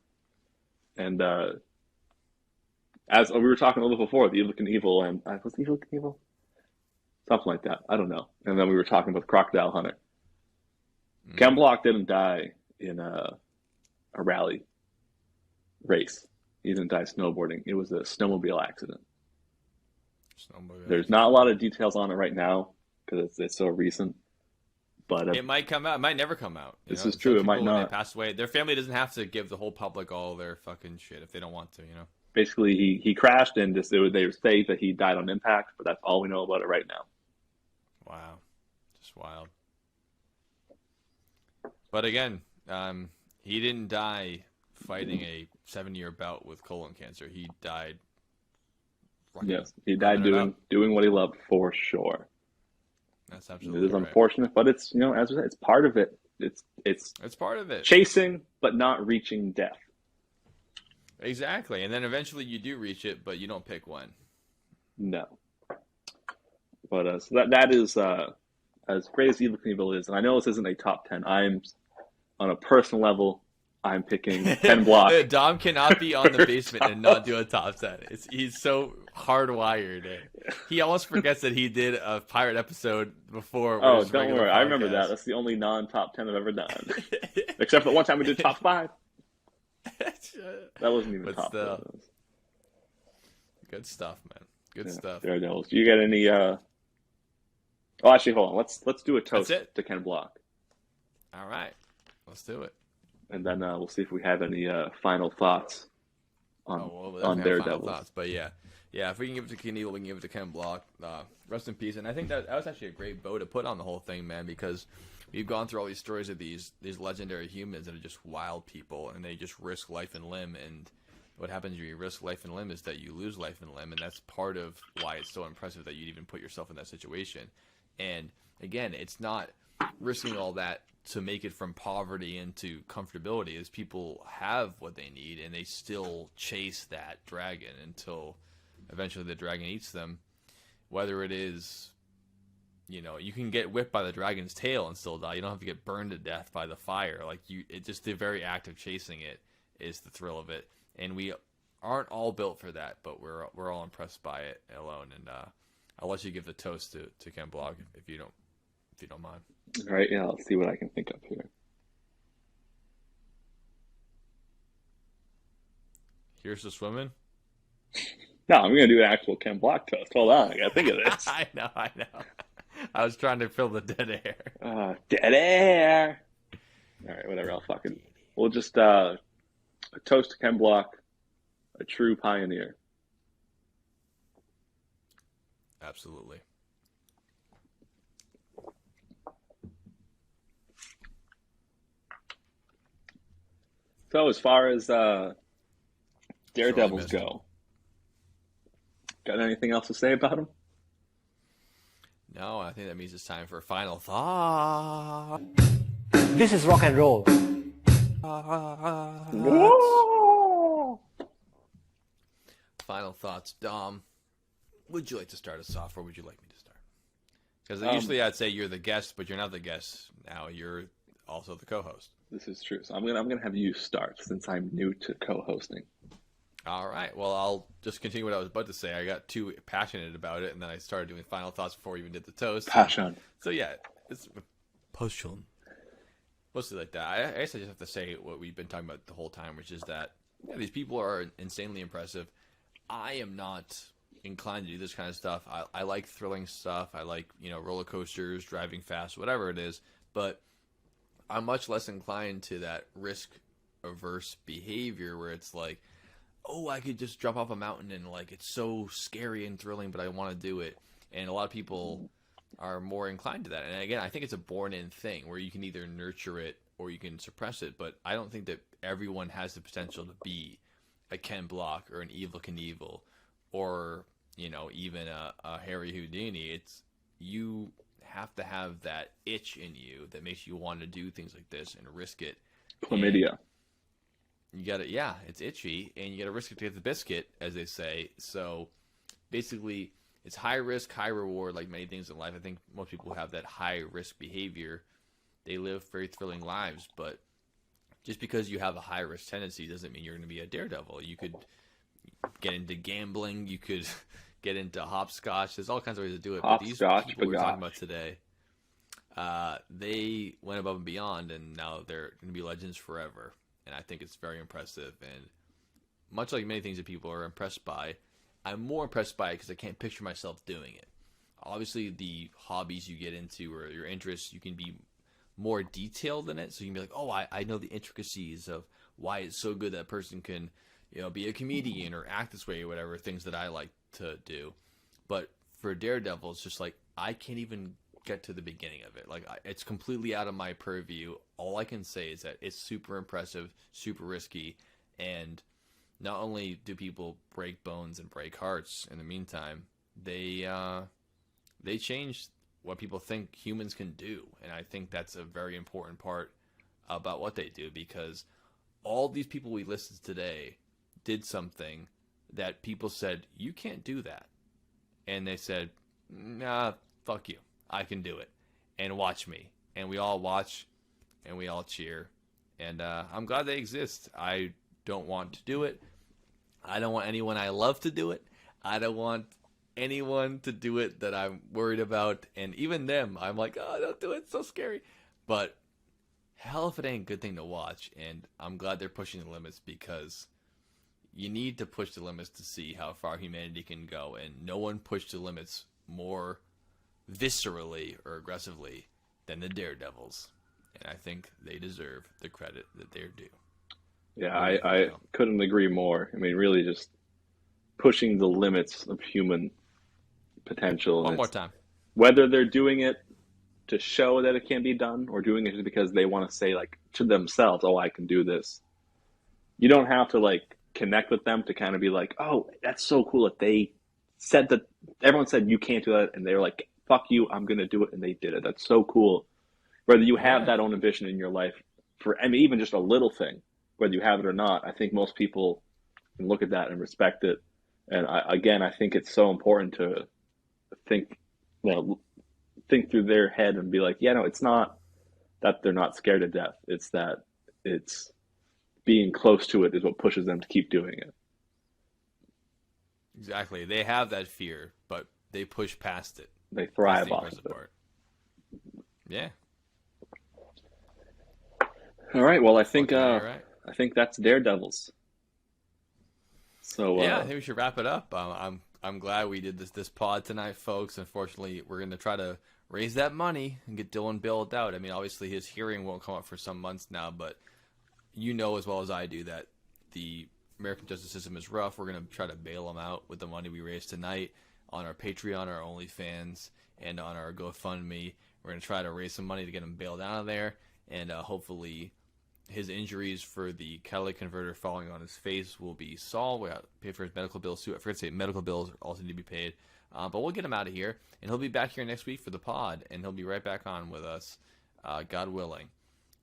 And as we were talking a little before, the Evil Knievel, and was Evil Knievel? Something like that. I don't know. And then we were talking about the Crocodile Hunter. Ken Block didn't die in a rally race. He didn't die snowboarding. It was a snowmobile accident. There's not a lot of details on it right now because it's so recent. But it might come out. It might never come out. This is true. It might not. When they pass away, their family doesn't have to give the whole public all their fucking shit if they don't want to. Basically, he crashed and they would say that he died on impact, but that's all we know about it right now. Wow, just wild. But again, he didn't die fighting a 7-year bout with colon cancer. He died. Yes, he died doing what he loved for sure. That's absolutely It is right. unfortunate, but it's as we said, it's part of it. It's part of it. Chasing, but not reaching death. Exactly, and then eventually you do reach it, but you don't pick when. No. But so that is as great as Evil Knievel is, and I know this isn't a top 10. I'm on a personal level. I'm picking Ken Block. Dom cannot be on the basement and not do a top 10. He's so hardwired. He almost forgets that he did a pirate episode before. Oh, don't worry. I remember that. That's the only non-top 10 I've ever done. Except for the one time we did top 5. That wasn't even top 5. Good stuff, man. Good stuff. Daredevils. Do you get any... Oh, actually, hold on. Let's do a toast to Ken Block. All right. Let's do it. And then we'll see if we have any final thoughts on Daredevil. But yeah, if we can give it to Knievel, we can give it to Ken Block. Rest in peace. And I think that was actually a great bow to put on the whole thing, man, because we've gone through all these stories of these legendary humans that are just wild people, and they just risk life and limb. And what happens when you risk life and limb is that you lose life and limb, and that's part of why it's so impressive that you'd even put yourself in that situation. And again, it's not risking all that to make it from poverty into comfortability, as people have what they need and they still chase that dragon until eventually the dragon eats them. Whether it is, you can get whipped by the dragon's tail and still die. You don't have to get burned to death by the fire. It just the very act of chasing it is the thrill of it. And we aren't all built for that, but we're all impressed by it alone. And I'll let you give the toast to Ken Block if you don't mind. All right, yeah, let's see what I can think of here. Here's to swimming. No, I'm going to do an actual Ken Block toast. Hold on, I got to think of this. I know. I was trying to fill the dead air. Dead air. All right, whatever, we'll just a toast to Ken Block A true pioneer. Absolutely. So as far as Daredevils missed him. go, got anything else to say about them? No, I think that means it's time for final thought. This is rock and roll. Whoa! Final thoughts, Dom. Would you like to start us off, or would you like me to start? Because usually I'd say you're the guest, but you're not the guest now. You're also the co-host. This is true. So I'm gonna have you start since I'm new to co-hosting. All right. Well, I'll just continue what I was about to say. I got too passionate about it, and then I started doing final thoughts before we even did the toast. Passion. So yeah, it's passion. Mostly like that. I guess I just have to say what we've been talking about the whole time, which is that these people are insanely impressive. I am not inclined to do this kind of stuff. I like thrilling stuff. I like, roller coasters, driving fast, whatever it is. But I'm much less inclined to that risk-averse behavior where it's like, oh, I could just jump off a mountain and like it's so scary and thrilling, but I want to do it. And a lot of people are more inclined to that. And again, I think it's a born-in thing where you can either nurture it or you can suppress it. But I don't think that everyone has the potential to be a Ken Block or an Evel Knievel or, even a Harry Houdini. It's you have to have that itch in you that makes you want to do things like this and risk it. Chlamydia. You got to, yeah, it's itchy, and you got to risk it to get the biscuit, as they say. So basically, it's high risk, high reward, like many things in life. I think most people who have that high risk behavior, they live very thrilling lives. But just because you have a high risk tendency doesn't mean you're going to be a daredevil. You could get into gambling. You could get into hopscotch. There's all kinds of ways to do it. But these people we're talking about today, they went above and beyond, and now they're going to be legends forever. And I think it's very impressive. And much like many things that people are impressed by, I'm more impressed by it because I can't picture myself doing it. Obviously, the hobbies you get into or your interests, you can be more detailed in it. So you can be like, oh, I know the intricacies of why it's so good that person can, be a comedian or act this way or whatever, things that I like to do. But for Daredevil, it's just like, I can't even get to the beginning of it. Like, it's completely out of my purview. All I can say is that it's super impressive, super risky, and not only do people break bones and break hearts in the meantime, they change what people think humans can do. And I think that's a very important part about what they do, because all these people we listed today did something that people said, you can't do that. And they said, nah, fuck you. I can do it. And watch me. And we all watch and we all cheer. And I'm glad they exist. I don't want to do it. I don't want anyone I love to do it. I don't want anyone to do it that I'm worried about. And even them, I'm like, oh, don't do it. It's so scary. But hell if it ain't a good thing to watch. And I'm glad they're pushing the limits, because you need to push the limits to see how far humanity can go. And no one pushed the limits more viscerally or aggressively than the Daredevils. And I think they deserve the credit that they're due. Yeah, I couldn't agree more. I mean, really just pushing the limits of human potential. One more time. Whether they're doing it to show that it can be done or doing it because they want to say, like, to themselves, oh, I can do this. You don't have to, like, connect with them to kind of be like, oh, that's so cool that they said that. Everyone said you can't do that, and they were like, fuck you, I'm going to do it, and they did it. That's so cool. Whether you have that own ambition in your life for, I mean, even just a little thing, whether you have it or not, I think most people can look at that and respect it. And I think it's so important to think through their head and be like, yeah, no, it's not that they're not scared to death. It's that it's being close to it is what pushes them to keep doing it. Exactly. They have that fear, but they push past it. They thrive off of it. Yeah. All right. Well, I think right. I think that's Daredevils. So yeah, I think we should wrap it up. I'm glad we did this pod tonight, folks. Unfortunately, we're going to try to raise that money and get Dylan bailed out. I mean, obviously his hearing won't come up for some months now, but you know as well as I do that the American justice system is rough. We're going to try to bail them out with the money we raise tonight on our Patreon, our OnlyFans, and on our GoFundMe. We're going to try to raise some money to get him bailed out of there, and hopefully his injuries for the catalytic converter falling on his face will be solved. We got to pay for his medical bills too. I forgot to say medical bills also need to be paid. But we'll get him out of here, and he'll be back here next week for the pod, and he'll be right back on with us, God willing.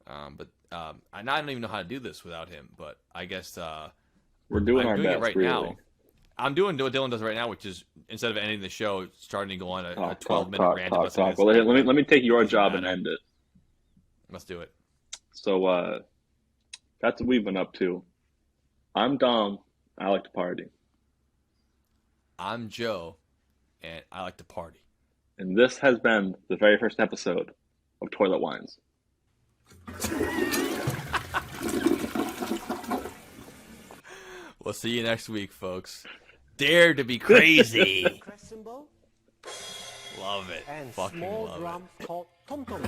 But I don't even know how to do this without him, but I guess we're doing I'm our doing best it right really. now. I'm doing what Dylan does right now, which is instead of ending the show, starting to go on a 12-minute rant about talk. Well, let me take your job and end it. Let's do it. So that's what we've been up to. I'm Dom. I like to party. I'm Joe, and I like to party. And this has been the very first episode of Toilet Wines. We'll see you next week, folks. Dare to be crazy. Press symbol Love it. and Fucking small love drums it. called tom-toms.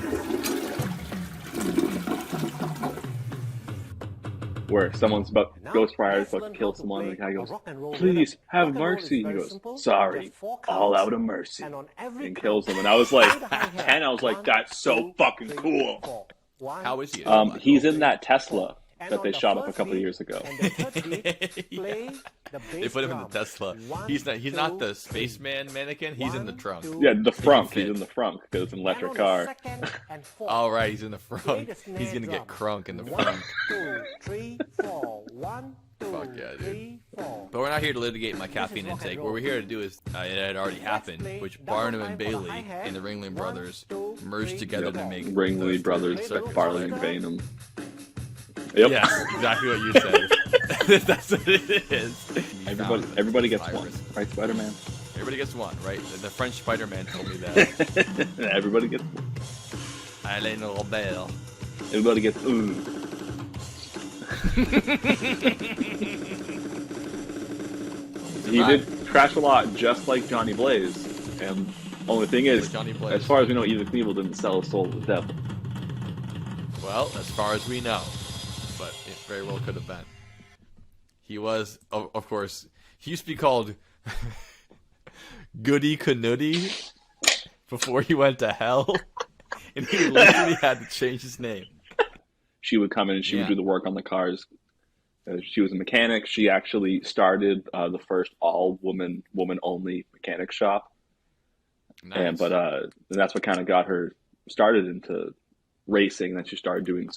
Where someone's about Now, Ghost Rider's let's about learn to kill how to someone, and the play guy a goes, rock and roll "Please rhythm. have Rock and roll is mercy." And very he goes, simple. "Sorry, Just 4 all counts, out of mercy," and on every and count, kills him. And I was like, play the hi-hat. 10. I was like, 1, that's so 2, fucking 3, cool. 4. 1, How is he? 2, He's 3, in that Tesla 4. that And they on the shot up a first couple of beat years ago. and the third beat, play the They bass put him in the drum. Tesla. 1, He's not the 2, spaceman mannequin. He's in the 1, trunk. 2, Yeah, the frunk. fit. He's in the frunk because it's an and electric on car. the second and fourth, All right, he's in the play front. the snare He's gonna get drum. crunk in the 1, front. 2, 3, 4. 1, 2, Fuck yeah, dude. 3, 4. But we're not here to litigate my caffeine rock and intake. roll. What we're here to do is, it had already happened, play which double Barnum time and for the Bailey hi-hat. and the Ringling 1, Brothers 2, merged 3, together to 4. make Ringley the Brothers, Play the like rock Farley and and roll. Bainham. Yep. Yeah, exactly what you said. That's what it is. Everybody gets one, Virus. right, Spider-Man? Everybody gets one, right? The French Spider-Man told me that. Everybody gets one. Alain Robert. Everybody gets ooh. He did crash a lot, just like Johnny Blaze. And only thing is, Like Johnny Blaze. as far as we know, Evil Knievel didn't sell his soul to the devil. Well, as far as we know, but it very well could have been. He was, of course, he used to be called Goody Canooty before he went to hell, and he literally had to change his name. She would come in and she Yeah. would do the work on the cars. She was a mechanic. She actually started the first all-woman, woman-only mechanic shop. Nice. And that's what kind of got her started into racing. Then she started doing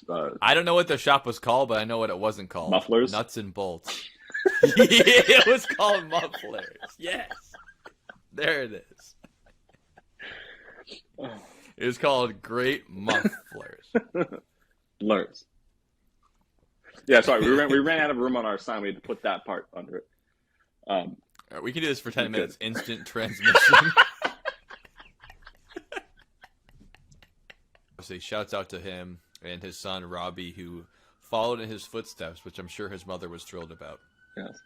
I don't know what the shop was called, but I know what it wasn't called. Mufflers? Nuts and bolts. Yeah, it was called mufflers. Yes. There it is. It was called Great Mufflers. Lurs. Yeah, sorry, we ran out of room on our sign. We had to put that part under it. All right, we can do this for 10 Good. minutes. Instant transmission. So shouts out to him and his son Robbie, who followed in his footsteps, which I'm sure his mother was thrilled about. Yes.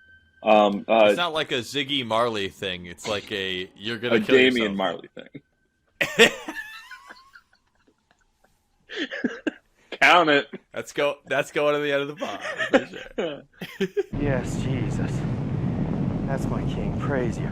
It's not like a Ziggy Marley thing. It's like a you're gonna A kill Damian yourself. Marley thing. Count it. That's going to the end of the pod for sure. Yes, Jesus. That's my king. Praise you.